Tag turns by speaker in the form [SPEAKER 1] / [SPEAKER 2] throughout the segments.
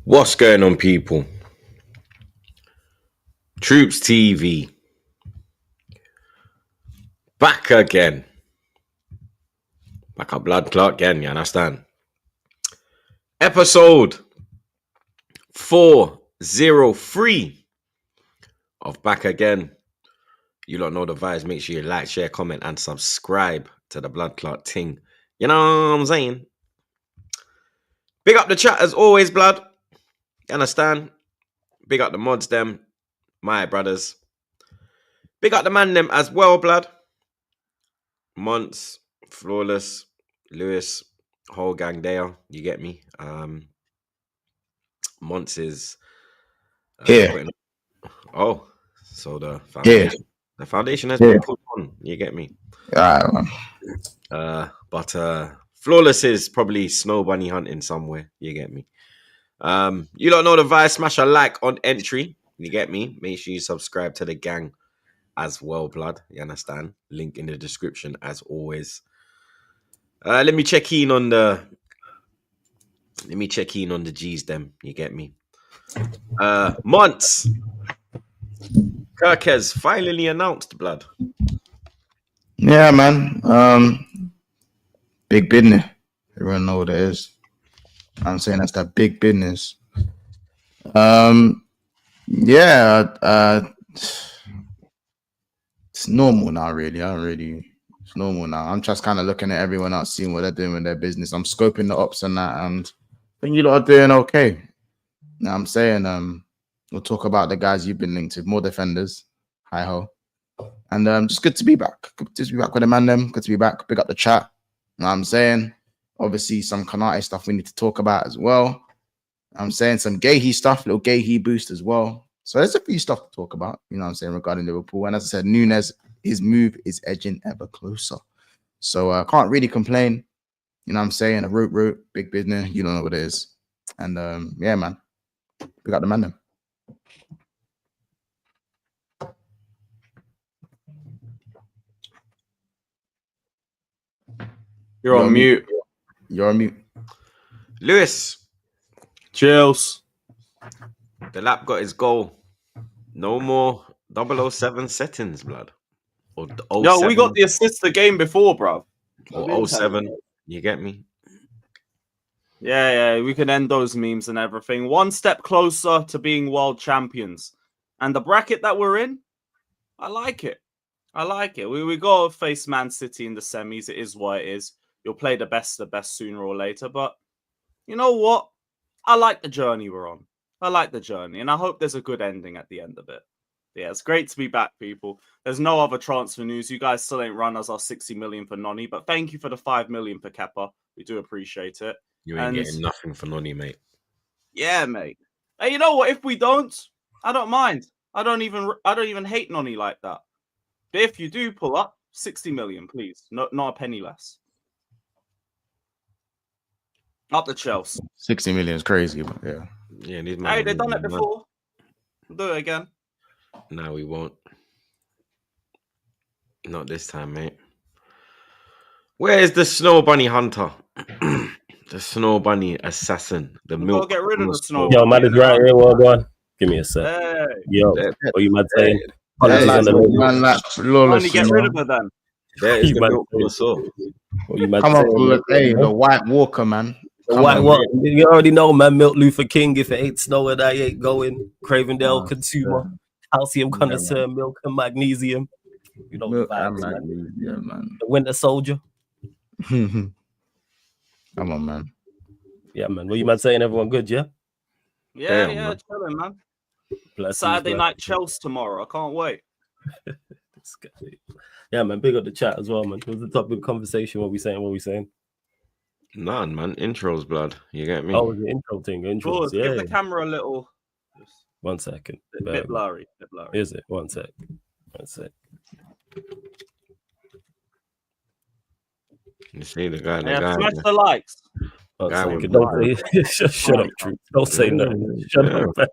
[SPEAKER 1] What's going on, people? TroopzTV back again. Back a blood clot again, you understand? Episode 403 of Back Again. You don't know the vibes. Make sure you like, share, comment, and subscribe to the blood clot ting. You know what I'm saying? Big up the chat as always, blood. You understand? Big up the mods, them. My brothers. Big up the man, them as well, blood. Monts, Flawless, Lewis, whole gang there. You get me? Monts is
[SPEAKER 2] here.
[SPEAKER 1] Oh, so the foundation. Yeah. The foundation has been put on. You get me? But Flawless is probably snow bunny hunting somewhere. You get me? You don't know the vibe. Smash a like on entry. You get me? Make sure you subscribe to the gang as well, blood. You understand? Link in the description as always. Let me check in on the G's them. You get me? Months. Kerkez finally announced, blood.
[SPEAKER 2] Yeah, man. Big business. Everyone know what it is. I'm saying that's that big business. It's normal now, really. It's normal now. I'm just kind of looking at everyone else, seeing what they're doing with their business. I'm scoping the ops and that, and I think you lot are doing okay. Now I'm saying, we'll talk about the guys you've been linked with, more defenders. Hi ho. And just good to be back. Good to be back with the man, them. Good to be back. Big up the chat. Now I'm saying, obviously, some Kanate stuff we need to talk about as well. I'm saying some Gahey stuff, little Gahey boost as well. So there's a few stuff to talk about, you know what I'm saying, regarding Liverpool. And as I said, Nunes, his move is edging ever closer. So I can't really complain. You know what I'm saying? A root, big business. You don't know what it is. And yeah, man. We got the man then.
[SPEAKER 3] You're on mute.
[SPEAKER 2] You're on mute.
[SPEAKER 1] Lewis.
[SPEAKER 3] Chels.
[SPEAKER 1] The lap got his goal. No more 007 settings, blood. Or
[SPEAKER 3] Yo, we got the assist the game before, bro.
[SPEAKER 1] Or 07. You get me?
[SPEAKER 3] Yeah, we can end those memes and everything. One step closer to being world champions. And the bracket that we're in, I like it. We got to face Man City in the semis. It is what it is. You'll play the best sooner or later. But you know what? I like the journey we're on. I like the journey. And I hope there's a good ending at the end of it. Yeah, it's great to be back, people. There's no other transfer news. You guys still ain't run us our 60 million for Noni. But thank you for the 5 million for Kepa. We do appreciate it.
[SPEAKER 1] You ain't getting nothing for Noni, mate.
[SPEAKER 3] Yeah, mate. Hey, you know what? If we don't, I don't mind. I don't even hate Noni like that. But if you do pull up, 60 million, please. Not a penny less. Up the Chels.
[SPEAKER 2] 60 million is crazy, but yeah.
[SPEAKER 1] Yeah,
[SPEAKER 3] hey, they've done it before. We'll do it again.
[SPEAKER 1] No, we won't. Not this time, mate. Where is the Snow Bunny Hunter? The Snow Bunny Assassin. The milk.
[SPEAKER 3] Get rid of the Snow
[SPEAKER 4] Bunny. Yo, man is right here. Well done. Give me a sec.
[SPEAKER 3] Hey.
[SPEAKER 4] Yo, what you might say?
[SPEAKER 2] Only
[SPEAKER 3] get rid of her then.
[SPEAKER 1] There is the milk also.
[SPEAKER 2] Come on, the White Walker, man.
[SPEAKER 4] The White Walker. You already know, man. Milk Luther King. If it ain't snowing, I ain't going. Cravendale consumer. Calcium connoisseur, milk and magnesium. You know
[SPEAKER 2] milk and magnesium, man.
[SPEAKER 4] The Winter Soldier.
[SPEAKER 2] Come on, man.
[SPEAKER 4] Yeah, man. What you might saying? Everyone good, yeah?
[SPEAKER 3] Yeah, man. Chilling, man. Saturday night Chels tomorrow. I can't wait.
[SPEAKER 4] Yeah, man. Big up the chat as well, man. It was a topic of conversation. What we saying?
[SPEAKER 1] None, man. Intros, blood. You get me?
[SPEAKER 4] Oh, the intro thing. Intros. Yeah.
[SPEAKER 3] Give the camera a little.
[SPEAKER 4] 1 second.
[SPEAKER 3] A bit blurry.
[SPEAKER 4] Is it? 1 sec.
[SPEAKER 1] You see the guy.
[SPEAKER 3] Smash the likes.
[SPEAKER 4] Shut up, Troop. Don't say nothing. Shut up, man.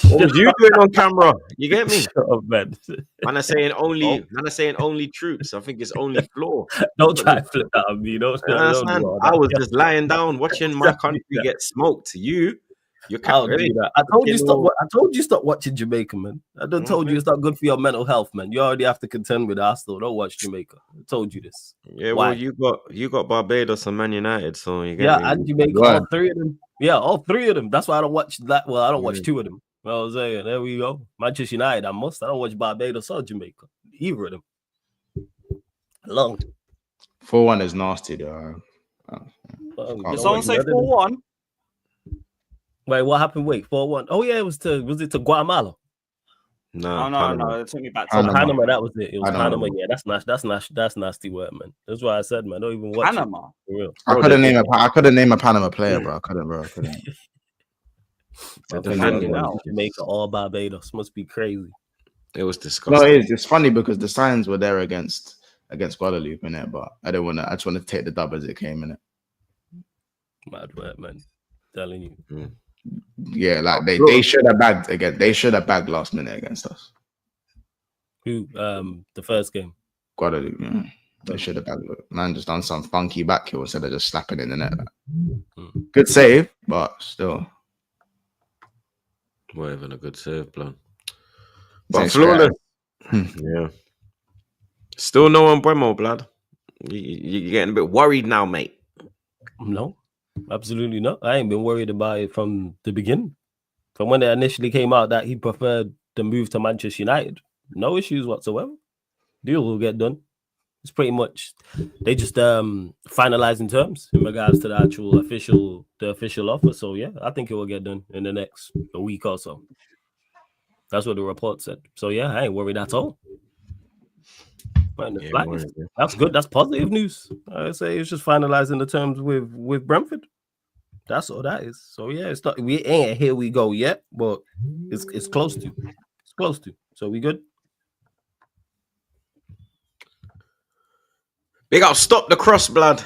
[SPEAKER 1] What was you doing on camera? You get me?
[SPEAKER 4] Shut up, man.
[SPEAKER 1] Man are saying only Troops. I think it's only Floor.
[SPEAKER 4] Don't try to flip that on me.
[SPEAKER 1] I was just lying down watching my country get smoked. You
[SPEAKER 4] I'll do that. I told you stop. I told you stop watching Jamaica, man. I done told you it's not good for your mental health, man. You already have to contend with Arsenal. Don't watch Jamaica. I told you this.
[SPEAKER 1] Yeah,
[SPEAKER 4] Why?
[SPEAKER 1] well, you got Barbados and Man United, so you get
[SPEAKER 4] Yeah,
[SPEAKER 1] me.
[SPEAKER 4] and Jamaica,
[SPEAKER 2] Right.
[SPEAKER 4] all three of them. Yeah, all three of them. That's why I don't watch that. Well, I don't watch two of them. You know what I'm saying? There we go. Manchester United, I don't watch Barbados or Jamaica. Either of them. Long.
[SPEAKER 2] 4-1 is nasty, though.
[SPEAKER 3] Did someone say 4-1?
[SPEAKER 4] Wait, what happened? Wait, 4-1. Oh yeah, was it to Guatemala?
[SPEAKER 1] No,
[SPEAKER 3] It took me back to
[SPEAKER 4] Panama. That was it. It was
[SPEAKER 2] Panama.
[SPEAKER 4] Panama. Yeah, that's nasty word, man. That's why I said, man, don't even watch
[SPEAKER 3] Panama.
[SPEAKER 4] it. For real.
[SPEAKER 2] I couldn't name a Panama player, bro. I couldn't.
[SPEAKER 4] Jamaica or Barbados must be crazy.
[SPEAKER 1] It was
[SPEAKER 2] No,
[SPEAKER 1] disgusting.
[SPEAKER 2] it's funny because the signs were there against Guadeloupe in it, but I just want to take the dub as it came in it.
[SPEAKER 4] Mad word, man. Telling you.
[SPEAKER 2] Yeah, like they should have bagged again. They should have bagged last minute against us.
[SPEAKER 4] Who? The first game.
[SPEAKER 2] Guadeloupe, yeah. They should have bagged it. Man just done some funky back heel instead of just slapping in the net. Good save, but still.
[SPEAKER 1] Not even a good save, blood.
[SPEAKER 2] But
[SPEAKER 1] But flawless. Yeah. Still no one Bremo, blood. You're getting a bit worried now, mate.
[SPEAKER 4] No, absolutely not. I ain't been worried about it from the beginning. From when it initially came out that he preferred the move to Manchester United. No issues whatsoever. Deal will get done. It's pretty much they just finalizing terms in regards to the actual official offer. So yeah, I think it will get done in the next a week or so. That's what the report said. So yeah, I ain't worried at all. That's good. That's positive news. I say it's just finalizing the terms with Brentford. That's all that is. So yeah, it's not. We ain't here we go yet, but it's close to. It's close to. So we good.
[SPEAKER 1] Big up, stop the cross, blood.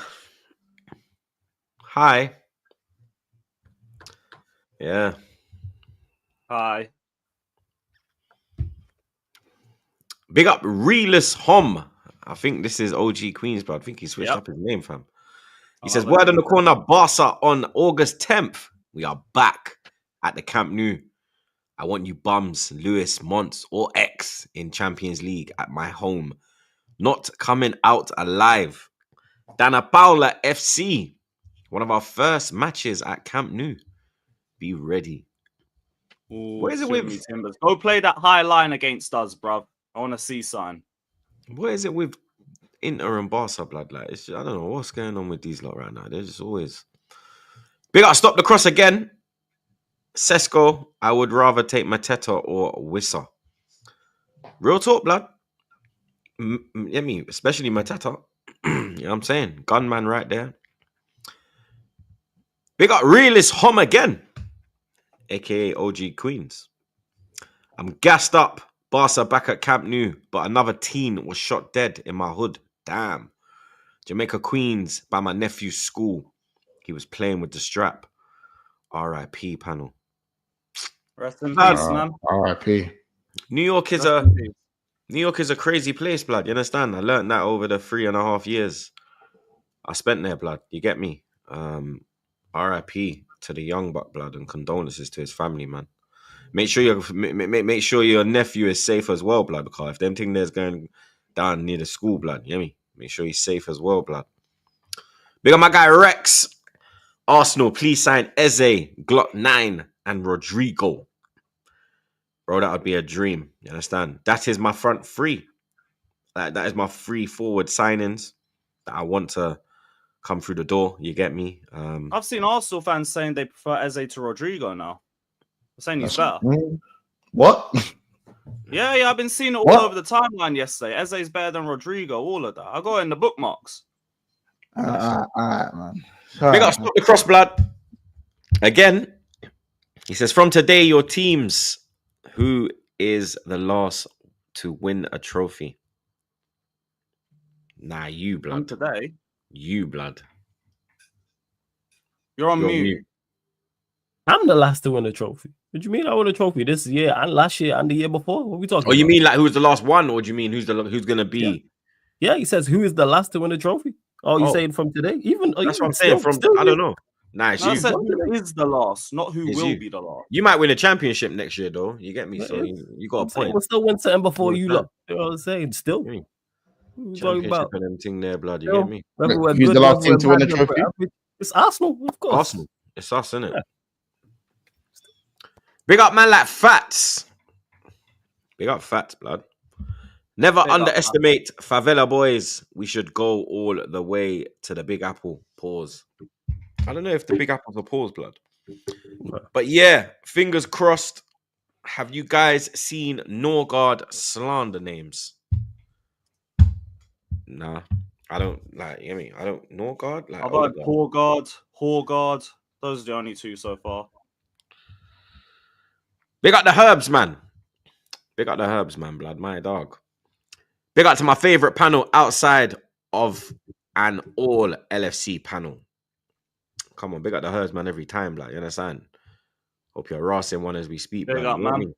[SPEAKER 1] Hi. Yeah.
[SPEAKER 3] Hi.
[SPEAKER 1] Big up, Realist Hom. I think this is OG Queens, blood. I think he switched up his name, fam. He says, word on the corner, Barca on August 10th. We are back at the Camp Nou. I want you bums, Lewis, Mons, or X in Champions League at my home. Not coming out alive. Dana Paula FC. One of our first matches at Camp Nou. Be ready.
[SPEAKER 3] Ooh,
[SPEAKER 1] what is it with
[SPEAKER 3] Timbers? Go play that high line against us, bruv. I want to see sign.
[SPEAKER 1] What is it with Inter and Barca, blood? Like, I don't know what's going on with these lot right now. They're just always big up. Stop the cross again. Sesko. I would rather take Mateta or Wissa. Real talk, blood. I mean, especially Mateta. You know what I'm saying? Gunman right there. Big up Realist Hom again, aka OG Queens. I'm gassed up. Barca back at Camp Nou, but another teen was shot dead in my hood. Damn. Jamaica Queens by my nephew's school. He was playing with the strap. R.I.P. panel.
[SPEAKER 3] Rest in peace, man.
[SPEAKER 2] R.I.P.
[SPEAKER 1] New York is a crazy place, blood. You understand? I learned that over the 3.5 years I spent there, blood. You get me? R.I.P. to the young buck, blood, and condolences to his family, man. Make sure your nephew is safe as well, blood. Because if them thing there's going down near the school, blood, you know me. Make sure he's safe as well, blood. Big up my guy Rex. Arsenal, please sign Eze, Glock 9, and Rodrigo. Bro, that would be a dream. You understand? That is my front three. That is my three forward signings that I want to come through the door. You get me?
[SPEAKER 3] I've seen Arsenal fans saying they prefer Eze to Rodrigo now. They're saying he's better.
[SPEAKER 2] What?
[SPEAKER 3] Yeah, I've been seeing it all over the timeline yesterday. Eze's better than Rodrigo, all of that. I got it in the bookmarks.
[SPEAKER 2] All right, man.
[SPEAKER 1] Big up, stop the cross, blood. Again, he says, from today, your teams, who is the last to win a trophy? Nah, you, blood.
[SPEAKER 3] From today?
[SPEAKER 1] You, blood.
[SPEAKER 3] You're on mute.
[SPEAKER 4] I'm the last to win a trophy. What do you mean I won a trophy this year and last year and the year before? What are we talking about?
[SPEAKER 1] Oh, you mean like who's the last one? Or do you mean who's going to be?
[SPEAKER 4] Yeah, he says, who is the last to win a trophy? Oh, you're saying from today? Even
[SPEAKER 1] that's what I'm saying. I don't know. Nah, it's
[SPEAKER 3] No, I
[SPEAKER 1] you.
[SPEAKER 3] said who is the last, not who
[SPEAKER 1] It's
[SPEAKER 3] will
[SPEAKER 1] you.
[SPEAKER 3] be the last.
[SPEAKER 1] You might win a championship next year, though. You get me? So you got
[SPEAKER 4] I'm
[SPEAKER 1] a
[SPEAKER 4] saying
[SPEAKER 1] point.
[SPEAKER 4] we'll still win something before you
[SPEAKER 1] understand?
[SPEAKER 4] lot. You know what I'm saying? Still.
[SPEAKER 1] Yeah.
[SPEAKER 4] What you talking
[SPEAKER 1] Championship
[SPEAKER 4] about?
[SPEAKER 1] and them thing there, blood. You
[SPEAKER 4] Still,
[SPEAKER 1] get me?
[SPEAKER 4] whether we're
[SPEAKER 2] Who's
[SPEAKER 4] good,
[SPEAKER 2] the last
[SPEAKER 4] whether
[SPEAKER 2] team
[SPEAKER 4] we're
[SPEAKER 2] to win
[SPEAKER 4] bad,
[SPEAKER 2] the
[SPEAKER 4] whether we're
[SPEAKER 2] trophy?
[SPEAKER 4] average. It's Arsenal, of course.
[SPEAKER 1] Arsenal. It's us, innit?
[SPEAKER 4] Yeah.
[SPEAKER 1] Big up, man, like Fats. Big up, Fats, blood. Never
[SPEAKER 3] Big up,
[SPEAKER 1] underestimate favela boys. We should go all the way to the Big Apple. Pause. I don't know if the Big Apple's a pause, blood. But yeah, fingers crossed. Have you guys seen Norgaard slander names? Nah, I don't like. I mean, I don't Norgaard. Like
[SPEAKER 3] I've heard
[SPEAKER 1] Odegaard.
[SPEAKER 3] Horgaard. Those are the only two so far.
[SPEAKER 1] Big up the herbs, man. Big up the herbs, man. Blood, my dog. Big up to my favorite panel outside of an all LFC panel. Come on, big up the herbs, man. Every time, like you understand. Hope you're rossing one as we speak.
[SPEAKER 3] Big
[SPEAKER 1] Blood,
[SPEAKER 3] up,
[SPEAKER 1] you know what I
[SPEAKER 3] man.
[SPEAKER 1] mean?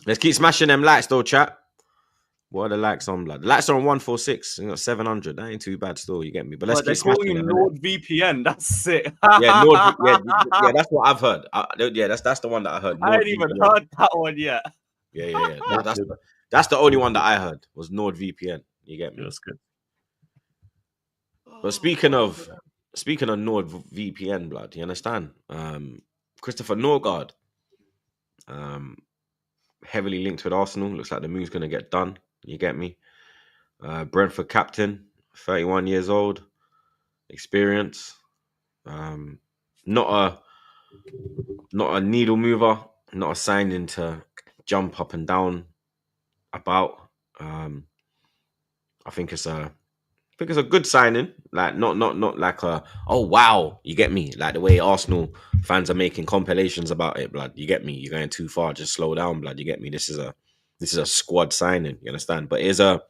[SPEAKER 1] Let's keep smashing them likes, though, chat. What are the likes on, blood? The likes are on 146. You got 700. That ain't too bad still. You get me? But let's
[SPEAKER 3] But they
[SPEAKER 1] keep
[SPEAKER 3] call
[SPEAKER 1] smashing
[SPEAKER 3] you
[SPEAKER 1] them. innit?
[SPEAKER 3] NordVPN. That's it.
[SPEAKER 1] Yeah, yeah, that's what I've heard. Yeah, that's the one that I heard.
[SPEAKER 3] I ain't even
[SPEAKER 1] NordVPN.
[SPEAKER 3] heard that one yet.
[SPEAKER 1] Yeah. That's the only one that I heard was NordVPN. You get me?
[SPEAKER 4] That's good.
[SPEAKER 1] But speaking of NordVPN, blood, you understand? Christopher Norgaard, heavily linked with Arsenal. Looks like the move's gonna get done. You get me? Brentford captain, 31 years old, experience. Not a needle mover, not a signing to jump up and down about. I think it's a good signing. Like not like a oh wow, you get me? Like the way Arsenal fans are making compilations about it, blood. You get me? You're going too far. Just slow down, blood. You get me? This is a squad signing. You understand? But it is a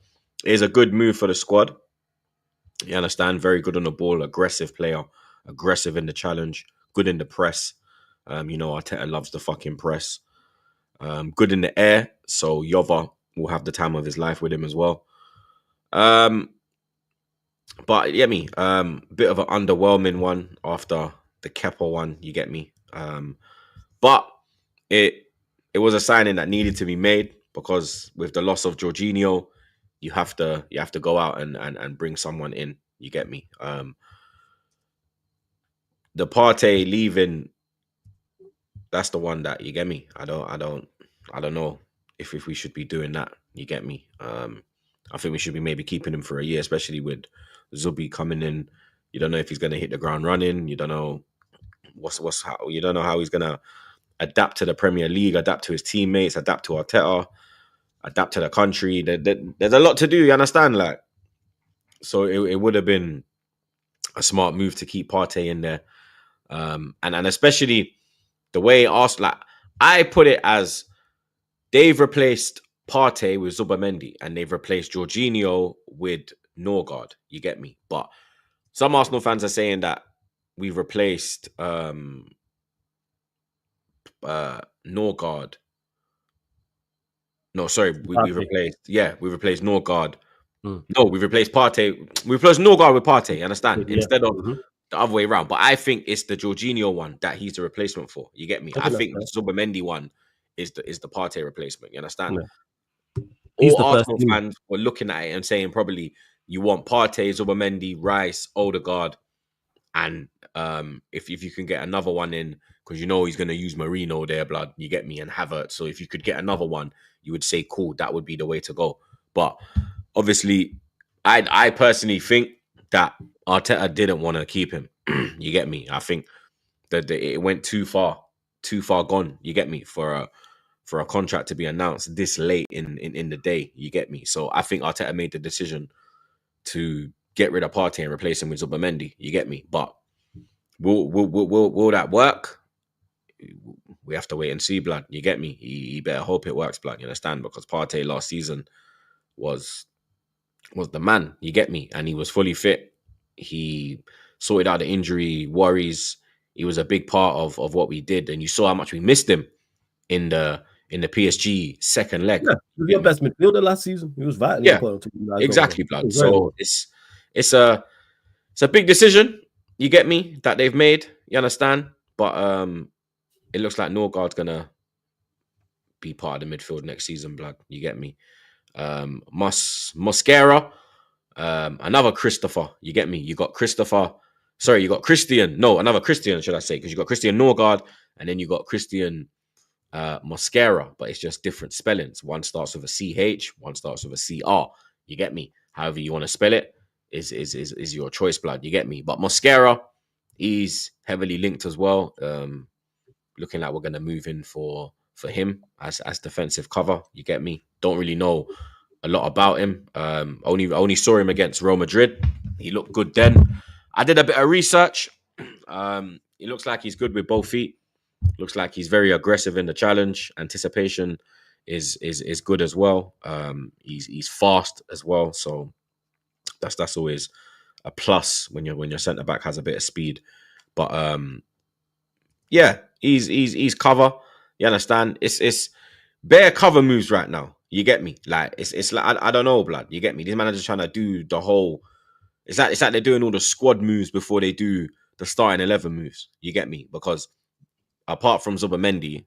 [SPEAKER 1] good move for the squad. You understand? Very good on the ball, aggressive player, aggressive in the challenge, good in the press. You know, Arteta loves the fucking press. Good in the air, so Yova will have the time of his life with him as well. But yeah, bit of an underwhelming one after the Kepa one. You get me? But it was a signing that needed to be made because with the loss of Jorginho, you have to go out and bring someone in. You get me? The Partey leaving, that's the one that you get me. I don't know if we should be doing that. You get me? I think we should be maybe keeping him for a year, especially with Zubi coming in. You don't know if he's going to hit the ground running. You don't know you don't know how he's going to adapt to the Premier League, adapt to his teammates, adapt to Arteta, adapt to the country. There's a lot to do. You understand? Like, so it would have been a smart move to keep Partey in there, and especially the way Arsenal. Like, I put it as they've replaced Partey with Zubamendi, and they've replaced Jorginho with Norgaard. You get me? But some Arsenal fans are saying that we've replaced Norgaard. No, sorry, we replaced Norgaard. No, we've replaced Partey. We replaced Norgaard with Partey. Understand?
[SPEAKER 4] Yeah.
[SPEAKER 1] Instead of the other way around. But I think it's the Jorginho one that he's the replacement for. You get me? I think the Zubamendi one is the Partey replacement. You understand?
[SPEAKER 4] Yeah.
[SPEAKER 1] All Arsenal fans were looking at it and saying probably you want Partey, Zubamendi, Rice, Odegaard, and if you can get another one in, because you know he's going to use Marino there, blood. You get me? And Havertz. So if you could get another one, you would say cool. That would be the way to go. But obviously, I personally think that Arteta didn't want to keep him. You get me? I think that it went too far gone. You get me? For a contract to be announced this late in the day. You get me? So I think Arteta made the decision to get rid of Partey and replace him with Zubamendi. You get me? But will that work? We have to wait and see, blood. You get me? He better hope it works, blood. You understand? Because Partey last season was the man. You get me? And he was fully fit. He sorted out the injury worries. He was a big part of what we did, and you saw how much we missed him in the PSG second leg.
[SPEAKER 4] Yeah, he was your best midfielder last season. He was vitally important to you guys.
[SPEAKER 1] Exactly, blood. So it's a big decision. you get me, that they've made. You understand? But it looks like Norgaard's gonna be part of the midfield next season, blood. You get me? Mosquera, another Christopher. You get me? You got Christopher. Sorry, you got Christian. No, another Christian, should I say? Because you got Christian Norgaard, and then you got Christian Mosquera, but it's just different spellings. One starts with a CH, one starts with a CR. You get me? However you want to spell it is your choice, blood. You get me? But Mosquera, he's heavily linked as well. Looking like we're gonna move in for him as defensive cover. You get me? Don't really know a lot about him. Only saw him against Real Madrid. He looked good then. I did a bit of research. He looks like he's good with both feet. Looks like he's very aggressive in the challenge. Anticipation is good as well. He's fast as well. So that's always a plus when your centre back has a bit of speed. But yeah, he's cover. You understand? It's bare cover moves right now. You get me? Like it's like I don't know, blood. You get me? These managers trying to do the whole. It's like they're doing all the squad moves before they do the starting 11 moves. You get me? Because apart from Zubimendi,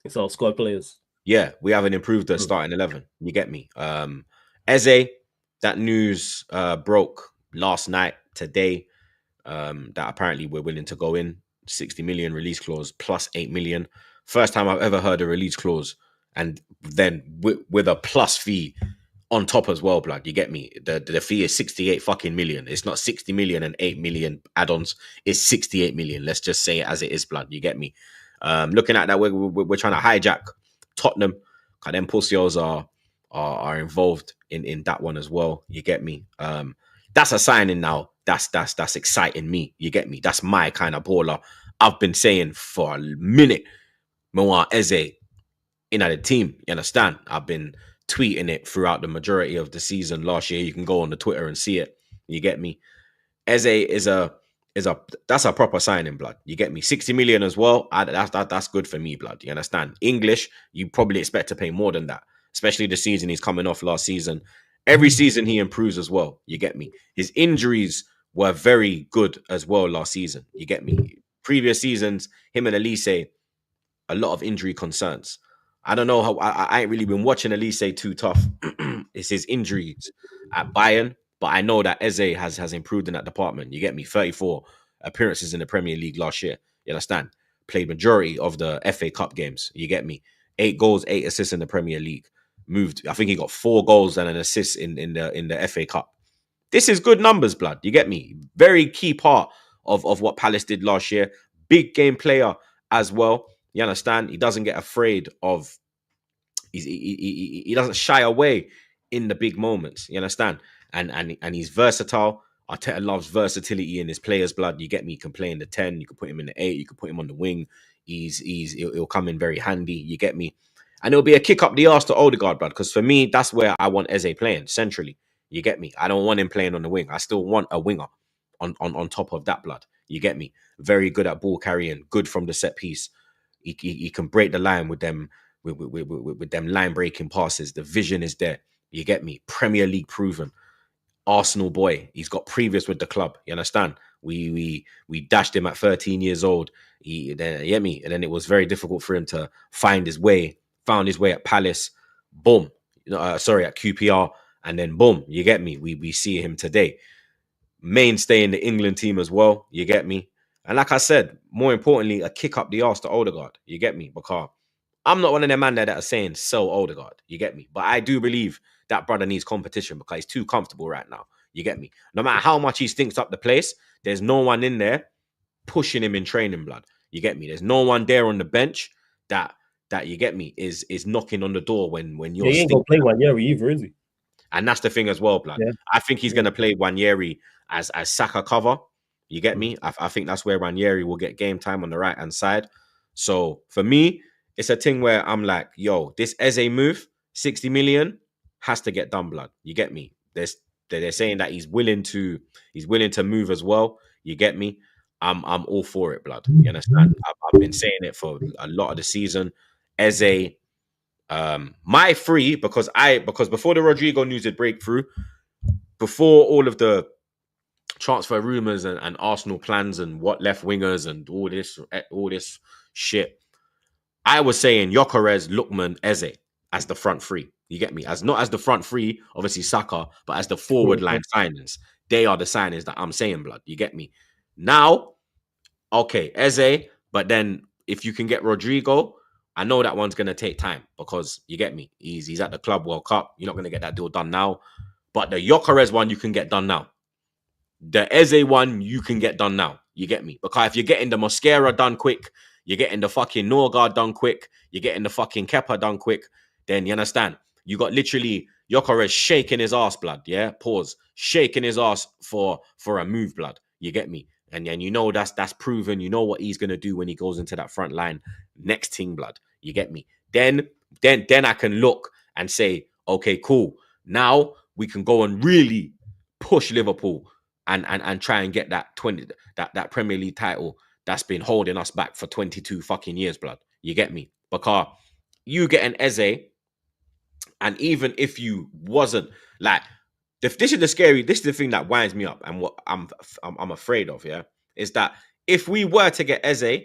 [SPEAKER 4] It's all squad players.
[SPEAKER 1] yeah, we haven't improved the starting 11. You get me? Eze, that news broke last night, today, that apparently we're willing to go in 60 million release clause plus 8 million. First time I've ever heard a release clause, and then with a plus fee on top as well, blood. You get me? The fee is 68 fucking million. It's not 60 million and 8 million add-ons. It's 68 million. Let's just say it as it is, blood. You get me? Looking at that, we're trying to hijack Tottenham. Cause them pussios are involved in that one as well. You get me? That's a signing now. That's exciting me. You get me? That's my kind of baller. I've been saying for a minute, Moa Eze in the team. You understand? I've been tweeting it throughout the majority of the season last year. You can go on the Twitter and see it. You get me? Eze is a that's a proper signing, blood. You get me? 60 million as well. That's good for me, blood. You understand? English, you probably expect to pay more than that, especially the season he's coming off last season. Every season he improves as well. You get me? His injuries were very good as well last season. You get me? Previous seasons, him and Elise, a lot of injury concerns. I don't know how I ain't really been watching Elise too tough. It's his injuries at Bayern, but I know that Eze has improved in that department. You get me? 34 appearances in the Premier League last year. You understand? Played majority of the FA Cup games. You get me? 8 goals, 8 assists in the Premier League. Moved. I think he got 4 goals and an assist in the FA Cup. This is good numbers, blood. You get me? Very key part of what Palace did last year. Big game player as well. You understand? He doesn't get afraid of. He doesn't shy away in the big moments. You understand? And he's versatile. Arteta loves versatility in his players' blood. You get me? You can play in the 10. You can put him in the 8. You can put him on the wing. He'll come in very handy. You get me? And it'll be a kick up the arse to Odegaard, blood. Because for me, that's where I want Eze playing centrally. You get me? I don't want him playing on the wing. I still want a winger on top of that, blood. You get me? Very good at ball carrying. Good from the set piece. He can break the line with them with them line breaking passes. The vision is there. You get me? Premier League proven. Arsenal boy. He's got previous with the club. You understand? We dashed him at 13 years old. You get me? And then it was very difficult for him to find his way. Found his way at Palace. Boom. At QPR. And then boom. You get me? We see him today. Mainstay in the England team as well. You get me? And like I said, more importantly, a kick up the arse to Odegaard. You get me? Because I'm not one of them man there that are saying sell Odegaard. You get me? But I do believe that brother needs competition because he's too comfortable right now. You get me? No matter how much he stinks up the place, there's no one in there pushing him in training, blood. You get me? There's no one there on the bench that you get me is knocking on the door when you're.
[SPEAKER 4] He ain't gonna play Wanyeri either, is he?
[SPEAKER 1] And that's the thing as well, blood. Yeah. I think he's gonna play Wanyeri as Saka cover. You get me? I think that's where Ranieri will get game time on the right-hand side. So for me, it's a thing where I'm like, yo, this Eze move, 60 million, has to get done, blood. You get me? They're saying that he's willing to move as well. You get me? I'm all for it, blood. You understand? I've been saying it for a lot of the season. Eze, my free, because before the Rodrigo news did break through, before all of the transfer rumors and Arsenal plans and what left wingers and all this shit. I was saying Gyökeres, Lookman, Eze as the front three. You get me? As not as the front three, obviously Saka, but as the forward line signings. They are the signings that I'm saying, blood. You get me? Now, okay, Eze, but then if you can get Rodrigo, I know that one's gonna take time because you get me. He's at the Club World Cup. You're not gonna get that deal done now. But the Gyökeres one you can get done now. The Eze one you can get done now. You get me? Because if you're getting the Mosquera done quick, you're getting the fucking Norgaard done quick, you're getting the fucking Kepa done quick, then you understand. You got literally Gyökeres shaking his ass, blood. Yeah, pause. Shaking his ass for a move, blood. You get me? And then you know that's proven. You know what he's gonna do when he goes into that front line. Next thing, blood. You get me? Then I can look and say, okay, cool. Now we can go and really push Liverpool and try and get that that Premier League title that's been holding us back for 22 fucking years, blood. You get me? Because you get an Eze, and even if you wasn't like, this is the thing that winds me up, and what I'm afraid of, yeah, is that if we were to get Eze,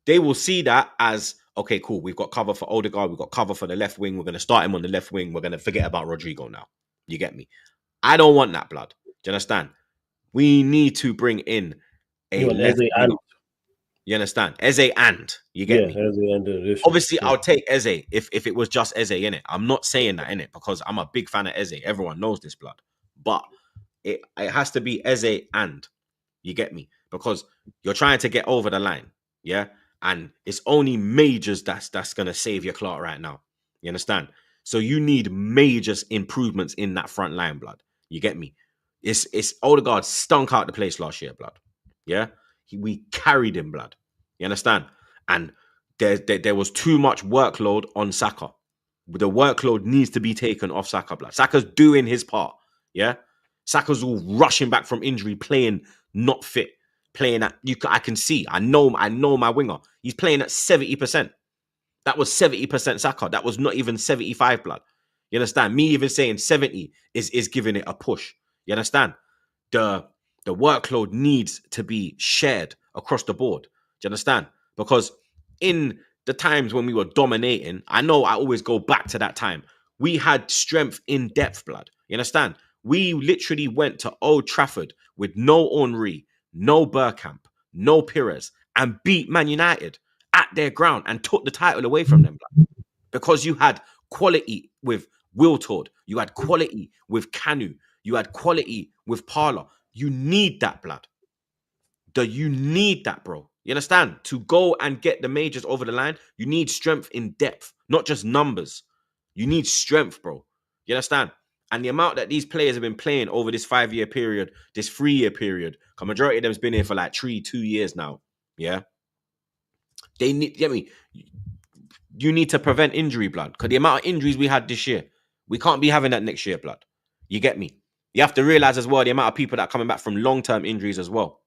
[SPEAKER 1] they will see that as, okay, cool, we've got cover for Odegaard, we've got cover for the left wing, we're going to start him on the left wing, we're going to forget about Rodrigo now. You get me? I don't want that, blood. Do you understand? We need to bring in a left wing. You understand? Eze and, you get me?
[SPEAKER 4] Eze and
[SPEAKER 1] obviously, I'll take Eze if it was just Eze, innit? I'm not saying that, innit? Because I'm a big fan of Eze. Everyone knows this, blood. But it has to be Eze and, you get me? Because you're trying to get over the line, yeah? And it's only majors that's going to save your clout right now. You understand? So you need major improvements in that front line, blood. You get me? It's Odegaard stunk out the place last year, blood. Yeah? We carried him, blood. You understand? And there was too much workload on Saka. The workload needs to be taken off Saka, blood. Saka's doing his part. Yeah? Saka's all rushing back from injury, playing not fit. Playing at, I can see, I know my winger. He's playing at 70%. That was 70% Saka. That was not even 75, blood. You understand? Me even saying 70 is giving it a push. You understand? The workload needs to be shared across the board. Do you understand? Because in the times when we were dominating, I know I always go back to that time. We had strength in depth, blood. You understand? We literally went to Old Trafford with no Henry, no Bergkamp, no Pires, and beat Man United at their ground and took the title away from them, blood. Because you had quality with Wiltord, you had quality with Kanu, you had quality with Parler. You need that, blood. You need that, bro. You understand? To go and get the majors over the line, you need strength in depth, not just numbers. You need strength, bro. You understand? And the amount that these players have been playing over this 5-year period, this 3-year period, the majority of them has been here for like 2 years now. Yeah. They need, get me? You need to prevent injury, blood. Because the amount of injuries we had this year, we can't be having that next year, blood. You get me? You have to realize as well the amount of people that are coming back from long-term injuries as well.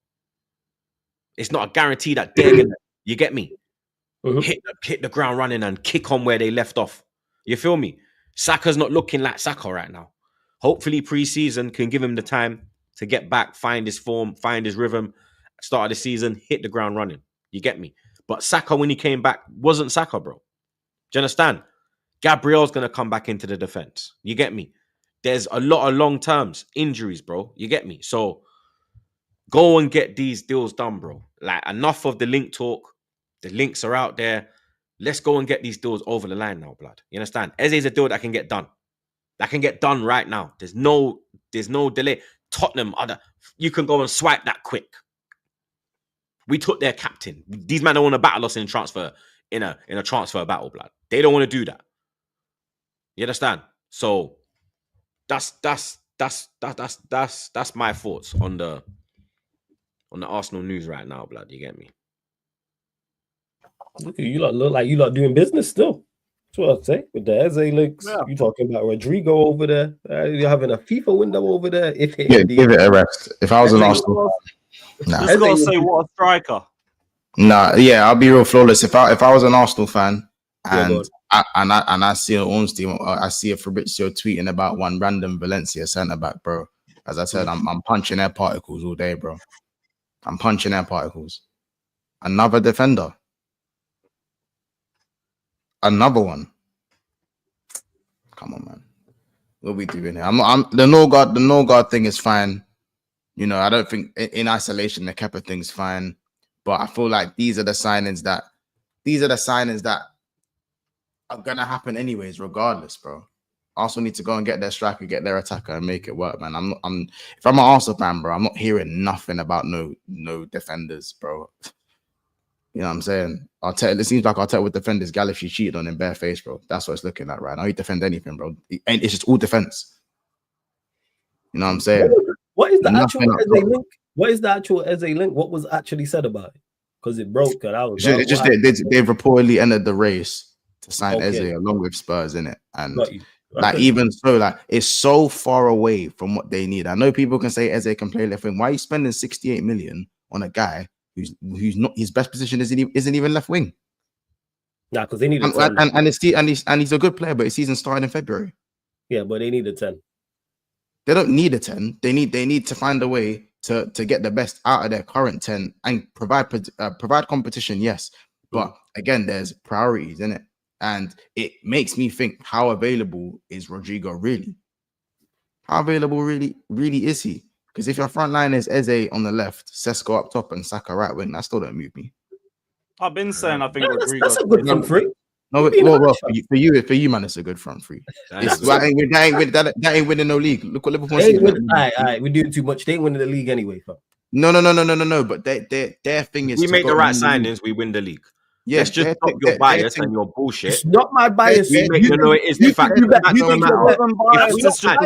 [SPEAKER 1] It's not a guarantee that they're gonna, you get me? Hit the ground running and kick on where they left off. You feel me? Saka's not looking like Saka right now. Hopefully pre-season can give him the time to get back, find his form, find his rhythm, start of the season, hit the ground running. You get me? But Saka, when he came back, wasn't Saka, bro. Do you understand? Gabriel's going to come back into the defense. You get me? There's a lot of long-terms injuries, bro. You get me? So go and get these deals done, bro. Like, enough of the link talk. The links are out there. Let's go and get these deals over the line now, blood. You understand? Eze's a deal that can get done. That can get done right now. There's no delay. Tottenham, you can go and swipe that quick. We took their captain. These men don't want to battle us in a transfer battle, blood. They don't want to do that. You understand? So that's my thoughts on the Arsenal news right now, blood. You get me?
[SPEAKER 4] Look, you look like you lot doing business still. That's what I'd say. With the Eze links, you talking about Rodrigo over there. You're having a FIFA window over there.
[SPEAKER 2] Give it a rest. If I was an Arsenal,
[SPEAKER 3] just gotta say, what a striker.
[SPEAKER 2] I'll be real flawless. If I was an Arsenal fan and I see an Ornstein, I see a Fabrizio tweeting about one random Valencia centre back, bro, As I said, I'm punching air particles all day, bro. I'm punching air particles. Another defender. Another one. Come on, man. What are we doing here? The Norgaard thing is fine. You know, I don't think in isolation the Kepa thing's fine. But I feel like these are the signings that are gonna happen anyways, regardless, bro. Arsenal need to go and get their striker, get their attacker, and make it work, man. If I'm an Arsenal fan, bro, I'm not hearing nothing about no defenders, bro. You know what I'm saying? It seems like Arteta with defenders, Galaxy cheated on him bareface, bro. That's what it's looking like right now. He defend anything, bro. And it's just all defense. You know what I'm saying?
[SPEAKER 4] What is the actual Eze link? What is the actual Eze link? What was actually said about it? Because it broke and I was
[SPEAKER 2] they've reportedly entered the race to sign Eze along with Spurs in it. And like even so, like it's so far away from what they need. I know people can say Eze can play left wing. Why are you spending 68 million on a guy who's not his best position isn't even left wing?
[SPEAKER 4] Nah, because they need
[SPEAKER 2] and he's a good player, but his season started in February.
[SPEAKER 4] Yeah, but they need a 10.
[SPEAKER 2] They don't need a 10. They need to find a way to get the best out of their current 10 and provide competition, yes. But again, there's priorities in it. And it makes me think, how available is Rodrigo really? How available really is he? Because if your front line is Eze on the left, Sesko up top, and Saka right wing, that still don't move me.
[SPEAKER 3] I've been saying I think Rodrigo's
[SPEAKER 4] that's a good front three.
[SPEAKER 2] No, well, for you, man, it's a good front three. That ain't winning no league. Look what Liverpool.
[SPEAKER 4] Alright, we're doing too much. They ain't winning the league anyway, fam.
[SPEAKER 2] No. But their thing is
[SPEAKER 1] we make the right signings, we win the league.
[SPEAKER 2] Yeah,
[SPEAKER 1] let's just stop your bias and your bullshit.
[SPEAKER 4] It's not my bias.
[SPEAKER 1] We make it is. In fact,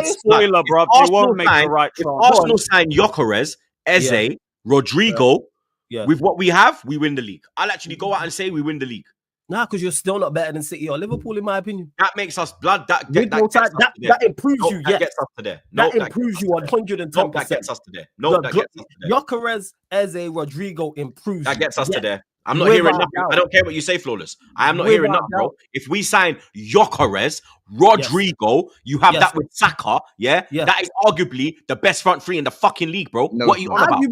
[SPEAKER 3] spoiler, bro. You won't make the right choice.
[SPEAKER 1] Arsenal sign Gyökeres, Eze, Rodrigo. Yeah. With what we have, we win the league. I'll actually go out and say we win the league.
[SPEAKER 4] Nah, because you're still not better than City or Liverpool, in my opinion.
[SPEAKER 1] That makes us blood. That
[SPEAKER 4] improves you.
[SPEAKER 1] That gets us to there.
[SPEAKER 4] That improves you 110%.
[SPEAKER 1] That gets us to there. No, that gets us to there.
[SPEAKER 4] Gyökeres, Eze, Rodrigo improves.
[SPEAKER 1] That gets us to there. I'm not hearing nothing. I don't care what you say, Flawless. I am not hearing nothing, bro. If we sign Gyökeres, Rodrigo, you have that with Saka, that is arguably the best front three in the fucking league, bro. What are you on about?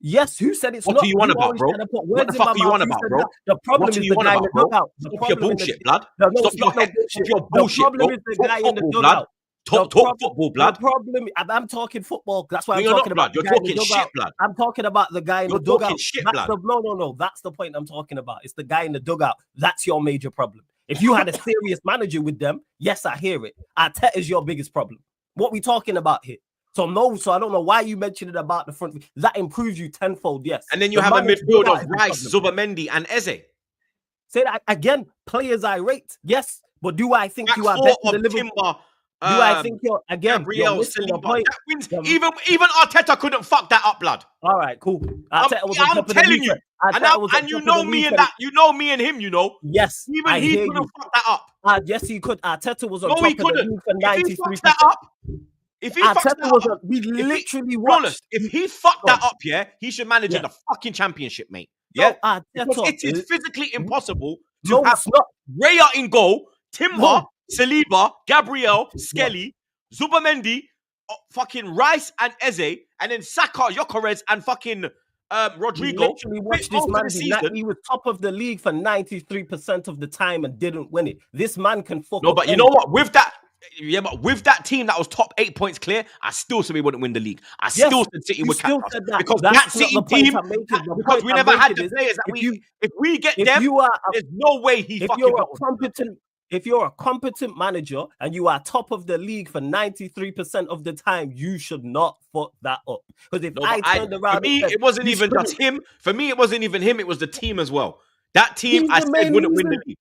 [SPEAKER 4] Yes, who said it's
[SPEAKER 1] what
[SPEAKER 4] not?
[SPEAKER 1] What do you want about, bro? What the fuck are you on about, bro?
[SPEAKER 4] The problem is the guy in the dugout.
[SPEAKER 1] Stop your bullshit, blood. Stop your bullshit,
[SPEAKER 4] bro. The problem is the guy in the dugout.
[SPEAKER 1] Talk football, blood.
[SPEAKER 4] The problem, I'm talking football. That's why I'm
[SPEAKER 1] talking
[SPEAKER 4] about.
[SPEAKER 1] You're talking shit, blood.
[SPEAKER 4] I'm talking about the guy in the dugout.
[SPEAKER 1] Blood.
[SPEAKER 4] No. That's the point I'm talking about. It's the guy in the dugout. That's your major problem. If you had a serious manager with them, yes, I hear it. Arteta is your biggest problem. What we talking about here? So I don't know why you mentioned it about the front. That improves you tenfold, yes.
[SPEAKER 1] And then you have a midfield of Rice, Zubamendi, and Eze.
[SPEAKER 4] Say that again. Players I rate, yes. But do I think you are better than Liverpool? Do I think you're
[SPEAKER 1] Gabriel, Saliba, even Arteta couldn't fuck that up, blood.
[SPEAKER 4] All right, cool.
[SPEAKER 1] I'm telling you. And you know me and that. You know me and him, you know.
[SPEAKER 4] Yes.
[SPEAKER 1] Even he couldn't fuck that up.
[SPEAKER 4] Yes, he could. Arteta was on top of the league for 93%.
[SPEAKER 1] If he fucks that up,
[SPEAKER 4] we literally watched.
[SPEAKER 1] If he fucked that up, he should manage in the fucking championship, mate. Yeah, because it is physically impossible to have Raya in goal, Timber, Saliba, Gabriel, Skelly, Zubamendi, fucking Rice and Eze, and then Saka, Gyökeres, and fucking Rodrigo.
[SPEAKER 4] Literally watched this man. He was top of the league for 93% of the time and didn't win it. This man can fuck.
[SPEAKER 1] No, but you know what? With that team that was top 8 points clear, I still said we wouldn't win the league. I still said City would catch us because that City team, because we never had the players that if we get them, there's no way he fucking got.
[SPEAKER 4] If you're a competent manager and you are top of the league for 93% of the time, you should not fuck that up. Because if I turned around,
[SPEAKER 1] for me, it wasn't even just him. For me, it wasn't even him. It was the team as well. That team, I said, wouldn't win the league.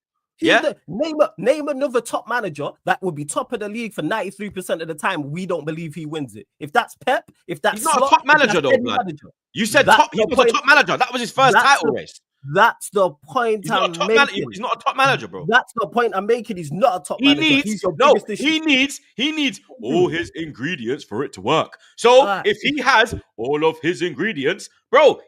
[SPEAKER 4] Name another top manager that would be top of the league for 93% of the time. We don't believe he wins it. If that's Pep, if that's
[SPEAKER 1] he's not a top manager though, man. You said he was a top manager. That was his first title race.
[SPEAKER 4] That's the point I'm making.
[SPEAKER 1] He's not a top manager, bro.
[SPEAKER 4] That's the point I'm making. He's not a top manager.
[SPEAKER 1] He needs all his ingredients for it to work. So if he has all of his ingredients, bro,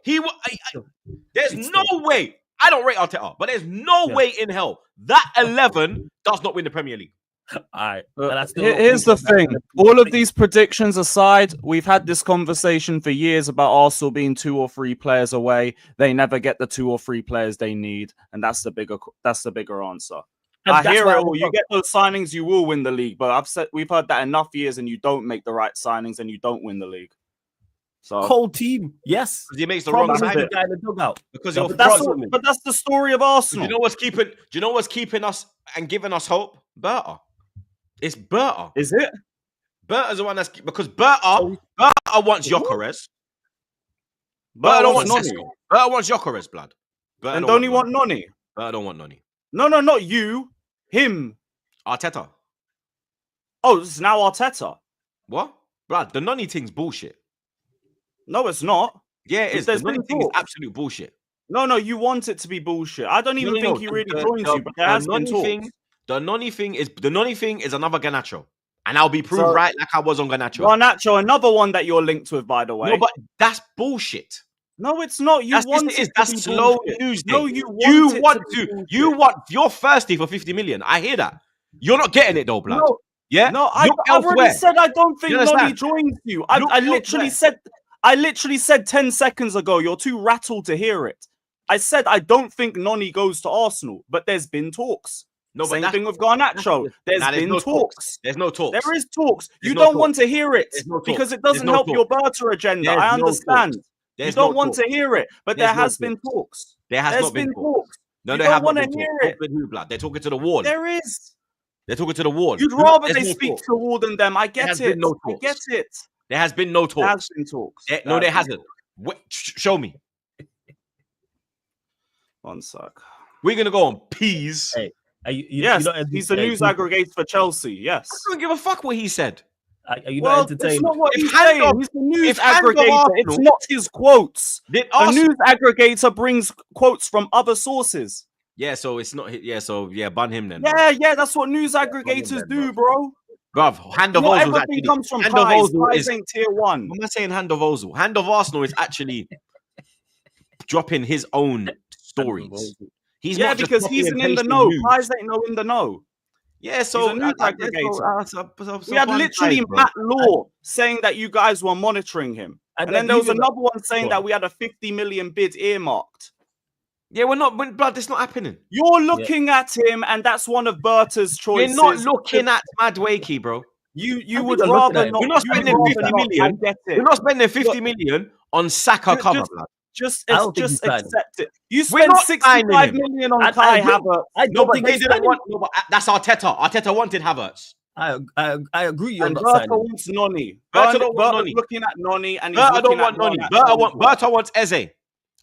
[SPEAKER 1] there's no way. I don't rate Arteta, but there's no way in hell that 11 does not win the Premier League.
[SPEAKER 4] All right. And I still
[SPEAKER 3] Here's the thing. All of these predictions aside, we've had this conversation for years about Arsenal being 2 or 3 players away. They never get the 2 or 3 players they need, and that's the bigger answer.
[SPEAKER 4] And
[SPEAKER 3] I
[SPEAKER 4] that's
[SPEAKER 3] hear
[SPEAKER 4] why
[SPEAKER 3] it
[SPEAKER 4] I
[SPEAKER 3] all.
[SPEAKER 4] was
[SPEAKER 3] You
[SPEAKER 4] wrong.
[SPEAKER 3] get those signings, you will win the league. But we've heard that enough years, and you don't make the right signings, and you don't win the league. So
[SPEAKER 4] Cold team, yes.
[SPEAKER 1] Because he makes the
[SPEAKER 4] Problem
[SPEAKER 1] wrong
[SPEAKER 4] is the
[SPEAKER 1] signing.
[SPEAKER 4] guy in the dugout.
[SPEAKER 1] Because
[SPEAKER 4] No,
[SPEAKER 1] you're
[SPEAKER 3] but that's the story of Arsenal.
[SPEAKER 1] Do you know what's keeping us and giving us hope? Berta. It's Berta.
[SPEAKER 3] Is it?
[SPEAKER 1] Berta's the one that's because Berta wants Gyökeres.
[SPEAKER 3] But
[SPEAKER 1] Berta don't
[SPEAKER 3] wants
[SPEAKER 1] want
[SPEAKER 3] Noni.
[SPEAKER 1] Sesko. Berta wants Gyökeres, blood. Berta
[SPEAKER 3] And don't he want Noni?
[SPEAKER 1] Berta don't want Noni.
[SPEAKER 3] No, not you. Him.
[SPEAKER 1] Arteta.
[SPEAKER 3] Oh, this is now Arteta.
[SPEAKER 1] What? Blood, the Noni thing's bullshit.
[SPEAKER 3] No, it's not.
[SPEAKER 1] Yeah, it is.
[SPEAKER 3] There's
[SPEAKER 1] The Noni
[SPEAKER 3] been
[SPEAKER 1] thing is
[SPEAKER 3] talks.
[SPEAKER 1] absolute bullshit.
[SPEAKER 3] No, you want it to be bullshit. I don't even think he really joins you, but there has been talks.
[SPEAKER 1] The Noni thing is another Garnacho. And I'll be proved right like I was on Garnacho.
[SPEAKER 3] Garnacho, another one that you're linked with, by the way.
[SPEAKER 1] No, but that's bullshit.
[SPEAKER 3] No, it's not. You want it to
[SPEAKER 1] that's
[SPEAKER 3] be
[SPEAKER 1] slow
[SPEAKER 3] bullshit.
[SPEAKER 1] news.
[SPEAKER 3] No,
[SPEAKER 1] Dave.
[SPEAKER 3] you want
[SPEAKER 1] you're thirsty for 50 million. I hear that. You're not getting it though, blood.
[SPEAKER 3] No,
[SPEAKER 1] yeah?
[SPEAKER 3] No, I've already said I don't think Noni joins you. I literally said 10 seconds ago, you're too rattled to hear it. I said I don't think Noni goes to Arsenal, but there's been talks.
[SPEAKER 1] No,
[SPEAKER 3] Same thing with Garnacho. There's been
[SPEAKER 1] no
[SPEAKER 3] talks.
[SPEAKER 1] There's no talks.
[SPEAKER 3] There is talks.
[SPEAKER 1] There's
[SPEAKER 3] You don't want to hear it because it doesn't help your Berta agenda. I understand. You don't want to hear it, but there has been talks.
[SPEAKER 1] There's
[SPEAKER 3] been talks.
[SPEAKER 1] No,
[SPEAKER 3] you
[SPEAKER 1] they
[SPEAKER 3] don't
[SPEAKER 1] haven't
[SPEAKER 3] want to
[SPEAKER 1] been
[SPEAKER 3] hear
[SPEAKER 1] talks.
[SPEAKER 3] it.
[SPEAKER 1] They're talking to the ward.
[SPEAKER 3] There is.
[SPEAKER 1] They're talking to the ward.
[SPEAKER 3] You'd rather they speak to the ward than them. I get it. I get it.
[SPEAKER 1] There has been no talks.
[SPEAKER 3] There has been talks.
[SPEAKER 1] No, there hasn't. Show me.
[SPEAKER 3] One sec.
[SPEAKER 1] We're gonna go on peas.
[SPEAKER 4] Hey,
[SPEAKER 3] yes, he's the news aggregator for Chelsea. Yes.
[SPEAKER 1] I don't give a fuck what he said.
[SPEAKER 4] Are you not entertained?
[SPEAKER 3] It's not what he's saying. He's the news aggregator. It's not his quotes. The news aggregator brings quotes from other sources.
[SPEAKER 1] Yeah, so it's not. Yeah, so yeah, bun him then.
[SPEAKER 3] Yeah, that's what news aggregators do, bro.
[SPEAKER 1] Bruv, Hand of Ozil actually
[SPEAKER 3] comes from
[SPEAKER 1] Hand of Ozil is
[SPEAKER 3] ain't tier 1.
[SPEAKER 1] I'm not saying Hand of Ozil. Hand of Arsenal is actually dropping his own stories. He's not
[SPEAKER 3] because he's in the know. Pies ain't no in the know.
[SPEAKER 1] Yeah, so
[SPEAKER 3] he's a news aggregator. We had literally Matt Law saying that you guys were monitoring him, and then there was another one saying that we had a 50 million bid earmarked.
[SPEAKER 1] Yeah, we're not, blood. It's not happening.
[SPEAKER 3] You're looking at him, and that's one of Berta's choices.
[SPEAKER 1] We're not looking at Mad Wakey, bro.
[SPEAKER 3] You would rather not.
[SPEAKER 1] We're not spending 50 million. We're not spending 50 million on Saka cover, blood.
[SPEAKER 3] Just accept it. You spent 65 million on Kai Havertz.
[SPEAKER 1] No, but they didn't want. No, but that's Arteta. Arteta wanted Havertz.
[SPEAKER 4] I agree.
[SPEAKER 3] And Berta wants Noni.
[SPEAKER 1] Berta don't want Noni.
[SPEAKER 3] Looking at Noni, and
[SPEAKER 1] Berta don't want Noni. Berta wants Eze.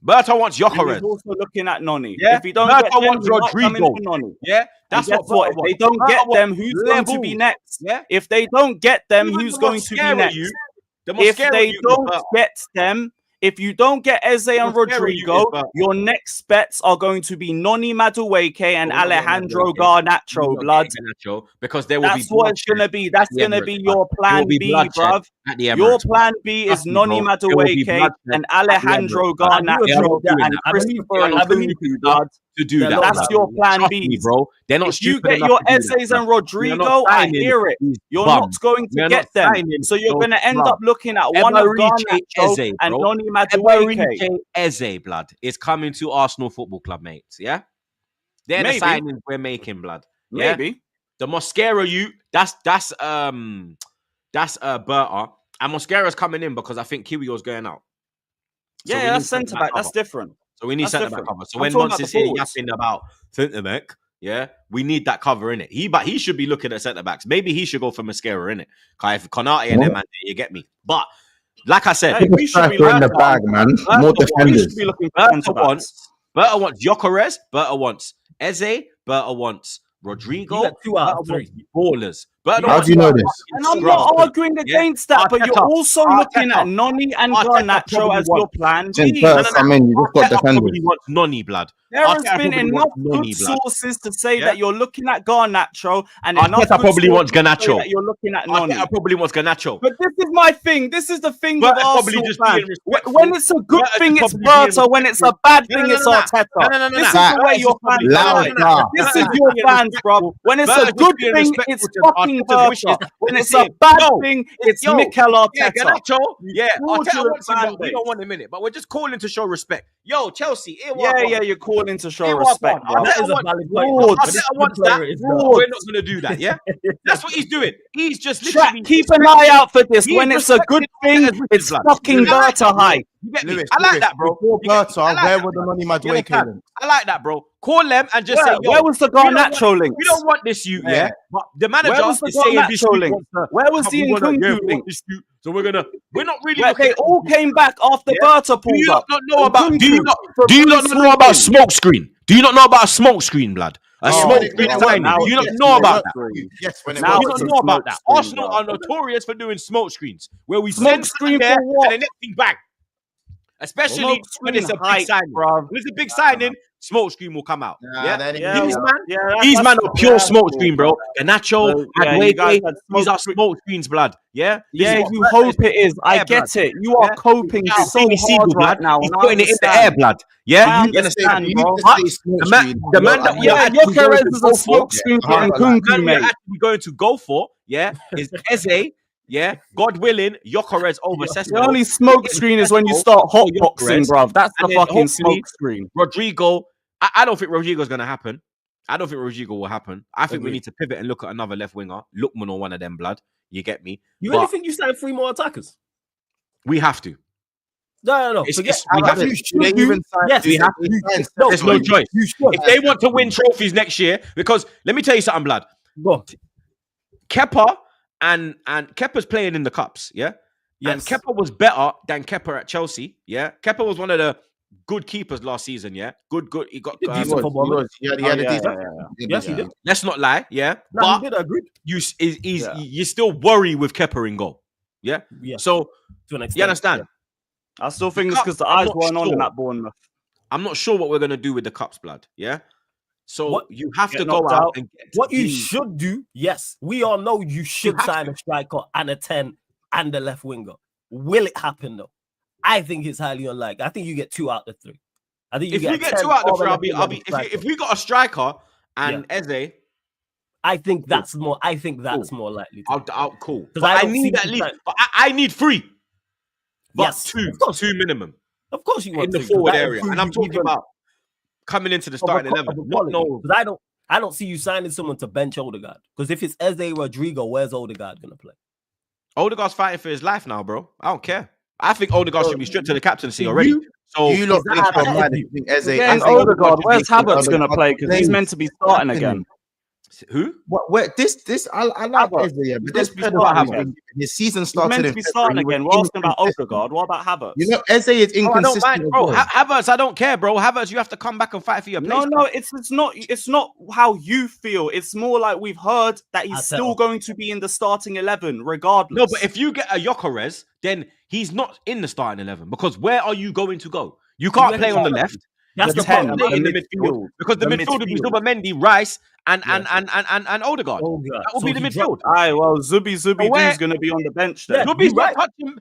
[SPEAKER 1] Berta wants Gyökeres.
[SPEAKER 3] He's also looking at Noni.
[SPEAKER 1] Yeah.
[SPEAKER 3] If you don't
[SPEAKER 1] Berta
[SPEAKER 3] get them,
[SPEAKER 1] wants Rodrigo.
[SPEAKER 3] Noni.
[SPEAKER 1] Yeah, that's what.
[SPEAKER 3] If they don't get them, who's going to be next?
[SPEAKER 1] Yeah.
[SPEAKER 3] If they don't get them, who's going to be next? If they don't get them. If you don't get Eze and Rodrigo, your next bets are going to be Noni Madueke and Alejandro Garnacho, blood.
[SPEAKER 1] Because there will
[SPEAKER 3] That's what it's going to be. That's going to be your plan B, bruv. Your plan B is Noni Madueke and Alejandro Garnacho and Christopher Nkunku, blood.
[SPEAKER 1] To do that,
[SPEAKER 3] that's your plan B,
[SPEAKER 1] bro. They're not.
[SPEAKER 3] If you get your Ezes and Rodrigo, I hear it. You're not going to get them, so you're going to end up looking at one of Garnacho and Noni Madueke.
[SPEAKER 1] Eze, blood, is coming to Arsenal Football Club, mates. Yeah, they're the signings we're making, blood. Yeah?
[SPEAKER 3] Maybe
[SPEAKER 1] the Mosquera, that's Berta, and Mosquera's coming in because I think Kiwio's going out.
[SPEAKER 3] So yeah, that's centre back. That's different.
[SPEAKER 1] So we need centre back cover. So when Mons is here yapping about centre back, yeah, we need that cover in it. But he should be looking at centre backs. Maybe he should go for Mosquera in it. If Konate and them, man, you get me. But like I said,
[SPEAKER 2] we should be in the bag, man. More defenders.
[SPEAKER 1] Berta wants Gyökeres. Berta wants Eze. Berta wants Rodrigo.
[SPEAKER 4] You got 2 out of 3
[SPEAKER 1] ballers. But
[SPEAKER 2] How do you know this?
[SPEAKER 3] And I'm not arguing against that, but you're also looking at Noni and Garnacho as your plan B.
[SPEAKER 2] Since first, I mean, you just got
[SPEAKER 1] Arteta
[SPEAKER 2] defenders.
[SPEAKER 1] probably wants Noni, blood.
[SPEAKER 3] There has
[SPEAKER 1] Arteta
[SPEAKER 3] been
[SPEAKER 1] probably
[SPEAKER 3] enough
[SPEAKER 1] wants Noni,
[SPEAKER 3] good
[SPEAKER 1] blood.
[SPEAKER 3] sources to say
[SPEAKER 1] Yeah?
[SPEAKER 3] that you're looking at Garnacho, and
[SPEAKER 1] Arteta
[SPEAKER 3] enough good
[SPEAKER 1] probably wants
[SPEAKER 3] sources to say
[SPEAKER 1] Garnacho.
[SPEAKER 3] that you're looking at Noni.
[SPEAKER 1] Arteta probably wants Garnacho.
[SPEAKER 3] But this is my thing. This is the thing
[SPEAKER 1] But
[SPEAKER 3] with
[SPEAKER 1] probably
[SPEAKER 3] Arsenal
[SPEAKER 1] just
[SPEAKER 3] fans.
[SPEAKER 1] being respectful.
[SPEAKER 3] When it's a good
[SPEAKER 1] But
[SPEAKER 3] thing, it's
[SPEAKER 1] probably being
[SPEAKER 3] Berta. When it's a bad thing, it's Arteta. This is the way your fans are. This is your fans, bro. When it's a good thing, it's fucking Berta. When it's a bad thing, it's Mikel Arteta.
[SPEAKER 1] Yeah, Garnacho. Yeah, Arteta
[SPEAKER 3] Fraudulent
[SPEAKER 1] wants him,
[SPEAKER 3] fan
[SPEAKER 1] but we
[SPEAKER 3] base.
[SPEAKER 1] don't want him in it. But we're just calling to show respect. Yo, Chelsea.
[SPEAKER 3] Yeah, you're calling to show
[SPEAKER 1] Here
[SPEAKER 3] respect,
[SPEAKER 1] what,
[SPEAKER 3] bro.
[SPEAKER 4] That is a valid point.
[SPEAKER 3] Fraud.
[SPEAKER 4] But this
[SPEAKER 1] Arteta wants
[SPEAKER 4] player
[SPEAKER 1] that.
[SPEAKER 4] is
[SPEAKER 1] We're not going to do that, yeah? That's what he's doing. He's just literally...
[SPEAKER 3] Keep an eye out for this.
[SPEAKER 1] He's
[SPEAKER 3] When it's a good
[SPEAKER 1] respecting
[SPEAKER 3] thing,
[SPEAKER 1] Arteta's
[SPEAKER 3] it's
[SPEAKER 1] blood.
[SPEAKER 3] fucking
[SPEAKER 1] I like
[SPEAKER 3] Berta
[SPEAKER 1] that, bro.
[SPEAKER 3] hype.
[SPEAKER 1] You get me?
[SPEAKER 2] Lewis,
[SPEAKER 1] I like that, bro.
[SPEAKER 2] Before
[SPEAKER 1] You get me?
[SPEAKER 2] Berta,
[SPEAKER 1] I like
[SPEAKER 2] where
[SPEAKER 1] that,
[SPEAKER 2] were the
[SPEAKER 1] bro.
[SPEAKER 2] money
[SPEAKER 1] You
[SPEAKER 2] Madway
[SPEAKER 1] understand?
[SPEAKER 2] came?
[SPEAKER 1] I like that, bro. Call them and just say, yo,
[SPEAKER 3] Where was the
[SPEAKER 1] we don't
[SPEAKER 3] Garnacho
[SPEAKER 1] want-
[SPEAKER 3] link?
[SPEAKER 1] We don't want this youth, yeah? But the manager
[SPEAKER 3] Where was the
[SPEAKER 1] is saying this
[SPEAKER 3] Garnacho
[SPEAKER 1] youth
[SPEAKER 3] link?
[SPEAKER 1] wants to...
[SPEAKER 3] Where was the
[SPEAKER 1] we wanna-
[SPEAKER 3] Nkunku
[SPEAKER 1] we want
[SPEAKER 3] link?
[SPEAKER 1] this youth, so we're not really
[SPEAKER 3] Where
[SPEAKER 1] looking
[SPEAKER 3] they
[SPEAKER 1] at
[SPEAKER 3] all
[SPEAKER 1] this youth.
[SPEAKER 3] came back after
[SPEAKER 1] Yeah.
[SPEAKER 3] Berta
[SPEAKER 1] Do
[SPEAKER 3] pulled
[SPEAKER 1] you
[SPEAKER 3] up.
[SPEAKER 1] not know about? Do
[SPEAKER 3] Nkunku
[SPEAKER 1] you not
[SPEAKER 3] from
[SPEAKER 1] know about
[SPEAKER 3] Greece.
[SPEAKER 1] smoke screen? Do you not know about a smoke screen, blood? A
[SPEAKER 2] Oh,
[SPEAKER 1] smoke
[SPEAKER 2] yeah,
[SPEAKER 1] screen
[SPEAKER 2] yeah,
[SPEAKER 1] signing.
[SPEAKER 3] now
[SPEAKER 1] Do you not
[SPEAKER 3] it's
[SPEAKER 1] know
[SPEAKER 3] a
[SPEAKER 1] about
[SPEAKER 3] smoke
[SPEAKER 1] that?
[SPEAKER 3] screen.
[SPEAKER 2] Yes, when it
[SPEAKER 3] Now
[SPEAKER 1] You
[SPEAKER 2] was.
[SPEAKER 1] don't
[SPEAKER 3] it's
[SPEAKER 1] know
[SPEAKER 3] a
[SPEAKER 1] about
[SPEAKER 3] smoke
[SPEAKER 1] that.
[SPEAKER 3] screen,
[SPEAKER 1] Arsenal
[SPEAKER 3] bro.
[SPEAKER 1] are notorious for doing smoke screens, where we
[SPEAKER 3] Smoke
[SPEAKER 1] send
[SPEAKER 3] screen
[SPEAKER 1] there
[SPEAKER 3] for what?
[SPEAKER 1] and the next thing bang. Especially
[SPEAKER 3] Smoke
[SPEAKER 1] when it's a
[SPEAKER 3] screen
[SPEAKER 1] big signing.
[SPEAKER 3] bro.
[SPEAKER 1] When it's a big signing, smoke screen will come out.
[SPEAKER 2] Nah,
[SPEAKER 1] Yeah,
[SPEAKER 2] that ain't
[SPEAKER 3] Yeah,
[SPEAKER 1] these
[SPEAKER 2] good.
[SPEAKER 1] man,
[SPEAKER 3] yeah,
[SPEAKER 1] these man are pure smoke
[SPEAKER 3] cool,
[SPEAKER 1] screen, bro. Garnacho,
[SPEAKER 3] Well, yeah, you guys
[SPEAKER 1] Madueke,
[SPEAKER 3] had
[SPEAKER 1] these
[SPEAKER 3] smoke
[SPEAKER 1] are
[SPEAKER 3] screen-
[SPEAKER 1] smoke screens, blood. Yeah, This
[SPEAKER 3] Yeah,
[SPEAKER 1] is what
[SPEAKER 3] you
[SPEAKER 1] Berta
[SPEAKER 3] hope
[SPEAKER 1] is
[SPEAKER 3] it is. I
[SPEAKER 1] Yeah,
[SPEAKER 3] get
[SPEAKER 1] blood.
[SPEAKER 3] it. You are
[SPEAKER 1] Yeah.
[SPEAKER 3] coping
[SPEAKER 1] Now,
[SPEAKER 3] so
[SPEAKER 1] Jamie
[SPEAKER 3] hard
[SPEAKER 1] Seagull,
[SPEAKER 3] right
[SPEAKER 1] blood.
[SPEAKER 3] now.
[SPEAKER 1] He's
[SPEAKER 3] and I
[SPEAKER 1] putting it in the
[SPEAKER 3] understand.
[SPEAKER 1] air, blood. Yeah,
[SPEAKER 3] I
[SPEAKER 1] you understand?
[SPEAKER 3] understand, bro.
[SPEAKER 1] The man that we are
[SPEAKER 3] Yeah,
[SPEAKER 1] actually going
[SPEAKER 3] Kerkez
[SPEAKER 1] to
[SPEAKER 3] is
[SPEAKER 1] go
[SPEAKER 3] a
[SPEAKER 1] for,
[SPEAKER 3] smoke screen for
[SPEAKER 2] Yeah,
[SPEAKER 1] the
[SPEAKER 3] Nkunku,
[SPEAKER 1] man we're
[SPEAKER 3] mate.
[SPEAKER 1] actually going to go for, yeah, is Eze, yeah, God willing, Gyökeres over
[SPEAKER 3] The
[SPEAKER 1] Sesko.
[SPEAKER 3] only smoke screen is when you
[SPEAKER 1] Sesko
[SPEAKER 3] start
[SPEAKER 1] or
[SPEAKER 3] hotboxing,
[SPEAKER 1] Gyökeres,
[SPEAKER 3] bruv. That's the
[SPEAKER 1] and then
[SPEAKER 3] fucking
[SPEAKER 1] hopefully
[SPEAKER 3] smoke screen.
[SPEAKER 1] Rodrigo. I don't think Rodrigo's going to happen. I don't think Rodrigo will happen. I think we
[SPEAKER 4] Agreed.
[SPEAKER 1] need to pivot and look at another left winger, Lookman or one of them, blood. You get me?
[SPEAKER 4] You
[SPEAKER 1] But
[SPEAKER 4] really think you signed 3 more attackers?
[SPEAKER 1] we have to.
[SPEAKER 4] No.
[SPEAKER 1] It's-
[SPEAKER 4] Forget.
[SPEAKER 1] it's- we have
[SPEAKER 4] You
[SPEAKER 1] to.
[SPEAKER 4] should
[SPEAKER 2] They
[SPEAKER 4] do-
[SPEAKER 2] even signed-
[SPEAKER 4] Yes,
[SPEAKER 2] we have
[SPEAKER 4] No,
[SPEAKER 1] There's no choice.
[SPEAKER 4] You should.
[SPEAKER 1] If they want to win trophies next year, because let me tell you something, blood.
[SPEAKER 4] Go.
[SPEAKER 1] Kepa and Kepa's playing in the cups, yeah?
[SPEAKER 4] Yes.
[SPEAKER 1] And Kepa was better than Kepa at Chelsea, yeah? Kepa was one of the good keepers last season, yeah? Good. He got...
[SPEAKER 4] Decent
[SPEAKER 2] He was,
[SPEAKER 4] football,
[SPEAKER 2] he
[SPEAKER 4] man.
[SPEAKER 2] was. He had
[SPEAKER 3] Oh,
[SPEAKER 2] a
[SPEAKER 3] yeah,
[SPEAKER 2] decent.
[SPEAKER 4] Yes, he did.
[SPEAKER 1] Let's not lie, yeah?
[SPEAKER 4] No,
[SPEAKER 1] but
[SPEAKER 4] he did agree.
[SPEAKER 1] you still worry with Kepa in goal, yeah?
[SPEAKER 4] Yeah.
[SPEAKER 1] So,
[SPEAKER 4] To an extent.
[SPEAKER 1] you understand?
[SPEAKER 3] I still think it's
[SPEAKER 1] Cup,
[SPEAKER 3] because the
[SPEAKER 1] I'm
[SPEAKER 3] eyes
[SPEAKER 1] not
[SPEAKER 3] weren't on in
[SPEAKER 1] sure.
[SPEAKER 3] that Bournemouth.
[SPEAKER 1] I'm not sure what we're going to do with the cups, blood, yeah? So,
[SPEAKER 4] What-
[SPEAKER 1] you have
[SPEAKER 3] Get
[SPEAKER 1] to go
[SPEAKER 3] knocked
[SPEAKER 1] out
[SPEAKER 3] out.
[SPEAKER 1] and get...
[SPEAKER 4] What you
[SPEAKER 1] these-
[SPEAKER 4] should do, yes, we all know you should
[SPEAKER 1] have
[SPEAKER 4] sign a striker and a 10 and a left winger. Will it happen though? I think it's highly unlikely. I think you get 2 out of 3. I think you
[SPEAKER 1] If
[SPEAKER 4] get
[SPEAKER 1] we
[SPEAKER 4] a
[SPEAKER 1] get
[SPEAKER 4] 10
[SPEAKER 1] two out of
[SPEAKER 4] or
[SPEAKER 1] three,
[SPEAKER 4] a
[SPEAKER 1] I'll
[SPEAKER 4] left
[SPEAKER 1] be...
[SPEAKER 4] winger and a striker.
[SPEAKER 1] If we got a striker and Eze...
[SPEAKER 4] I think that's more. I think that's more likely. To
[SPEAKER 1] I'll cool.
[SPEAKER 4] 'Cause
[SPEAKER 1] But
[SPEAKER 4] I
[SPEAKER 1] I
[SPEAKER 4] don't
[SPEAKER 1] need
[SPEAKER 4] see
[SPEAKER 1] at
[SPEAKER 4] you
[SPEAKER 1] least...
[SPEAKER 4] trying-
[SPEAKER 1] But I need 3. But
[SPEAKER 4] Yes,
[SPEAKER 1] two
[SPEAKER 4] of course.
[SPEAKER 1] minimum
[SPEAKER 4] Of course, you want
[SPEAKER 1] in the
[SPEAKER 4] to, 'cause
[SPEAKER 1] forward
[SPEAKER 4] that
[SPEAKER 1] area.
[SPEAKER 4] improves
[SPEAKER 1] And I'm
[SPEAKER 4] you
[SPEAKER 1] talking
[SPEAKER 4] even
[SPEAKER 1] about coming into the
[SPEAKER 4] of a
[SPEAKER 1] starting
[SPEAKER 4] co-
[SPEAKER 1] 11.
[SPEAKER 4] of a
[SPEAKER 1] Not
[SPEAKER 4] quality.
[SPEAKER 1] no...
[SPEAKER 4] 'Cause I don't see you signing someone to bench Odegaard. Because if it's Eze Rodrigo, where's Odegaard gonna play?
[SPEAKER 1] Odegaard's fighting for his life now, bro. I don't care. I think Odegaard should be stripped to the captaincy
[SPEAKER 4] Do
[SPEAKER 1] already.
[SPEAKER 4] you-
[SPEAKER 1] So
[SPEAKER 2] You lot
[SPEAKER 4] is that
[SPEAKER 2] think
[SPEAKER 4] how
[SPEAKER 2] from
[SPEAKER 4] that
[SPEAKER 2] mad
[SPEAKER 4] is?
[SPEAKER 2] if you think Eze.
[SPEAKER 3] Yeah, and
[SPEAKER 2] Eze-
[SPEAKER 3] Odegaard, where's
[SPEAKER 2] should be
[SPEAKER 3] Havertz going to
[SPEAKER 2] Odegaard
[SPEAKER 3] play? Because he's
[SPEAKER 2] plays.
[SPEAKER 3] meant to be starting again.
[SPEAKER 1] who?
[SPEAKER 2] What? This I like
[SPEAKER 3] Havertz.
[SPEAKER 2] Eze, yeah, but
[SPEAKER 3] He's
[SPEAKER 2] this
[SPEAKER 3] meant to be
[SPEAKER 2] pedal
[SPEAKER 3] starting
[SPEAKER 2] has been- his season
[SPEAKER 3] He's
[SPEAKER 2] started
[SPEAKER 3] meant to
[SPEAKER 2] in
[SPEAKER 3] be
[SPEAKER 2] February,
[SPEAKER 3] starting
[SPEAKER 2] he was
[SPEAKER 3] again. We're asking about
[SPEAKER 2] inconsistent.
[SPEAKER 3] Odegaard. What about Havertz?
[SPEAKER 2] You know, Eze is
[SPEAKER 1] Oh, I don't
[SPEAKER 2] inconsistent.
[SPEAKER 1] mind,
[SPEAKER 2] as
[SPEAKER 1] bro.
[SPEAKER 2] well.
[SPEAKER 1] Havertz, I don't care, bro. Havertz, you have to come back and fight for your place.
[SPEAKER 3] No, it's not how you feel. It's more like we've heard that he's
[SPEAKER 4] Arteta.
[SPEAKER 3] still going to be in the starting 11, regardless.
[SPEAKER 1] No, but if you get a Gyökeres, then he's not in the starting 11 because where are you going to go? You can't
[SPEAKER 4] Yeah,
[SPEAKER 1] play on the
[SPEAKER 4] exactly.
[SPEAKER 1] left.
[SPEAKER 4] That's
[SPEAKER 1] You
[SPEAKER 4] the
[SPEAKER 1] can't
[SPEAKER 4] point.
[SPEAKER 1] play in the
[SPEAKER 3] the
[SPEAKER 1] midfield
[SPEAKER 3] midfield.
[SPEAKER 1] because the
[SPEAKER 3] The
[SPEAKER 1] midfield would be
[SPEAKER 3] midfield.
[SPEAKER 1] Zubimendi, Rice, and
[SPEAKER 4] Yes.
[SPEAKER 1] Odegaard.
[SPEAKER 4] Odegaard.
[SPEAKER 1] That will be the
[SPEAKER 4] he
[SPEAKER 1] midfield.
[SPEAKER 4] dropped-
[SPEAKER 3] Aye, well, Zubi
[SPEAKER 1] where-
[SPEAKER 3] is going to be on the bench then.
[SPEAKER 4] Yeah.
[SPEAKER 1] Zubi's
[SPEAKER 4] you
[SPEAKER 1] not
[SPEAKER 4] right.
[SPEAKER 1] touching.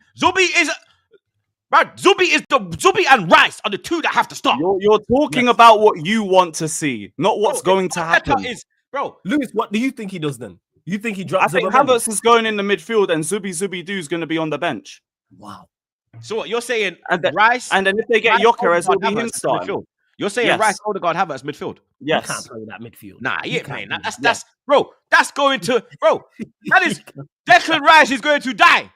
[SPEAKER 1] Zubi and Rice are the two that have to start.
[SPEAKER 3] You're talking
[SPEAKER 4] Yes.
[SPEAKER 3] about what you want to see, not what's
[SPEAKER 1] Bro,
[SPEAKER 3] going to
[SPEAKER 1] Arteta
[SPEAKER 3] happen.
[SPEAKER 1] Is, bro,
[SPEAKER 4] Lewis, what do you think he does then? You think he
[SPEAKER 3] I
[SPEAKER 4] drops?
[SPEAKER 3] think
[SPEAKER 4] Zubimendi?
[SPEAKER 3] Havertz is going in the midfield and Zubi Doo is going to be on the bench.
[SPEAKER 4] Wow.
[SPEAKER 1] so what you're saying?
[SPEAKER 3] And then-
[SPEAKER 1] Rice
[SPEAKER 3] And then if they get
[SPEAKER 1] Rice,
[SPEAKER 3] Gyökeres, it'll
[SPEAKER 1] Odegaard,
[SPEAKER 3] be him
[SPEAKER 1] Havertz,
[SPEAKER 3] starting.
[SPEAKER 1] midfield. You're saying
[SPEAKER 3] Yes.
[SPEAKER 1] Rice, Odegaard, Havertz midfield.
[SPEAKER 4] You can't
[SPEAKER 3] Yes.
[SPEAKER 4] play that midfield.
[SPEAKER 1] Nah, he
[SPEAKER 4] You
[SPEAKER 1] ain't
[SPEAKER 4] can't
[SPEAKER 1] playing
[SPEAKER 4] do
[SPEAKER 1] that.
[SPEAKER 4] that.
[SPEAKER 1] That's bro. That's going to bro. That is Declan Rice is going to die.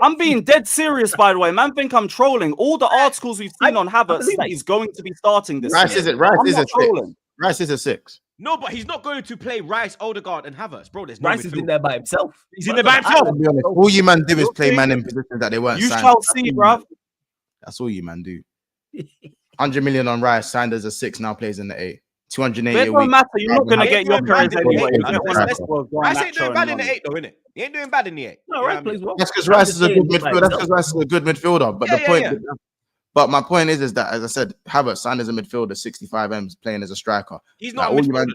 [SPEAKER 3] I'm being dead serious, by the way. Man, think I'm trolling. All the articles we've seen on Havertz is
[SPEAKER 4] believe
[SPEAKER 3] that
[SPEAKER 4] you.
[SPEAKER 3] he's going to be starting this
[SPEAKER 2] Rice
[SPEAKER 3] season.
[SPEAKER 2] is it? Rice
[SPEAKER 3] I'm
[SPEAKER 2] is
[SPEAKER 3] not
[SPEAKER 2] a 6.
[SPEAKER 3] trolling.
[SPEAKER 2] Rice is a 6.
[SPEAKER 1] No, but he's not going to play Rice, Odegaard, and Havertz, bro. There's no
[SPEAKER 4] Rice is in
[SPEAKER 1] midfield.
[SPEAKER 4] there by himself.
[SPEAKER 1] He's in there by himself.
[SPEAKER 2] To be honest, all you man do is play man in positions that they weren't
[SPEAKER 3] You
[SPEAKER 2] signed.
[SPEAKER 3] shall see, bruv.
[SPEAKER 2] That's all you man do. 100 million on Rice, signed as a 6, now plays in the 8. 280
[SPEAKER 3] It
[SPEAKER 2] a
[SPEAKER 3] don't
[SPEAKER 2] week.
[SPEAKER 3] matter. You're not gonna
[SPEAKER 1] He
[SPEAKER 3] get
[SPEAKER 1] ain't
[SPEAKER 3] your
[SPEAKER 1] doing bad
[SPEAKER 3] Kerkez
[SPEAKER 1] in the
[SPEAKER 3] anyway.
[SPEAKER 1] eight.
[SPEAKER 3] You get one
[SPEAKER 2] Rice
[SPEAKER 3] less worth going
[SPEAKER 1] Rice
[SPEAKER 3] back
[SPEAKER 1] ain't doing
[SPEAKER 3] showing
[SPEAKER 1] bad in the
[SPEAKER 3] money.
[SPEAKER 1] 8 though, innit? He ain't doing bad in the 8.
[SPEAKER 4] No,
[SPEAKER 1] You know
[SPEAKER 4] right
[SPEAKER 1] what I mean?
[SPEAKER 4] plays well.
[SPEAKER 2] That's because
[SPEAKER 4] I'm
[SPEAKER 2] Rice
[SPEAKER 4] just
[SPEAKER 2] is a
[SPEAKER 4] saying
[SPEAKER 2] good
[SPEAKER 4] he's by
[SPEAKER 2] midfielder. That's
[SPEAKER 4] himself.
[SPEAKER 2] because Rice is a good midfielder. But
[SPEAKER 1] Yeah,
[SPEAKER 2] the
[SPEAKER 1] yeah,
[SPEAKER 2] point,
[SPEAKER 1] yeah.
[SPEAKER 2] but my point is that, as I said, Havertz signed as a midfielder, 65 M's, playing as a striker.
[SPEAKER 1] He's
[SPEAKER 2] Like,
[SPEAKER 1] not a
[SPEAKER 2] all you man,
[SPEAKER 1] midfielder.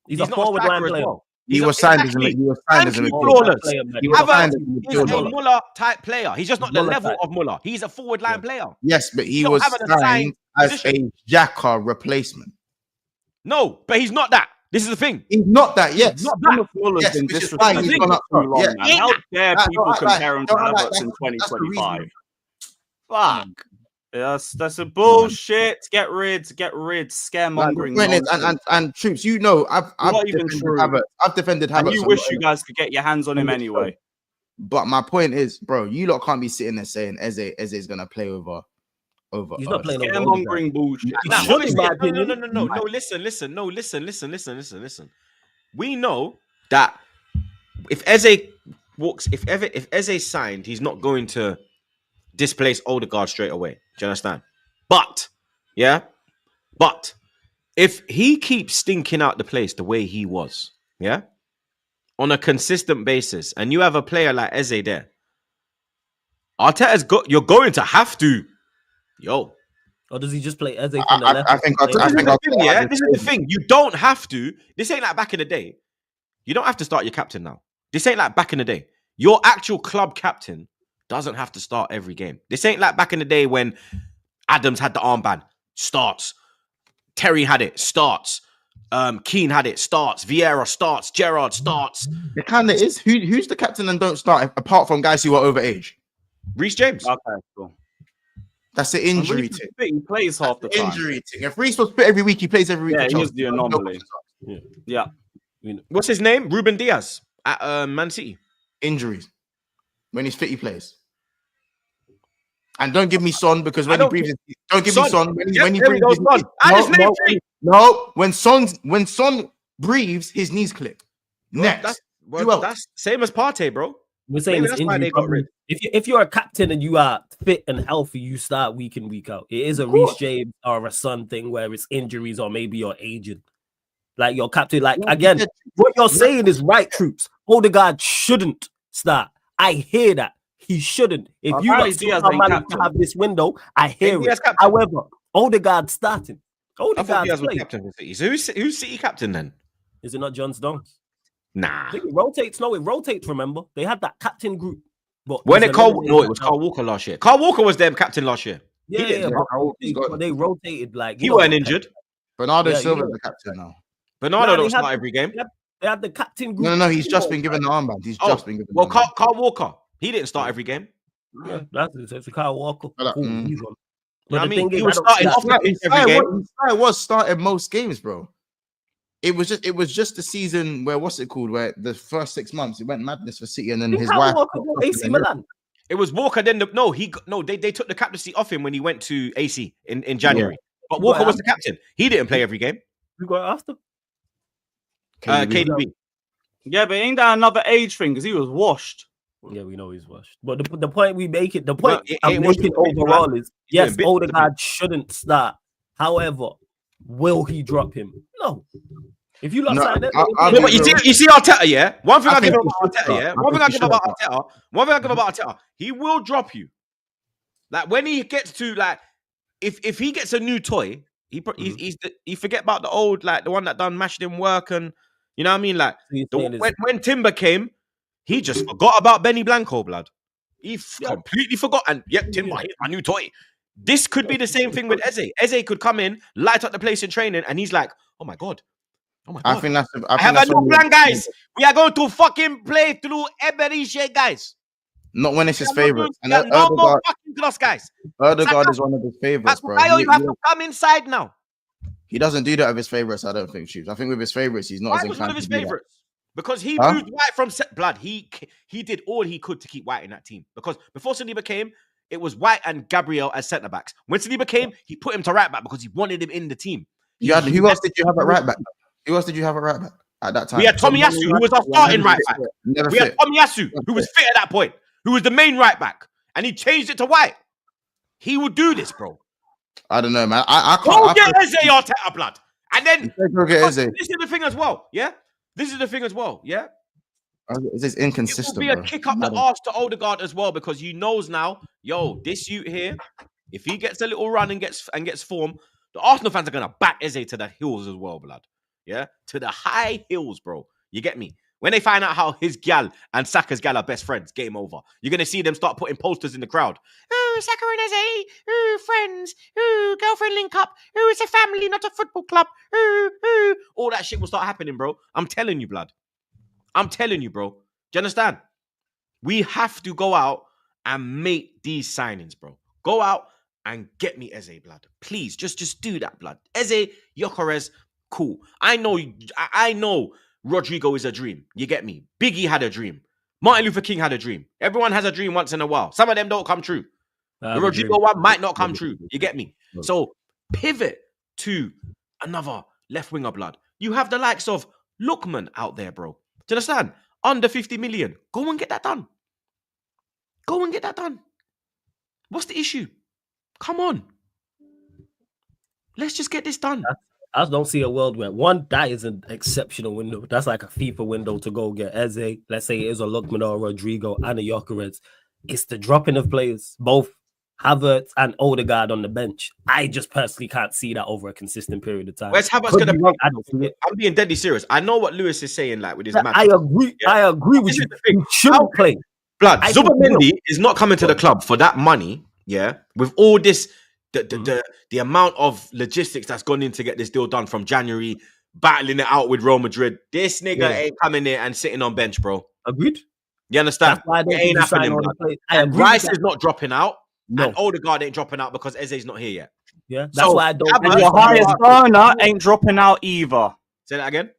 [SPEAKER 4] He's
[SPEAKER 1] He's
[SPEAKER 4] a
[SPEAKER 1] not a
[SPEAKER 4] forward line
[SPEAKER 1] striker as
[SPEAKER 4] player.
[SPEAKER 1] well.
[SPEAKER 2] he
[SPEAKER 1] He's
[SPEAKER 2] was signed
[SPEAKER 1] exactly.
[SPEAKER 2] as a midfielder.
[SPEAKER 1] Flawless.
[SPEAKER 4] Player, man.
[SPEAKER 2] He was
[SPEAKER 1] Havertz
[SPEAKER 2] signed as a
[SPEAKER 1] is a
[SPEAKER 2] midfielder.
[SPEAKER 1] Muller type player. He's just not the
[SPEAKER 4] Muller
[SPEAKER 1] level
[SPEAKER 4] type.
[SPEAKER 1] of Muller. He's a forward line player.
[SPEAKER 2] Yes, but he
[SPEAKER 1] You don't
[SPEAKER 2] was
[SPEAKER 1] have an
[SPEAKER 2] signed
[SPEAKER 1] assigned
[SPEAKER 2] as
[SPEAKER 1] position.
[SPEAKER 2] a Xhaka replacement.
[SPEAKER 1] No, but he's not that. This is the thing.
[SPEAKER 2] He's not that. Yes,
[SPEAKER 1] Not
[SPEAKER 3] Some
[SPEAKER 1] that.
[SPEAKER 3] of Muller's
[SPEAKER 2] Yes,
[SPEAKER 3] been
[SPEAKER 2] which is fine.
[SPEAKER 3] disrespected
[SPEAKER 2] He's
[SPEAKER 1] thing.
[SPEAKER 2] gone
[SPEAKER 3] for
[SPEAKER 2] up
[SPEAKER 3] too
[SPEAKER 2] front.
[SPEAKER 3] long,
[SPEAKER 2] Yeah.
[SPEAKER 3] man. How dare
[SPEAKER 2] Don't
[SPEAKER 3] people
[SPEAKER 2] act like-
[SPEAKER 3] compare him to
[SPEAKER 2] don't act like
[SPEAKER 3] Havertz in
[SPEAKER 2] that's the reason.
[SPEAKER 3] 2025? Fuck. That's a bullshit. Get rid. Scaremongering.
[SPEAKER 2] Like,
[SPEAKER 3] nonsense.
[SPEAKER 2] and troops, you know, I've
[SPEAKER 3] Not even
[SPEAKER 2] defended
[SPEAKER 3] true.
[SPEAKER 2] Havertz. I've defended
[SPEAKER 3] And
[SPEAKER 2] Havertz.
[SPEAKER 3] you
[SPEAKER 2] a
[SPEAKER 3] wish
[SPEAKER 2] lot.
[SPEAKER 3] you guys could get your hands on him anyway.
[SPEAKER 2] But my point is, bro, you lot can't be sitting there saying Eze's gonna play over.
[SPEAKER 4] He's not playing over.
[SPEAKER 3] Scaremongering bullshit.
[SPEAKER 4] He
[SPEAKER 1] Nah,
[SPEAKER 4] should,
[SPEAKER 1] obviously-
[SPEAKER 4] in my opinion.
[SPEAKER 1] No, listen. We know that if Eze walks, if Eze signed, he's not going to displace Odegaard straight away. Do you understand? But if he keeps stinking out the place the way he was, on a consistent basis, and you have a player like Eze there, you're going to have to,
[SPEAKER 4] Or does he just play Eze from the
[SPEAKER 2] I
[SPEAKER 4] left?
[SPEAKER 2] think
[SPEAKER 1] This is the thing. You don't have to. This ain't like back in the day. You don't have to start your captain now. This ain't like back in the day. Your actual club captain doesn't have to start every game. This ain't like back in the day when Adams had the armband. Starts. Terry had it. Starts. Keane had it. Starts. Vieira starts. Gerrard starts.
[SPEAKER 2] It kind of is. Who's the captain and don't start apart from guys who are over age?
[SPEAKER 1] Reece James.
[SPEAKER 3] Okay, cool.
[SPEAKER 2] That's the injury thing.
[SPEAKER 3] He plays half the time.
[SPEAKER 2] Injury thing. If Reece was fit every week, he plays every week.
[SPEAKER 3] Yeah,
[SPEAKER 2] for
[SPEAKER 3] he
[SPEAKER 2] Chelsea.
[SPEAKER 3] is the anomaly. Yeah.
[SPEAKER 1] What's his name? Ruben Diaz at Man City.
[SPEAKER 2] Injuries. When he's fit, he plays. And don't give me Son because when
[SPEAKER 1] I
[SPEAKER 2] he breathes, don't give me Son when he
[SPEAKER 1] There we
[SPEAKER 2] breathes.
[SPEAKER 1] go, Son. I just named three.
[SPEAKER 2] No, when Son breathes, his knees click. Next, who else?
[SPEAKER 1] That's same as Partey, bro.
[SPEAKER 4] We're saying
[SPEAKER 1] Maybe
[SPEAKER 4] it's
[SPEAKER 1] that's why
[SPEAKER 4] injury
[SPEAKER 1] they got
[SPEAKER 4] problem.
[SPEAKER 1] rid.
[SPEAKER 4] If you're a captain and you are fit and healthy, you start week in, week out. It is a Reece James or a Son thing where it's injuries or maybe you're aging. Like your captain, like again, what you're saying is right, troops. Odegaard shouldn't start. I hear that. He shouldn't. If you
[SPEAKER 3] Apparently Diaz ain't
[SPEAKER 4] manage to
[SPEAKER 3] captain.
[SPEAKER 4] have this window, I hear
[SPEAKER 1] Diaz
[SPEAKER 4] it.
[SPEAKER 1] captain.
[SPEAKER 4] However, Odegaard starting.
[SPEAKER 1] I thought
[SPEAKER 4] Odegaard
[SPEAKER 1] Diaz was
[SPEAKER 4] playing.
[SPEAKER 1] captain for City. So who's City captain then?
[SPEAKER 4] Is it not John Stones?
[SPEAKER 1] Nah.
[SPEAKER 4] I think it rotates. No, it rotates. Remember, they had that captain group. But
[SPEAKER 1] When
[SPEAKER 4] there's
[SPEAKER 1] it Carl,
[SPEAKER 4] another
[SPEAKER 1] no,
[SPEAKER 4] way
[SPEAKER 1] it was
[SPEAKER 4] to
[SPEAKER 1] Carl Walker last year. Carl Walker was their captain last year.
[SPEAKER 4] Yeah,
[SPEAKER 1] did,
[SPEAKER 4] yeah,
[SPEAKER 2] he's got-
[SPEAKER 4] but they rotated like
[SPEAKER 1] He weren't injured.
[SPEAKER 2] Bernardo
[SPEAKER 4] Yeah,
[SPEAKER 2] Silva's
[SPEAKER 4] yeah.
[SPEAKER 2] the captain now.
[SPEAKER 1] Bernardo
[SPEAKER 4] Nah,
[SPEAKER 1] don't
[SPEAKER 4] they had-
[SPEAKER 1] start every game.
[SPEAKER 4] They had the captain group.
[SPEAKER 2] No, he's just been given the armband. He's just been given.
[SPEAKER 1] Well,
[SPEAKER 2] the armband.
[SPEAKER 1] Carl Walker, he didn't start every game.
[SPEAKER 4] Yeah, that's a Kyle Walker.
[SPEAKER 2] Like,
[SPEAKER 4] Cool,
[SPEAKER 2] mm.
[SPEAKER 4] he's on.
[SPEAKER 1] You know what I
[SPEAKER 4] the
[SPEAKER 1] mean?
[SPEAKER 4] thing
[SPEAKER 1] He
[SPEAKER 4] is,
[SPEAKER 1] was
[SPEAKER 4] I don't
[SPEAKER 1] starting
[SPEAKER 4] see
[SPEAKER 1] off
[SPEAKER 4] that-
[SPEAKER 1] every game.
[SPEAKER 2] He was starting most games, bro. It was just the season where what's it called? Where the first 6 months it went madness for City, and then his
[SPEAKER 4] Kyle
[SPEAKER 2] wife.
[SPEAKER 4] Walker go AC Milan.
[SPEAKER 1] It was Walker. Then they took the captaincy off him when he went to AC in January. But
[SPEAKER 4] Who
[SPEAKER 1] Walker
[SPEAKER 4] got
[SPEAKER 1] was the captain. He didn't play every game.
[SPEAKER 4] You got after.
[SPEAKER 1] KDB.
[SPEAKER 3] Yeah, but ain't that another age thing? Because he was washed.
[SPEAKER 4] Yeah, we know he's washed. But the point we make it, the point
[SPEAKER 1] Well,
[SPEAKER 4] I'm
[SPEAKER 1] it was
[SPEAKER 4] making
[SPEAKER 1] the bit,
[SPEAKER 4] overall
[SPEAKER 1] man.
[SPEAKER 4] is yes,
[SPEAKER 1] bit-
[SPEAKER 4] Odegaard shouldn't start. However, will he drop him? No. If you lost
[SPEAKER 2] No,
[SPEAKER 4] sign him,
[SPEAKER 2] I'll
[SPEAKER 1] No,
[SPEAKER 2] be
[SPEAKER 1] but you see Arteta, yeah? One thing
[SPEAKER 2] I
[SPEAKER 1] I give
[SPEAKER 2] think
[SPEAKER 1] him
[SPEAKER 2] he
[SPEAKER 1] about
[SPEAKER 2] should
[SPEAKER 1] Arteta,
[SPEAKER 2] start.
[SPEAKER 1] yeah?
[SPEAKER 2] I
[SPEAKER 1] One thing
[SPEAKER 2] think
[SPEAKER 1] I
[SPEAKER 2] he
[SPEAKER 1] give
[SPEAKER 2] should
[SPEAKER 1] about Arteta, he will drop you. Like when he gets to like, if he gets a new toy, he forget about the old, like the one that done mashed in work, and you know what I mean? Like
[SPEAKER 4] So you're saying is-
[SPEAKER 1] when Timber came, he just forgot about Benny Blanco, blood. He completely forgot. And yep, Timber, here's my new toy. This could be the same thing with Eze. Eze could come in, light up the place in training, and he's like, oh my God.
[SPEAKER 2] I think that's.
[SPEAKER 1] I have a new plan, guys. We are going to fucking play through Eberishe, guys.
[SPEAKER 2] Not when it's his
[SPEAKER 1] We are
[SPEAKER 2] favorite.
[SPEAKER 1] not doing-
[SPEAKER 2] And
[SPEAKER 1] we are no more
[SPEAKER 2] Odegaard,
[SPEAKER 1] fucking gloss, guys.
[SPEAKER 2] Odegaard is one of his favorites, bro.
[SPEAKER 1] Bukayo, you have to come inside now.
[SPEAKER 2] He doesn't do that with his favorites. I don't think, Shoes. I think with his favorites, he's not
[SPEAKER 1] Why
[SPEAKER 2] as
[SPEAKER 1] was one
[SPEAKER 2] inclined
[SPEAKER 1] of his
[SPEAKER 2] to do that.
[SPEAKER 1] favorites? Because he
[SPEAKER 2] Huh?
[SPEAKER 1] moved White from blood. He did all he could to keep White in that team. Because before Saliba came, it was White and Gabriel as centre backs. When Saliba came, he put him to right back because he wanted him in the team.
[SPEAKER 2] Who else did you have at right back? Who else did you have at right back at that time?
[SPEAKER 1] We had Tomiyasu, who was our starting right back.
[SPEAKER 2] Never
[SPEAKER 1] We had
[SPEAKER 2] fit.
[SPEAKER 1] Tomiyasu, who was fit at that point, who was the main right back, and he changed it to White. He would do this, bro.
[SPEAKER 2] I don't know, man. I
[SPEAKER 1] Go
[SPEAKER 2] can't.
[SPEAKER 1] get Eze Arteta, blood, And then
[SPEAKER 2] Go get Eze.
[SPEAKER 1] this is the thing as well. Yeah, this is the thing as well. Yeah,
[SPEAKER 2] It's
[SPEAKER 1] it will
[SPEAKER 2] inconsistent.
[SPEAKER 1] be a
[SPEAKER 2] Bro.
[SPEAKER 1] kick up the arse to Odegaard as well because he knows now. Yo, this youth here, if he gets a little run and gets form, the Arsenal fans are gonna back Eze to the hills as well, blood. Yeah, to the high hills, bro. You get me? When they find out how his gal and Saka's gal are best friends, game over. You're going to see them start putting posters in the crowd. Oh, Saka and Eze. Oh, friends. Oh, girlfriend link up. Oh, it's a family, not a football club. Oh. All that shit will start happening, bro. I'm telling you, blood. I'm telling you, bro. Do you understand? We have to go out and make these signings, bro. Go out and get me Eze, blood. Please, just do that, blood. Eze, Kerkez, cool. I know Rodrigo is a dream. You get me? Biggie had a dream. Martin Luther King had a dream. Everyone has a dream once in a while. Some of them don't come true. The Rodrigo one might not come true. You get me? So pivot to another left winger, blood. You have the likes of Lookman out there, bro. Do you understand? Under 50 million. Go and get that done. Go and get that done. What's the issue? Come on. Let's just get this done.
[SPEAKER 4] I don't see a world where that is an exceptional window. That's like a FIFA window to go get Eze. Let's say it is a Lookman or Rodrigo and a Kerkez. It's the dropping of players, both Havertz and Odegaard on the bench. I just personally can't see that over a consistent period of time.
[SPEAKER 1] Where's Havertz gonna play?
[SPEAKER 4] I don't see it.
[SPEAKER 1] I'm being deadly serious. I know what Lewis is saying, like with his match.
[SPEAKER 4] I agree. Yeah. I agree with you. He shouldn't play.
[SPEAKER 1] Blood, Zubimendi is not coming to the club for that money. Yeah, with all this. The amount of logistics that's gone in to get this deal done from January, battling it out with Real Madrid. This nigga ain't coming there and sitting on bench, bro.
[SPEAKER 4] Agreed.
[SPEAKER 1] You understand?
[SPEAKER 4] That's why I don't
[SPEAKER 1] it ain't happening. And Rice is not dropping out, and Odegaard ain't dropping out because Eze's not here yet.
[SPEAKER 4] Yeah, that's why I don't.
[SPEAKER 3] And your highest earner ain't dropping out either.
[SPEAKER 1] Say that again.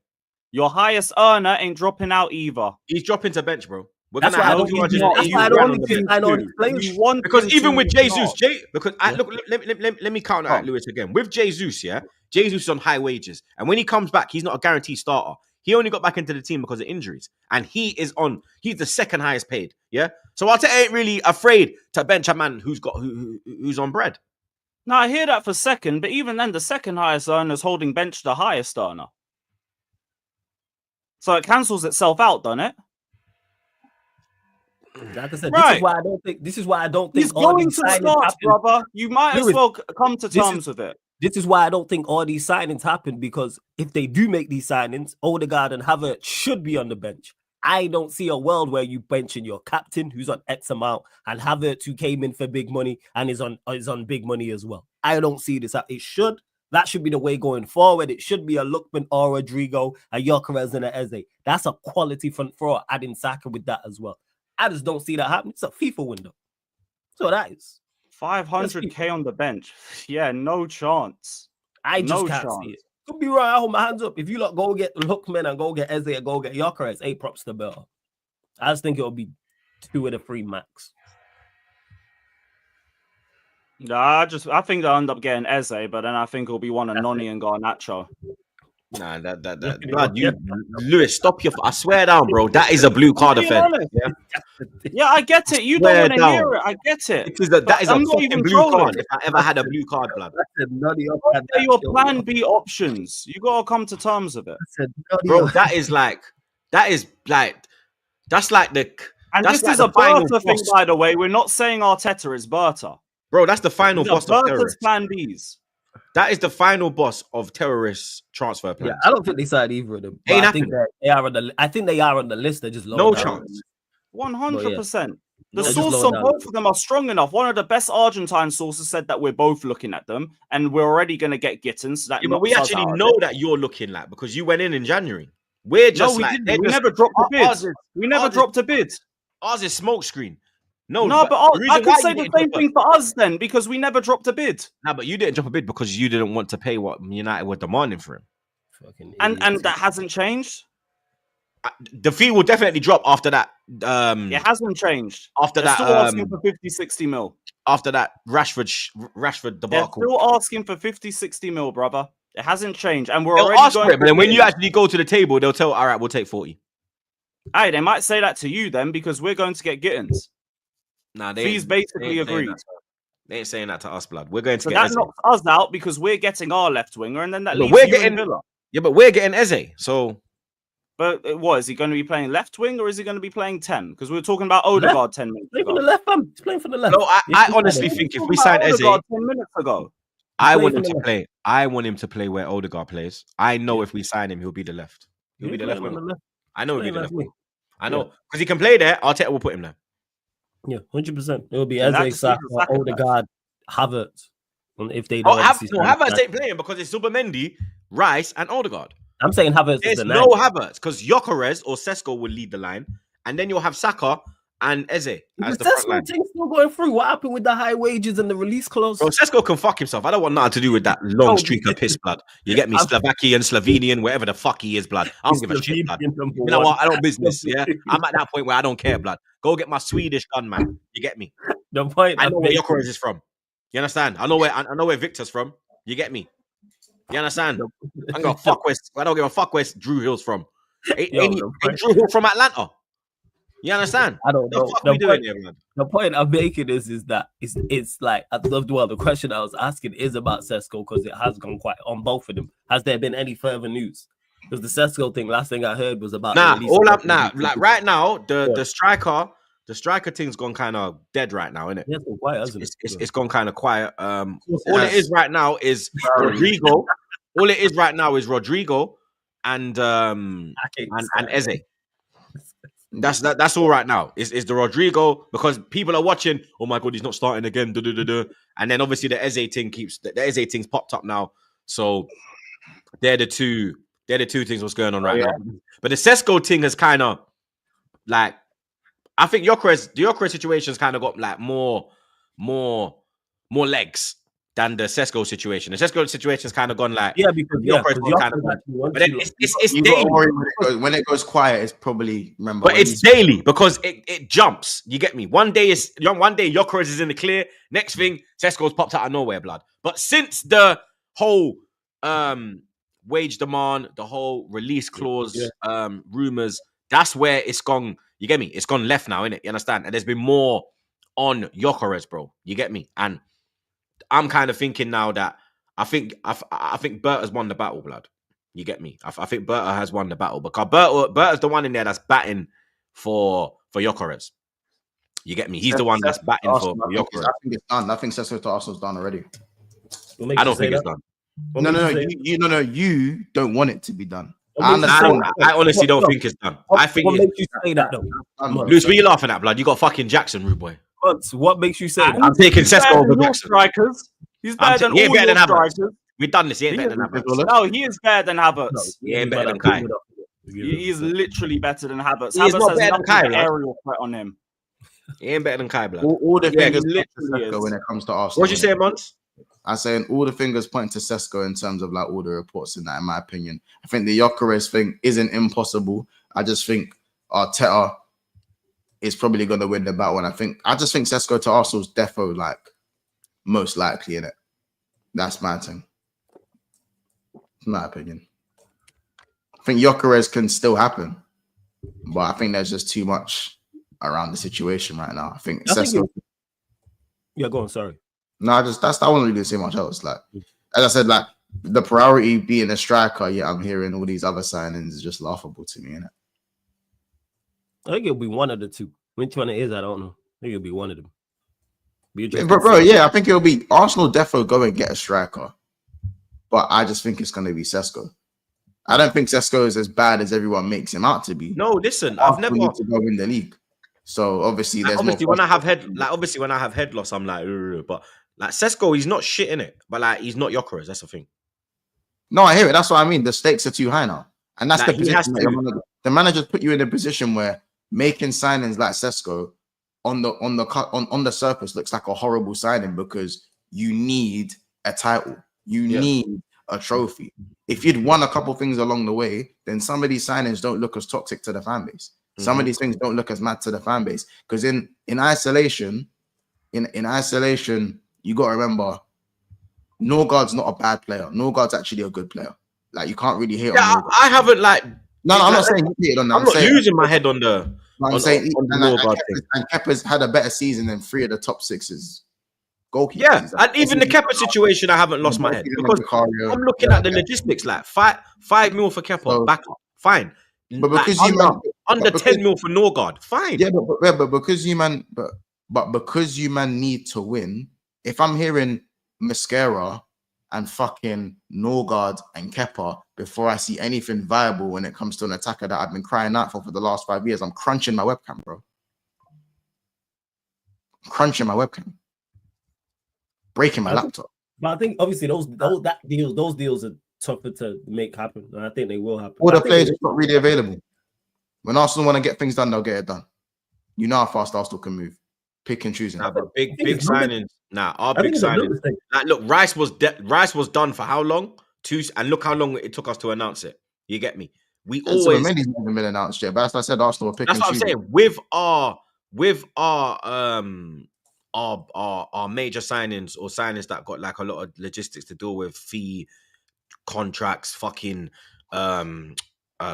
[SPEAKER 3] Your highest earner ain't dropping out either.
[SPEAKER 1] He's dropping to bench, bro.
[SPEAKER 4] That's why I don't think I know these players.
[SPEAKER 1] Because even with Jesus, let me counter at Lewis again. With Jesus, yeah, Jesus is on high wages, and when he comes back, he's not a guaranteed starter. He only got back into the team because of injuries, and he's the second highest paid. Yeah, so Arteta ain't really afraid to bench a man who's on bread.
[SPEAKER 3] Now I hear that for second, but even then, the second highest earner is holding bench the highest earner, so it cancels itself out, doesn't it?
[SPEAKER 4] Like I said, this is why I don't think
[SPEAKER 3] he's going to start, brother. You might as well come to terms with it.
[SPEAKER 4] This is why I don't think all these signings happen, because if they do make these signings, Odegaard and Havertz should be on the bench. I don't see a world where you benching your captain who's on X amount and Havertz who came in for big money and is on big money as well. I don't see this. That should be the way going forward. It should be a Lookman or Rodrigo, a Kerkez and a Eze. That's a quality front four, adding Saka with that as well. I just don't see that happening. It's a FIFA window. So that is
[SPEAKER 3] 500k on the bench. Yeah, no chance.
[SPEAKER 4] I just can't see it. Could be right. I hold my hands up. If you lot go get Lookman and go get Eze and go get Kerkez, 8 props to better. I just think it'll be 2 of the 3 max.
[SPEAKER 3] I think they'll end up getting Eze, but then I think it'll be one of Noni and Garnacho.
[SPEAKER 1] Nah, blood, Lewis, stop your. I swear down, bro. That is a blue card offense.
[SPEAKER 3] Yeah, I get it. You don't want to hear it. I get it.
[SPEAKER 1] That is a fucking blue card. If I ever had a blue card, blood.
[SPEAKER 3] They're your plan B options. You gotta come to terms with it,
[SPEAKER 1] bro. That's like the.
[SPEAKER 3] And this is a Bertha thing, by the way. We're not saying Arteta is Bertha,
[SPEAKER 1] bro. That's the final boss of terrorists.
[SPEAKER 3] Plan Bs.
[SPEAKER 1] That is the final boss of terrorist transfer plans.
[SPEAKER 4] Yeah, I don't think they signed either of them. I think they are on the. I think they are on the list. They're just low.
[SPEAKER 1] No chance.
[SPEAKER 3] 100%. The source on both of them are strong enough. One of the best Argentine sources said that we're both looking at them, and we're already going to get Gittins. So
[SPEAKER 1] but we actually know that you're looking like because you went in January. We're just
[SPEAKER 3] we never dropped a bid. We never dropped a bid.
[SPEAKER 1] Ours is smokescreen.
[SPEAKER 3] No, but I could say the same thing for us then, because we never dropped a bid.
[SPEAKER 1] No, but you didn't drop a bid because you didn't want to pay what United were demanding for him.
[SPEAKER 3] And that hasn't changed?
[SPEAKER 1] The fee will definitely drop after that.
[SPEAKER 3] It hasn't changed.
[SPEAKER 1] After
[SPEAKER 3] They're
[SPEAKER 1] that,
[SPEAKER 3] still asking for 50, 60 mil.
[SPEAKER 1] After that Rashford debacle.
[SPEAKER 3] They're still asking for 50, 60 mil, brother. It hasn't changed. And we're
[SPEAKER 1] they'll
[SPEAKER 3] already
[SPEAKER 1] ask
[SPEAKER 3] going
[SPEAKER 1] for it, but then when you actually go to the table, they'll tell, all right, we'll take 40.
[SPEAKER 3] Hey, they might say that to you then, because we're going to get Gittins.
[SPEAKER 1] Nah,
[SPEAKER 3] Fees basically agreed.
[SPEAKER 1] They ain't saying that to us, blood. We're going to
[SPEAKER 3] So
[SPEAKER 1] get
[SPEAKER 3] that
[SPEAKER 1] Eze.
[SPEAKER 3] knocks us out because we're getting our left winger, and then that
[SPEAKER 1] But
[SPEAKER 3] leaves
[SPEAKER 1] we're
[SPEAKER 3] you
[SPEAKER 1] getting-
[SPEAKER 3] and Villa.
[SPEAKER 1] Yeah, but we're getting Eze. So
[SPEAKER 3] But what is he going to be playing left wing or is he going to be playing 10? Because we were talking about Odegaard 10 minutes
[SPEAKER 4] Playing
[SPEAKER 3] ago.
[SPEAKER 4] from the left, fam. He's playing from the left.
[SPEAKER 1] no, I honestly think if we sign Eze,
[SPEAKER 3] Odegaard 10 minutes ago.
[SPEAKER 1] I
[SPEAKER 4] playing
[SPEAKER 1] want him
[SPEAKER 4] from
[SPEAKER 1] to
[SPEAKER 4] the
[SPEAKER 1] play. I want him to play where Odegaard plays. I know if we sign him, he'll be the left. He'll be the left
[SPEAKER 4] playing on
[SPEAKER 1] winger.
[SPEAKER 4] the left.
[SPEAKER 1] I know he'll be
[SPEAKER 4] Playing
[SPEAKER 1] the
[SPEAKER 4] like
[SPEAKER 1] left
[SPEAKER 4] me.
[SPEAKER 1] winger. I know because he can play there. Arteta will put him there.
[SPEAKER 4] Yeah, 100%. It will be
[SPEAKER 3] And that
[SPEAKER 4] Eze,
[SPEAKER 3] just
[SPEAKER 4] Saka,
[SPEAKER 3] leaves Saka
[SPEAKER 4] Odegaard, Havertz. And if they
[SPEAKER 1] Oh,
[SPEAKER 4] don't obviously sign
[SPEAKER 1] Havertz
[SPEAKER 4] that-
[SPEAKER 1] ain't playing because it's Subamendi, Rice, and Odegaard.
[SPEAKER 4] I'm saying Havertz is
[SPEAKER 1] There's
[SPEAKER 4] the
[SPEAKER 1] no
[SPEAKER 4] nine.
[SPEAKER 1] Havertz because Gyökeres or Sesko will lead the line, and then you'll have Saka and Eze as the front line.
[SPEAKER 4] Thing's still going through. What happened with the high wages and the release clause?
[SPEAKER 1] Bro, Sesko can fuck himself. I don't want nothing to do with that long
[SPEAKER 4] Oh,
[SPEAKER 1] streak of piss, blood. You get me? Slovakian, Slovenian, wherever the fuck he is, blood. I don't give a shit, blood. You know what? I don't business, yeah? I'm at that point where I don't care, blood. Go get my Swedish gun, man. You get me?
[SPEAKER 4] The point
[SPEAKER 1] I
[SPEAKER 4] I'm
[SPEAKER 1] know where
[SPEAKER 4] making-
[SPEAKER 1] Gyökeres is from. You understand? I know where Victor's from. You get me? You understand? I don't give a fuck where Drew Hill's from. Ain't Drew Hill from Atlanta? You understand?
[SPEAKER 4] I don't know.
[SPEAKER 1] The fuck we doing here, man?
[SPEAKER 4] The point I'm making is that it's like the question I was asking is about Sesko because it has gone quite on both of them. Has there been any further news? Because the Sesko thing, last thing I heard was about
[SPEAKER 1] like right now, the striker thing's gone kind of dead right now, isn't it?
[SPEAKER 4] Yeah, it's quiet, hasn't it?
[SPEAKER 1] It's gone kind of quiet. All it is right now is Rodrigo. All it is right now is Rodrigo and Eze. That's all right now. Is the Rodrigo because people are watching. Oh my god, he's not starting again. And then obviously the Eze thing the Eze thing's popped up now. So they're the two things what's going on right now. But the Sesko thing has kind of like I think the Gyökeres situation's kind of got like more legs than the Sesko situation. The Sesko situation's kind of gone like
[SPEAKER 4] because
[SPEAKER 1] Gyökeres kind of gone. But then it's daily.
[SPEAKER 2] When it goes quiet, it's probably
[SPEAKER 1] But it's daily because it jumps. You get me? One day Gyökeres is in the clear. Next thing, Sesko's popped out of nowhere, blood. But since the whole wage demand, the whole release clause, rumors, that's where it's gone. You get me? It's gone left now, innit? You understand? And there's been more on Gyökeres, bro. You get me? And I'm kind of thinking now that I think Berta's won the battle, blood. You get me? I think Berta has won the battle because Berta's the one in there that's batting for Gyökeres. You get me? He's the one that's batting for Gyökeres.
[SPEAKER 2] I think it's done. I think Sesko to Arsenal's done already.
[SPEAKER 1] I don't think it's done.
[SPEAKER 2] No. You don't want it to be done.
[SPEAKER 1] I honestly don't think it's done. I think
[SPEAKER 4] what makes you say that though?
[SPEAKER 1] Luce, what are you laughing at, blood? You got fucking Jackson, rude boy.
[SPEAKER 4] What makes you say that?
[SPEAKER 1] I'm taking Sesko over Jackson.
[SPEAKER 3] Strikers. He's better than all your strikers.
[SPEAKER 1] We've done this. He ain't better than Havertz.
[SPEAKER 3] No, he is better than Havertz.
[SPEAKER 1] He ain't better than Kai.
[SPEAKER 3] He is literally better than Havertz.
[SPEAKER 1] He's
[SPEAKER 3] Havertz
[SPEAKER 1] not
[SPEAKER 3] has
[SPEAKER 1] better than
[SPEAKER 3] nothing
[SPEAKER 1] Kai,
[SPEAKER 3] but
[SPEAKER 1] blood.
[SPEAKER 3] aerial threat on him.
[SPEAKER 1] He ain't better than Kai, blood.
[SPEAKER 2] All the fingers
[SPEAKER 3] he
[SPEAKER 2] point to
[SPEAKER 3] literally
[SPEAKER 2] Sesko
[SPEAKER 3] is.
[SPEAKER 2] when it comes to Arsenal.
[SPEAKER 1] What you saying, Mons?
[SPEAKER 2] I'm saying all the fingers point to Sesko in terms of like all the reports in that, in my opinion. I think the Gyökeres thing isn't impossible. I just think Arteta is probably going to win the battle. And I just think Sesko to Arsenal's defo like most likely in it. That's my thing. My opinion. I think Gyökeres can still happen, but I think there's just too much around the situation right now. I think Sesko.
[SPEAKER 4] Yeah, go on. Sorry.
[SPEAKER 2] No, I won't really say much else. Like, as I said, like the priority being a striker. Yeah, I'm hearing all these other signings is just laughable to me, innit?
[SPEAKER 4] I think it'll be one of the two. Which one it is, I don't know. I think it'll be one of them.
[SPEAKER 2] Bro, yeah, I think it'll be Arsenal defo go and get a striker, but I just think it's going to be Sesko. I don't think Sesko is as bad as everyone makes him out to be.
[SPEAKER 1] No, listen, I've never
[SPEAKER 2] need to go in the league. So obviously, there's
[SPEAKER 1] when I have head loss, I'm like, but like Sesko, he's not shit in it, but like he's not Gyökeres. That's the thing.
[SPEAKER 2] No, I hear it. That's what I mean. The stakes are too high now, and that's
[SPEAKER 1] like,
[SPEAKER 2] the position. The manager put you in a position where making signings like Sesko on the surface looks like a horrible signing because you need a title, you need a trophy. If you'd won a couple things along the way, then some of these signings don't look as toxic to the fan base. Some of these things don't look as mad to the fan base because in isolation, you got to remember, Norgaard's not a bad player. Norgaard's actually a good player. Like you can't really hate on Norgaard.
[SPEAKER 1] I haven't like.
[SPEAKER 2] No, I'm not saying you hate on that.
[SPEAKER 1] I'm not losing my head on the.
[SPEAKER 2] I'm saying Kerkez had a better season than 3 of the top 6s goalkeepers.
[SPEAKER 1] Yeah, and even the Kepa situation, I haven't lost my head because I'm looking at the logistics. Like 5 mil for Kepa,
[SPEAKER 2] So-
[SPEAKER 1] back up, fine.
[SPEAKER 2] But
[SPEAKER 1] Like,
[SPEAKER 2] because you man,
[SPEAKER 1] under
[SPEAKER 2] but
[SPEAKER 1] 10 mil for Norgaard, fine.
[SPEAKER 2] yeah, but because you man, but because you man need to win. If I'm hearing Mosquera and fucking Norgaard and Kepa before I see anything viable when it comes to an attacker that I've been crying out for the last 5 years, I'm crunching my webcam, bro. Crunching my webcam, breaking my laptop.
[SPEAKER 4] But I think obviously those deals are tougher to make happen, and I think they will happen.
[SPEAKER 2] All the players are not really available. When Arsenal want to get things done, they'll get it done. You know how fast Arsenal can move, pick and choosing.
[SPEAKER 1] Nah, but big signings. Nah, our big signings. Like, look, Rice was done for how long? And look how long it took us to announce it. You get me? We always.
[SPEAKER 2] Mendy's haven't been announced yet, but as I said, Arsenal will pick.
[SPEAKER 1] That's
[SPEAKER 2] and
[SPEAKER 1] what I'm
[SPEAKER 2] choosing.
[SPEAKER 1] saying. With our major signings or signings that got like a lot of logistics to deal with, fee, contracts, fucking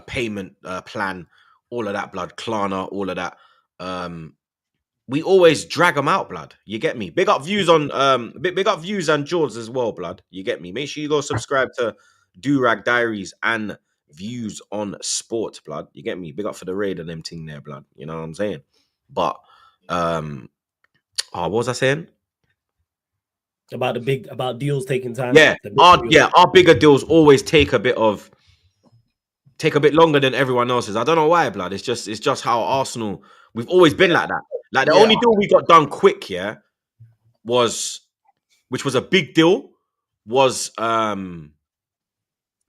[SPEAKER 1] payment plan, all of that, blood, Klarna, all of that. We always drag them out, blood. You get me? Big up views on big up views and George as well, blood. You get me? Make sure you go subscribe to Durag Diaries and Views on Sport, blood. You get me? Big up for the raid and them thing there, blood. You know what I'm saying? But what was I saying?
[SPEAKER 4] About deals taking time.
[SPEAKER 1] Yeah, our bigger deals always take a bit longer than everyone else's. I don't know why, blood. It's just how Arsenal, we've always been like that. Like the only deal we got done quick, which was a big deal, was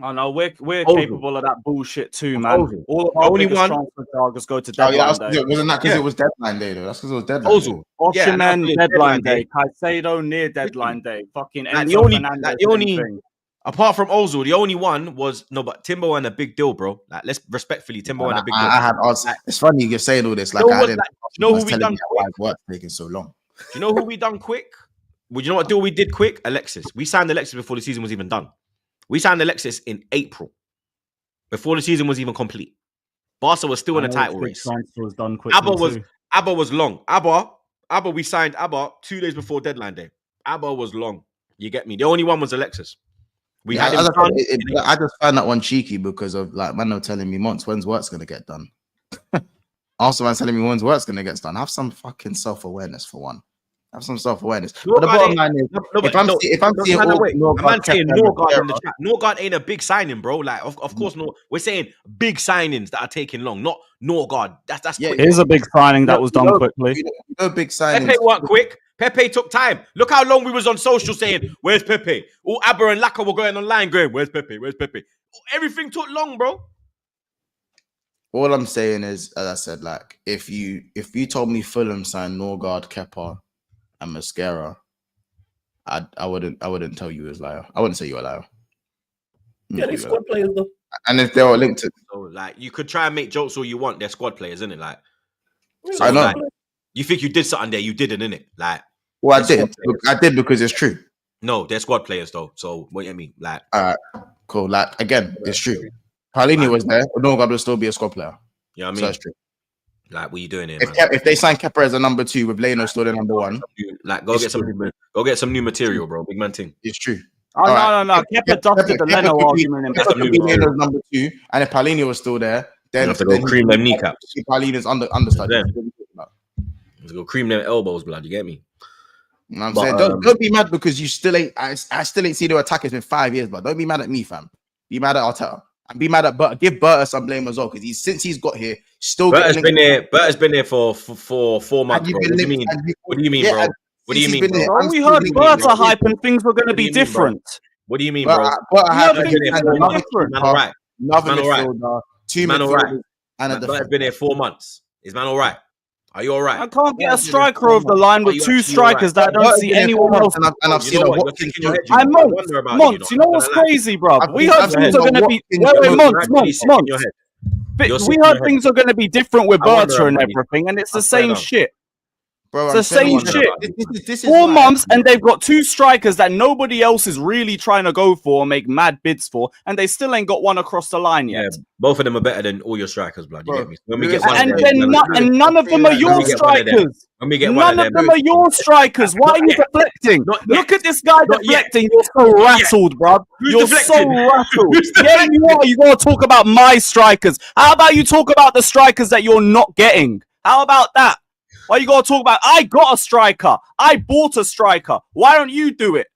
[SPEAKER 3] I know we're
[SPEAKER 1] Ozil.
[SPEAKER 3] capable of that bullshit too, man.
[SPEAKER 1] Ozil.
[SPEAKER 3] All of our
[SPEAKER 1] Only
[SPEAKER 3] biggest
[SPEAKER 1] one-
[SPEAKER 3] transfer targets go to
[SPEAKER 2] Oh, yeah,
[SPEAKER 3] deadline day.
[SPEAKER 2] wasn't that because it was deadline day though? That's because it was deadline.
[SPEAKER 1] Ozil.
[SPEAKER 3] Osimhen,
[SPEAKER 1] Yeah,
[SPEAKER 3] deadline day. Caicedo near deadline day. Fucking
[SPEAKER 1] Like,
[SPEAKER 3] Enzo
[SPEAKER 1] the only-
[SPEAKER 3] Fernandez.
[SPEAKER 1] like, the only-
[SPEAKER 3] same thing.
[SPEAKER 1] Apart from Ozil, the only one was but Timber won a big deal, bro. Like, let's respectfully, Timber won a big deal.
[SPEAKER 2] I had odds. It's funny you're saying all this. Like,
[SPEAKER 1] You know
[SPEAKER 2] I
[SPEAKER 1] what,
[SPEAKER 2] didn't.
[SPEAKER 1] like, you know
[SPEAKER 2] was
[SPEAKER 1] who we
[SPEAKER 2] telling
[SPEAKER 1] done
[SPEAKER 2] me why work's taking so long.
[SPEAKER 1] Do you know who we done quick? Well, you know what deal we did quick? Alexis. We signed Alexis before the season was even done. We signed Alexis in April, before the season was even complete. Barca was still in a title race.
[SPEAKER 3] Transfer was done quickly
[SPEAKER 1] Abba was long. Abba, we signed Abba 2 days before deadline day. Abba was long. You get me? The only one was Alexis. We had him done.
[SPEAKER 2] I just found that one cheeky because of like man telling me months when's work's gonna get done. Also, man telling me when's work's gonna get done. Have some fucking self-awareness for one. Have some self-awareness. But the bottom line is, if I'm seeing
[SPEAKER 1] Norgaard in the chat, Norgaard ain't a big signing, bro. Like, of course, no. We're saying big signings that are taking long, not Norgaard. That's
[SPEAKER 2] Yeah,
[SPEAKER 1] quick.
[SPEAKER 3] Here's a big signing that was done quickly.
[SPEAKER 2] No big signings.
[SPEAKER 1] Pepe weren't quick. Pepe took time. Look how long we was on social saying, "Where's Pepe?" All Abba and Laka were going online, going, "Where's Pepe? Where's Pepe?" Everything took long, bro.
[SPEAKER 2] All I'm saying is, as I said, like if you told me Fulham signed Norgaard, Kepa, and Mosquera, I wouldn't tell you as liar. I wouldn't say you're a liar.
[SPEAKER 4] Yeah, they squad players though.
[SPEAKER 2] And if they were linked to,
[SPEAKER 1] So, like, you could try and make jokes all you want. They're squad players, isn't it? Like,
[SPEAKER 2] I know.
[SPEAKER 1] Like, you think you did something there, you didn't, innit? Like,
[SPEAKER 2] well, I
[SPEAKER 1] they're
[SPEAKER 2] did.
[SPEAKER 1] squad players.
[SPEAKER 2] I did because it's true.
[SPEAKER 1] No, they're squad players though. So what do you mean? Like,
[SPEAKER 2] All right, cool. Like again, it's true. Paulinho was there, but Norgaard will still be a squad player.
[SPEAKER 1] you know what I
[SPEAKER 2] So
[SPEAKER 1] mean?
[SPEAKER 2] that's true.
[SPEAKER 1] Like, what are you doing here,
[SPEAKER 2] If,
[SPEAKER 1] man?
[SPEAKER 2] if they sign Kepa as a number 2 with Leno still the number 1,
[SPEAKER 1] Like, go get some new material, bro. Big man thing.
[SPEAKER 2] it's true.
[SPEAKER 3] Oh, no. Kepa dusted the Leno argument in
[SPEAKER 2] Kepa could be Leno's number 2, and if Paulinho was still there, then
[SPEAKER 1] You have to go cream them kneecaps.
[SPEAKER 2] Paulinho's understudy.
[SPEAKER 1] Yeah. Let's go cream them elbows, blood. You get me?
[SPEAKER 2] You know what I'm
[SPEAKER 1] But,
[SPEAKER 2] saying? Don't be mad because you still ain't. I still ain't seen no attackers in 5 years, but don't be mad at me, fam. Be mad at Arteta and be mad at Berta. Give Berta some blame as well because since he's got here, still.
[SPEAKER 1] Berta's been there. Berta's been there for 4 months, bro. What do you mean? What do you mean, bro? What do you mean, bro?
[SPEAKER 3] Oh, we heard Berta hype and things were going to be different.
[SPEAKER 1] What do you mean, bro?
[SPEAKER 2] Berta had
[SPEAKER 3] things
[SPEAKER 2] been
[SPEAKER 3] are gonna be different.
[SPEAKER 1] Man, all right.
[SPEAKER 2] another
[SPEAKER 1] Man, all right.
[SPEAKER 2] midfielder, 2
[SPEAKER 1] Man, all right.
[SPEAKER 2] midfielders, and a
[SPEAKER 1] Berta's
[SPEAKER 2] defender.
[SPEAKER 1] been there 4 months. Is man all right? Are you all
[SPEAKER 3] I
[SPEAKER 1] right?
[SPEAKER 3] can't get a striker over the line with
[SPEAKER 1] you
[SPEAKER 3] 2
[SPEAKER 1] actually
[SPEAKER 3] strikers that I don't see anyone else.
[SPEAKER 2] And I've
[SPEAKER 1] You
[SPEAKER 2] seen
[SPEAKER 1] know
[SPEAKER 2] a
[SPEAKER 1] what? You're
[SPEAKER 2] Watkins.
[SPEAKER 1] thinking your head,
[SPEAKER 3] I'm
[SPEAKER 1] I wonder about
[SPEAKER 3] months. You know what's crazy, bro? We heard things are going to be. Wait, months. We heard things are going to be different with
[SPEAKER 1] I wonder
[SPEAKER 3] Berta and
[SPEAKER 1] about you.
[SPEAKER 3] everything, and it's the
[SPEAKER 1] I swear
[SPEAKER 3] same
[SPEAKER 1] down.
[SPEAKER 3] shit.
[SPEAKER 2] Bro,
[SPEAKER 3] It's the same shit.
[SPEAKER 2] This is
[SPEAKER 3] 4
[SPEAKER 2] why-
[SPEAKER 3] months, and they've got 2 strikers that nobody else is really trying to go for or make mad bids for, and they still ain't got one across the line yet.
[SPEAKER 1] Yeah, both of them are better than all your strikers, blood. You
[SPEAKER 2] Bro,
[SPEAKER 1] get me? When we
[SPEAKER 2] Lewis,
[SPEAKER 1] get one
[SPEAKER 3] And
[SPEAKER 1] of
[SPEAKER 3] then
[SPEAKER 1] them,
[SPEAKER 3] none of them are
[SPEAKER 2] When
[SPEAKER 3] your
[SPEAKER 1] we get one of them,
[SPEAKER 3] strikers.
[SPEAKER 1] when we get one
[SPEAKER 3] None
[SPEAKER 1] of
[SPEAKER 3] of them
[SPEAKER 1] them,
[SPEAKER 3] are your strikers. Why are you deflecting?
[SPEAKER 1] Not yet.
[SPEAKER 3] Look at this guy
[SPEAKER 1] Not yet.
[SPEAKER 3] deflecting. You're so rattled, bruv.
[SPEAKER 1] Who's
[SPEAKER 3] You're so
[SPEAKER 1] deflecting?
[SPEAKER 3] rattled.
[SPEAKER 1] Who's
[SPEAKER 3] Yeah,
[SPEAKER 1] deflecting?
[SPEAKER 3] you are. You gotta talk about my strikers. How about you talk about the strikers that you're not getting? How about that? Why you gotta talk about? I got a striker. I bought a striker. Why don't you do it?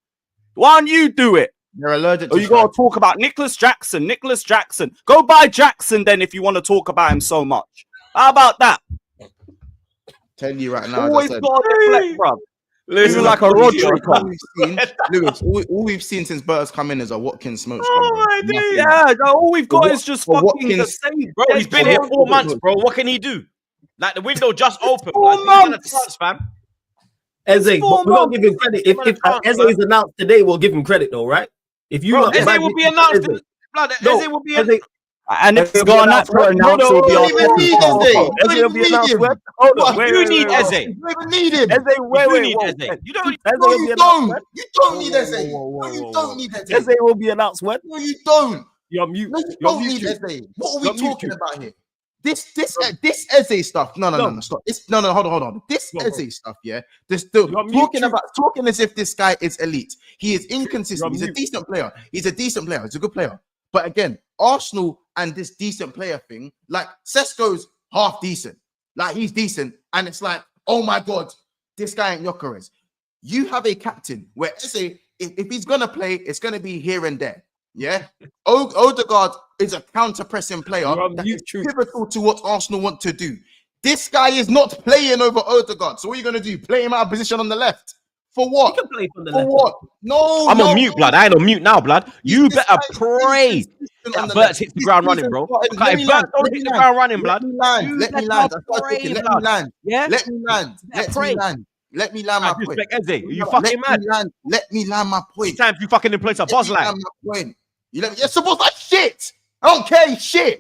[SPEAKER 3] Why don't you do it?
[SPEAKER 2] You're allergic to
[SPEAKER 3] Oh, you gotta talk about Nicholas Jackson. Nicholas Jackson. Go buy Jackson then if you want to talk about him so much. How about that?
[SPEAKER 2] Tell you right now,
[SPEAKER 3] Always
[SPEAKER 2] as I said,
[SPEAKER 3] gotta deflect, bruv.
[SPEAKER 1] Lewis
[SPEAKER 3] Even
[SPEAKER 1] is
[SPEAKER 3] like a Rodrigo.
[SPEAKER 2] all we've seen, Lewis, all we've seen since Burt's come in is a Watkins smoke screen.
[SPEAKER 1] Oh,
[SPEAKER 2] bro.
[SPEAKER 1] my days.
[SPEAKER 2] Nothing.
[SPEAKER 3] Yeah, no, all we've got
[SPEAKER 2] What-
[SPEAKER 3] is just
[SPEAKER 2] for
[SPEAKER 3] fucking the
[SPEAKER 2] Watkins-
[SPEAKER 3] same.
[SPEAKER 1] Bro, he's been here 4 months, bro. What can he do? Like the window just opened.
[SPEAKER 3] 4
[SPEAKER 1] Like, give him a
[SPEAKER 3] months.
[SPEAKER 1] chance, fam.
[SPEAKER 4] Eze,
[SPEAKER 3] four
[SPEAKER 4] but we're gonna
[SPEAKER 3] months.
[SPEAKER 4] give him credit. If Eze is announced today, we'll give him credit, though, right? If you
[SPEAKER 1] Bro,
[SPEAKER 4] lot
[SPEAKER 1] Eze
[SPEAKER 4] bad
[SPEAKER 1] will be
[SPEAKER 4] bitches,
[SPEAKER 1] announced.
[SPEAKER 4] Eze.
[SPEAKER 1] Blood,
[SPEAKER 4] No,
[SPEAKER 1] Eze will be.
[SPEAKER 4] Eze,
[SPEAKER 3] And if it's
[SPEAKER 4] Eze will
[SPEAKER 3] got
[SPEAKER 4] be
[SPEAKER 3] an
[SPEAKER 4] announced.
[SPEAKER 3] actor announced,
[SPEAKER 4] Hold on,
[SPEAKER 3] it'll be
[SPEAKER 2] hold
[SPEAKER 3] our
[SPEAKER 2] on, hold on,
[SPEAKER 3] fucking
[SPEAKER 2] hold on.
[SPEAKER 3] fault.
[SPEAKER 2] Eze
[SPEAKER 4] Eze will be
[SPEAKER 2] need
[SPEAKER 4] announced.
[SPEAKER 2] him.
[SPEAKER 4] When? Hold on,
[SPEAKER 2] What?
[SPEAKER 4] wait,
[SPEAKER 1] You
[SPEAKER 4] wait,
[SPEAKER 1] need
[SPEAKER 4] wait,
[SPEAKER 1] Eze.
[SPEAKER 2] You don't even need him.
[SPEAKER 4] Eze, wait,
[SPEAKER 1] You
[SPEAKER 4] wait,
[SPEAKER 1] need
[SPEAKER 4] whoa.
[SPEAKER 1] Eze. You don't.
[SPEAKER 4] Eze
[SPEAKER 2] No,
[SPEAKER 4] will be
[SPEAKER 2] you
[SPEAKER 4] announced
[SPEAKER 2] don't.
[SPEAKER 4] when?
[SPEAKER 2] You don't need
[SPEAKER 4] Whoa,
[SPEAKER 2] Eze.
[SPEAKER 4] whoa,
[SPEAKER 2] No,
[SPEAKER 4] whoa,
[SPEAKER 2] you
[SPEAKER 4] whoa,
[SPEAKER 2] don't
[SPEAKER 4] whoa.
[SPEAKER 2] need Eze.
[SPEAKER 4] Eze will be announced when?
[SPEAKER 2] No, you don't.
[SPEAKER 4] You're mute.
[SPEAKER 2] No, you
[SPEAKER 4] You're
[SPEAKER 2] don't
[SPEAKER 4] mute.
[SPEAKER 2] need Eze. What are
[SPEAKER 4] You're
[SPEAKER 2] we
[SPEAKER 4] mute,
[SPEAKER 2] talking
[SPEAKER 4] you.
[SPEAKER 2] about here? This Eze stuff. No,
[SPEAKER 4] No.
[SPEAKER 2] stop. No, hold on. This
[SPEAKER 4] Go, go.
[SPEAKER 2] Eze stuff, yeah. They're still
[SPEAKER 4] You're mute, you.
[SPEAKER 2] talking as if this guy is elite. He is inconsistent.
[SPEAKER 4] You're
[SPEAKER 2] He's a
[SPEAKER 4] mute.
[SPEAKER 2] decent player. He's a good player. But again, Arsenal and this decent player thing, like Sesko's half decent. Like he's decent, and it's like, oh my god, this guy ain't Gyökeres. You have a captain where Eze, if he's gonna play, it's gonna be here and there. Yeah, Odegaard is a counter-pressing player
[SPEAKER 4] You're on
[SPEAKER 2] that is
[SPEAKER 4] YouTube.
[SPEAKER 2] pivotal to what Arsenal want to do. This guy is not playing over Odegaard. So what are you gonna do? Play him out of position on the left? For
[SPEAKER 4] He
[SPEAKER 2] what?
[SPEAKER 4] can play from the
[SPEAKER 2] For
[SPEAKER 4] left.
[SPEAKER 2] what? No,
[SPEAKER 1] I'm
[SPEAKER 2] no,
[SPEAKER 1] on mute, blood. I ain't on mute now, blood. You
[SPEAKER 2] This
[SPEAKER 1] better
[SPEAKER 2] guy is
[SPEAKER 1] pray
[SPEAKER 2] inconsistent on
[SPEAKER 1] that
[SPEAKER 2] the
[SPEAKER 1] Bert
[SPEAKER 2] left.
[SPEAKER 1] hits the
[SPEAKER 2] This
[SPEAKER 1] ground running,
[SPEAKER 2] season
[SPEAKER 1] bro.
[SPEAKER 2] started-
[SPEAKER 1] Okay,
[SPEAKER 2] let
[SPEAKER 1] if
[SPEAKER 2] me
[SPEAKER 1] Bert
[SPEAKER 2] land,
[SPEAKER 1] don't
[SPEAKER 2] let
[SPEAKER 1] hit
[SPEAKER 2] me
[SPEAKER 1] the
[SPEAKER 2] land.
[SPEAKER 1] ground running,
[SPEAKER 2] Let
[SPEAKER 1] blood.
[SPEAKER 2] me land.
[SPEAKER 1] you
[SPEAKER 2] Let me
[SPEAKER 1] better
[SPEAKER 2] land. I started
[SPEAKER 1] pray,
[SPEAKER 2] talking. Let
[SPEAKER 1] blood.
[SPEAKER 2] me land.
[SPEAKER 1] Yeah?
[SPEAKER 2] Let me land.
[SPEAKER 1] better
[SPEAKER 2] Let
[SPEAKER 1] pray.
[SPEAKER 2] me land. Let me land
[SPEAKER 1] I
[SPEAKER 2] my point.
[SPEAKER 1] disrespect Eze. Are you
[SPEAKER 2] Let
[SPEAKER 1] fucking
[SPEAKER 2] me
[SPEAKER 1] mad?
[SPEAKER 2] land. Let me land my
[SPEAKER 1] Three
[SPEAKER 2] point.
[SPEAKER 1] times you fucking in place of
[SPEAKER 2] Let
[SPEAKER 1] Buzz
[SPEAKER 2] me
[SPEAKER 1] line.
[SPEAKER 2] land my point. You let me. You're supposed to like shit. I don't care. He's shit.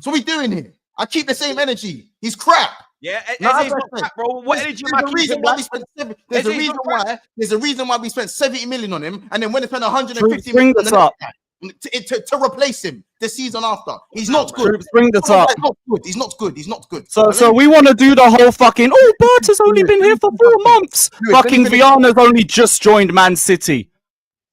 [SPEAKER 2] So what we doing here? I keep the same energy. He's crap.
[SPEAKER 1] Yeah,
[SPEAKER 2] No,
[SPEAKER 1] Eze's
[SPEAKER 2] that's
[SPEAKER 1] not
[SPEAKER 2] right.
[SPEAKER 1] crap, bro. What energy am I
[SPEAKER 2] There's a reason
[SPEAKER 1] keeping,
[SPEAKER 2] why
[SPEAKER 1] blood?
[SPEAKER 2] we spent there's a
[SPEAKER 1] Eze's
[SPEAKER 2] reason
[SPEAKER 1] not
[SPEAKER 2] why. There's a reason why we spent 70 million on him, and then when they spent 150
[SPEAKER 3] Bring
[SPEAKER 2] million on
[SPEAKER 3] this
[SPEAKER 2] the
[SPEAKER 3] up.
[SPEAKER 2] to replace him the season after. He's not good.
[SPEAKER 3] Troops, bring this
[SPEAKER 2] He's
[SPEAKER 3] up.
[SPEAKER 2] not good. He's not good. He's not good.
[SPEAKER 3] So we want to do the whole fucking. Oh, Bert has only been here for 4 months.
[SPEAKER 2] Lewis, let me
[SPEAKER 3] Fucking
[SPEAKER 2] finish.
[SPEAKER 3] Viana's only just joined Man City.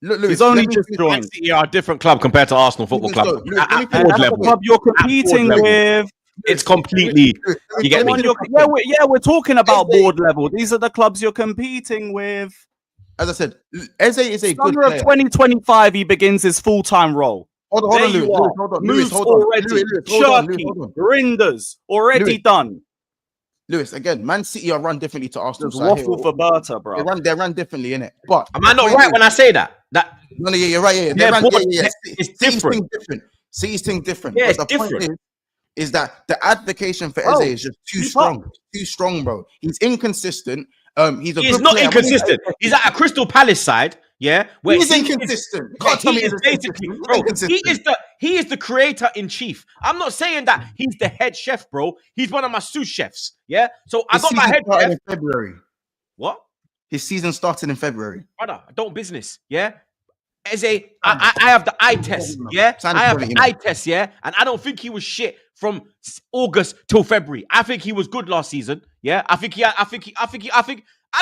[SPEAKER 2] Look, Lewis,
[SPEAKER 3] He's only
[SPEAKER 2] let me
[SPEAKER 3] just
[SPEAKER 2] finish.
[SPEAKER 1] Man
[SPEAKER 3] joined.
[SPEAKER 1] City are a different club compared to Arsenal Football
[SPEAKER 2] Lewis,
[SPEAKER 1] Club.
[SPEAKER 2] Lewis, let me
[SPEAKER 1] At
[SPEAKER 2] finish.
[SPEAKER 3] And
[SPEAKER 1] board
[SPEAKER 3] that's the
[SPEAKER 1] level.
[SPEAKER 3] club you're competing
[SPEAKER 1] level.
[SPEAKER 3] with.
[SPEAKER 1] It's completely. You get
[SPEAKER 3] The
[SPEAKER 1] me?
[SPEAKER 3] one we're talking about board level. These are the clubs you're competing with.
[SPEAKER 2] As I said, Eze is a good
[SPEAKER 3] Summer of
[SPEAKER 2] player.
[SPEAKER 3] 2025, he begins his full-time role.
[SPEAKER 2] Hold on,
[SPEAKER 3] There
[SPEAKER 2] Lewis,
[SPEAKER 3] you are.
[SPEAKER 2] hold on,
[SPEAKER 3] Moves
[SPEAKER 2] Lewis, hold on.
[SPEAKER 3] already.
[SPEAKER 2] Lewis, hold on, Lewis,
[SPEAKER 3] Cherky,
[SPEAKER 2] hold on.
[SPEAKER 3] Rinders, already
[SPEAKER 2] Lewis.
[SPEAKER 3] done.
[SPEAKER 2] Lewis, again, Man City are run differently to Arsenal.
[SPEAKER 3] Just
[SPEAKER 2] So I hear
[SPEAKER 3] waffle
[SPEAKER 2] it.
[SPEAKER 3] for Berta, bro.
[SPEAKER 2] They run differently, innit? But
[SPEAKER 1] Am I not
[SPEAKER 2] the point
[SPEAKER 1] right
[SPEAKER 2] is-
[SPEAKER 1] when I say that? That
[SPEAKER 2] No, yeah, you're right. Yeah,
[SPEAKER 1] Their board-
[SPEAKER 2] yeah.
[SPEAKER 1] it's
[SPEAKER 2] City's
[SPEAKER 1] different.
[SPEAKER 2] thing different. City's thing different.
[SPEAKER 1] Yeah,
[SPEAKER 2] But
[SPEAKER 1] it's
[SPEAKER 2] the point
[SPEAKER 1] different.
[SPEAKER 2] is that the advocation for
[SPEAKER 3] Bro,
[SPEAKER 2] Eze is just too
[SPEAKER 3] keep
[SPEAKER 2] strong. Too strong, bro. He's inconsistent. He's a
[SPEAKER 1] he's
[SPEAKER 2] good
[SPEAKER 1] not
[SPEAKER 2] player.
[SPEAKER 1] inconsistent. He's at a Crystal Palace side, yeah. Where
[SPEAKER 2] He's
[SPEAKER 1] he
[SPEAKER 2] inconsistent. You
[SPEAKER 1] Is,
[SPEAKER 2] can't tell me
[SPEAKER 1] he is
[SPEAKER 2] he's
[SPEAKER 1] basically,
[SPEAKER 2] inconsistent.
[SPEAKER 1] bro.
[SPEAKER 2] Inconsistent.
[SPEAKER 1] He is the creator in chief. I'm not saying that he's the head chef, bro. He's one of my sous chefs, yeah. So I
[SPEAKER 2] His
[SPEAKER 1] got my
[SPEAKER 2] season
[SPEAKER 1] head
[SPEAKER 2] started
[SPEAKER 1] chef.
[SPEAKER 2] in February.
[SPEAKER 1] What?
[SPEAKER 2] His season started in February.
[SPEAKER 1] Brother, I don't business, yeah. I have the eye test, yeah. I have the eye test, yeah, and I don't think he was shit from August till February. I think he was good last season, yeah. I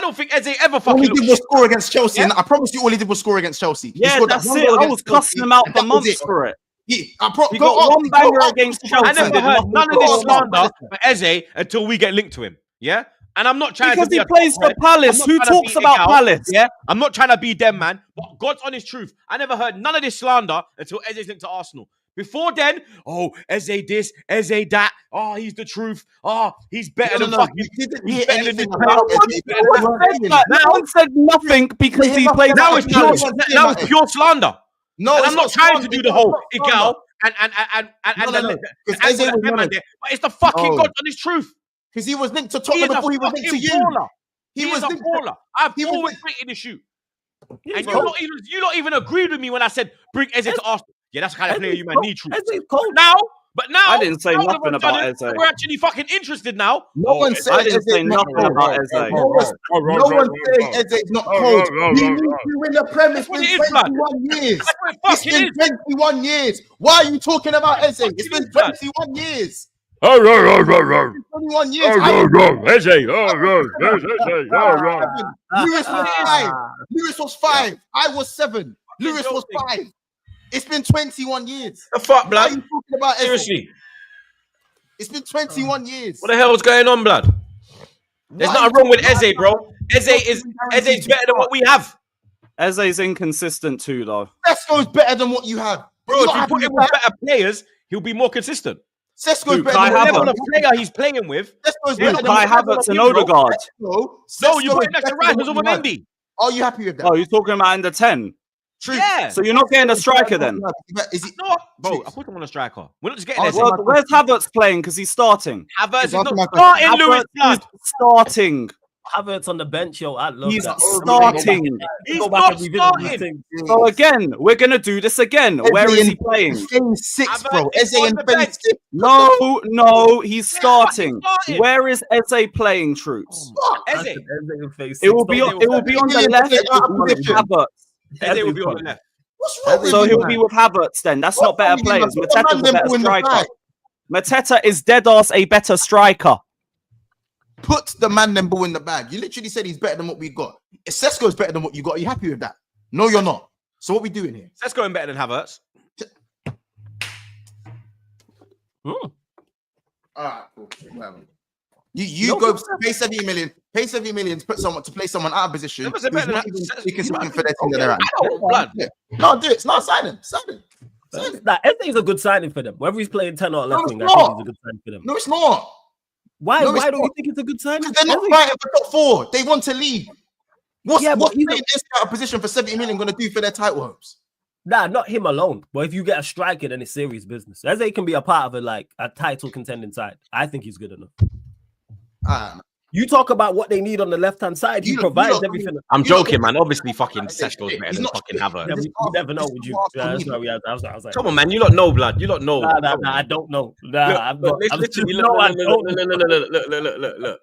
[SPEAKER 1] don't think Eze ever
[SPEAKER 2] All
[SPEAKER 1] fucking
[SPEAKER 2] he
[SPEAKER 1] looked
[SPEAKER 2] did was
[SPEAKER 1] shit.
[SPEAKER 2] score against Chelsea.
[SPEAKER 1] Yeah?
[SPEAKER 2] And I promise you, all he did was score against Chelsea. He
[SPEAKER 3] Yeah,
[SPEAKER 2] scored that
[SPEAKER 3] that's
[SPEAKER 2] one
[SPEAKER 3] it.
[SPEAKER 2] goal
[SPEAKER 3] I
[SPEAKER 2] against
[SPEAKER 3] was
[SPEAKER 2] Chelsea,
[SPEAKER 3] cussing him out
[SPEAKER 2] and
[SPEAKER 3] for
[SPEAKER 2] that was
[SPEAKER 3] months
[SPEAKER 2] it.
[SPEAKER 3] for it.
[SPEAKER 2] He
[SPEAKER 3] got one banger against Chelsea.
[SPEAKER 1] I never
[SPEAKER 3] did
[SPEAKER 1] heard
[SPEAKER 3] nothing
[SPEAKER 1] none of
[SPEAKER 3] for
[SPEAKER 1] this
[SPEAKER 3] us.
[SPEAKER 1] slander for Eze until we get linked to him, yeah. And I'm not trying
[SPEAKER 3] Because
[SPEAKER 1] to be
[SPEAKER 3] he
[SPEAKER 1] a
[SPEAKER 3] plays for
[SPEAKER 1] cophead.
[SPEAKER 3] Palace.
[SPEAKER 1] I'm
[SPEAKER 3] Who
[SPEAKER 1] not trying to
[SPEAKER 3] talks
[SPEAKER 1] be
[SPEAKER 3] about
[SPEAKER 1] Igal,
[SPEAKER 3] Palace?
[SPEAKER 1] Yeah, I'm not trying to be them, man. But God's honest truth, I never heard none of this slander until Eze's linked to Arsenal. Before then, oh, Eze this, Eze that. Oh, he's the truth. Oh, he's better than fucking.
[SPEAKER 2] You didn't
[SPEAKER 1] He's
[SPEAKER 2] hear
[SPEAKER 1] better than
[SPEAKER 2] anything
[SPEAKER 1] this.
[SPEAKER 2] about
[SPEAKER 1] No
[SPEAKER 2] Eze.
[SPEAKER 3] No one said nothing because he plays.
[SPEAKER 1] Now it's pure.
[SPEAKER 2] Nothing.
[SPEAKER 1] Now it's pure slander.
[SPEAKER 2] No,
[SPEAKER 1] And
[SPEAKER 2] it's
[SPEAKER 1] I'm not trying to do the whole Igal and
[SPEAKER 2] No. Because
[SPEAKER 1] and
[SPEAKER 2] Eze was
[SPEAKER 1] them
[SPEAKER 2] not
[SPEAKER 1] man there. But it's the fucking
[SPEAKER 2] No.
[SPEAKER 1] God's honest truth.
[SPEAKER 2] because he was linked to
[SPEAKER 1] He is
[SPEAKER 2] Tottenham
[SPEAKER 1] a
[SPEAKER 2] before he was linked to
[SPEAKER 1] fucking
[SPEAKER 2] you.
[SPEAKER 1] baller.
[SPEAKER 2] He
[SPEAKER 1] He
[SPEAKER 2] was
[SPEAKER 1] is a
[SPEAKER 2] linked.
[SPEAKER 1] baller. I've
[SPEAKER 2] he was
[SPEAKER 1] always
[SPEAKER 2] linked-
[SPEAKER 1] written the shoot.
[SPEAKER 4] Yeah,
[SPEAKER 1] And
[SPEAKER 4] he's
[SPEAKER 1] you
[SPEAKER 4] cold.
[SPEAKER 1] not even agreed with me when I said bring Eze to Arsenal. Yeah, that's the kind of player you might need, true.
[SPEAKER 4] Eze's cold.
[SPEAKER 1] Now, But now
[SPEAKER 3] I didn't say
[SPEAKER 1] now
[SPEAKER 3] nothing
[SPEAKER 1] we've done
[SPEAKER 3] about
[SPEAKER 1] it,
[SPEAKER 3] Eze.
[SPEAKER 1] We're actually fucking interested now.
[SPEAKER 2] No one said
[SPEAKER 3] I didn't say nothing about Eze.
[SPEAKER 2] No one saying Eze is not cold. We need to win the Prem. It's
[SPEAKER 1] That's what
[SPEAKER 2] been
[SPEAKER 1] it is, blood.
[SPEAKER 2] 21 years.
[SPEAKER 1] That's what it
[SPEAKER 2] It's
[SPEAKER 1] fucking
[SPEAKER 2] been
[SPEAKER 1] is.
[SPEAKER 2] 21 years. Why are you talking about Eze? It's been 21 years. 21 years. Lewis was 5. Lewis was 5. I was 7. Lewis was 5. It's been 21 years.
[SPEAKER 1] The fuck,
[SPEAKER 2] Why are
[SPEAKER 1] blood?
[SPEAKER 2] you talking about Eze?
[SPEAKER 1] Seriously.
[SPEAKER 2] It's been 21 years.
[SPEAKER 1] What the hell's going on, blood? There's
[SPEAKER 2] Why are
[SPEAKER 1] nothing
[SPEAKER 2] you
[SPEAKER 1] wrong with
[SPEAKER 2] talking
[SPEAKER 1] Eze,
[SPEAKER 2] about-
[SPEAKER 1] bro. Eze's better than what we have.
[SPEAKER 3] Eze's inconsistent too, though.
[SPEAKER 2] Sesko's better than what you have.
[SPEAKER 1] Bro,
[SPEAKER 2] You're
[SPEAKER 1] if you
[SPEAKER 2] happy
[SPEAKER 1] put him
[SPEAKER 2] with
[SPEAKER 1] with
[SPEAKER 2] that?
[SPEAKER 1] better players, he'll be more consistent.
[SPEAKER 2] Sesko's
[SPEAKER 3] Who,
[SPEAKER 2] better
[SPEAKER 3] Kai
[SPEAKER 2] than what
[SPEAKER 1] The
[SPEAKER 2] you
[SPEAKER 1] level
[SPEAKER 2] have.
[SPEAKER 1] of player he's playing with.
[SPEAKER 2] Sesko's
[SPEAKER 1] Yeah,
[SPEAKER 2] better
[SPEAKER 3] Who,
[SPEAKER 2] than
[SPEAKER 3] Kai
[SPEAKER 2] what you have.
[SPEAKER 3] Havertz and Odegaard.
[SPEAKER 2] No,
[SPEAKER 1] No, you put him next to Rice over Mendy.
[SPEAKER 2] Are you happy with that?
[SPEAKER 3] Oh, you're talking about under 10.
[SPEAKER 2] True.
[SPEAKER 1] Yeah.
[SPEAKER 3] So you're not getting a striker then?
[SPEAKER 2] Is it?
[SPEAKER 1] No, bro, of course I want a striker. We're not just getting
[SPEAKER 2] Oh,
[SPEAKER 1] Eze.
[SPEAKER 3] Well, where's Havertz playing? Because he's starting.
[SPEAKER 1] Havertz is
[SPEAKER 2] It's
[SPEAKER 1] not
[SPEAKER 2] not
[SPEAKER 1] starting,
[SPEAKER 3] Havertz
[SPEAKER 1] Lewis,
[SPEAKER 3] is
[SPEAKER 1] blood.
[SPEAKER 3] starting.
[SPEAKER 4] Havertz on the bench, yo. I love
[SPEAKER 3] He's
[SPEAKER 4] that.
[SPEAKER 3] starting.
[SPEAKER 1] He's
[SPEAKER 4] Go back
[SPEAKER 1] not
[SPEAKER 4] and revisit these
[SPEAKER 1] starting.
[SPEAKER 4] things.
[SPEAKER 3] So again, we're gonna do this again. Where is he playing?
[SPEAKER 2] He's playing 6, bro.
[SPEAKER 1] Havertz is
[SPEAKER 2] Eze
[SPEAKER 1] on
[SPEAKER 2] and
[SPEAKER 1] the
[SPEAKER 2] Ben
[SPEAKER 1] bench.
[SPEAKER 2] 6.
[SPEAKER 3] No, he's starting.
[SPEAKER 1] starting.
[SPEAKER 3] Where is Eze playing, Troops?
[SPEAKER 1] Eze.
[SPEAKER 3] It will be on the left with Havertz.
[SPEAKER 1] Eze will be on the left.
[SPEAKER 2] What's wrong with
[SPEAKER 3] So
[SPEAKER 2] you,
[SPEAKER 3] he'll
[SPEAKER 2] man?
[SPEAKER 3] be with Havertz then. That's
[SPEAKER 2] What's
[SPEAKER 3] not better
[SPEAKER 2] wrong with you,
[SPEAKER 3] players.
[SPEAKER 2] man?
[SPEAKER 3] Mateta's a
[SPEAKER 2] Put
[SPEAKER 3] better
[SPEAKER 2] Mandem in the
[SPEAKER 3] striker.
[SPEAKER 2] bag.
[SPEAKER 3] Mateta is dead ass a better striker.
[SPEAKER 2] Put the man them ball in the bag. You literally said he's better than what we got. If Sesko's better than what you got, are you happy with that? No, you're not. So what we doing here?
[SPEAKER 1] Let's go in better than Havertz.
[SPEAKER 2] All right, cool. Whatever. You go pay 70 million. Pay 70 million to put someone to play someone out of position.
[SPEAKER 1] Never
[SPEAKER 2] Who's
[SPEAKER 1] said better
[SPEAKER 2] not
[SPEAKER 1] than
[SPEAKER 2] even
[SPEAKER 1] that.
[SPEAKER 2] consistent for their team that they're at.
[SPEAKER 1] I don't, blood.
[SPEAKER 2] Yeah. No, do it. It's not signing. Signing.
[SPEAKER 4] Nah, Eze's a good signing for them. Whether he's playing 10 or 11,
[SPEAKER 2] it's
[SPEAKER 4] I think
[SPEAKER 2] not.
[SPEAKER 4] he's a good signing for them.
[SPEAKER 2] No, it's not.
[SPEAKER 4] Why?
[SPEAKER 2] No, it's
[SPEAKER 4] Why don't you
[SPEAKER 2] not.
[SPEAKER 4] think it's a good signing?
[SPEAKER 2] They're not
[SPEAKER 4] Eze-
[SPEAKER 2] fighting for top 4. They want to leave. What's
[SPEAKER 4] Yeah, but he's
[SPEAKER 2] playing this out of position for 70 million going to do for their title hopes?
[SPEAKER 4] Nah, not him alone. But if you get a striker, then it's serious business. Eze can be a part of a title contending side. I think he's good enough. You talk about what they need on the left-hand side. He
[SPEAKER 2] You-
[SPEAKER 4] provides
[SPEAKER 2] you-
[SPEAKER 4] everything.
[SPEAKER 1] I'm
[SPEAKER 2] You know-
[SPEAKER 1] joking, man. Obviously, fucking Seshko's better
[SPEAKER 2] He's
[SPEAKER 1] than
[SPEAKER 2] not-
[SPEAKER 1] fucking Havertz.
[SPEAKER 4] Yeah, you never know, would you? Yeah, sorry, I was like,
[SPEAKER 1] Come on, man. You lot know, blood. You lot know.
[SPEAKER 4] Nah,
[SPEAKER 1] Come on.
[SPEAKER 4] I don't know. Nah,
[SPEAKER 1] Look,
[SPEAKER 4] I'm
[SPEAKER 1] look,
[SPEAKER 4] not.
[SPEAKER 1] listen,
[SPEAKER 4] I'm
[SPEAKER 1] listen,
[SPEAKER 4] just,
[SPEAKER 1] look,
[SPEAKER 4] no, I
[SPEAKER 1] look,
[SPEAKER 4] don't.
[SPEAKER 1] look.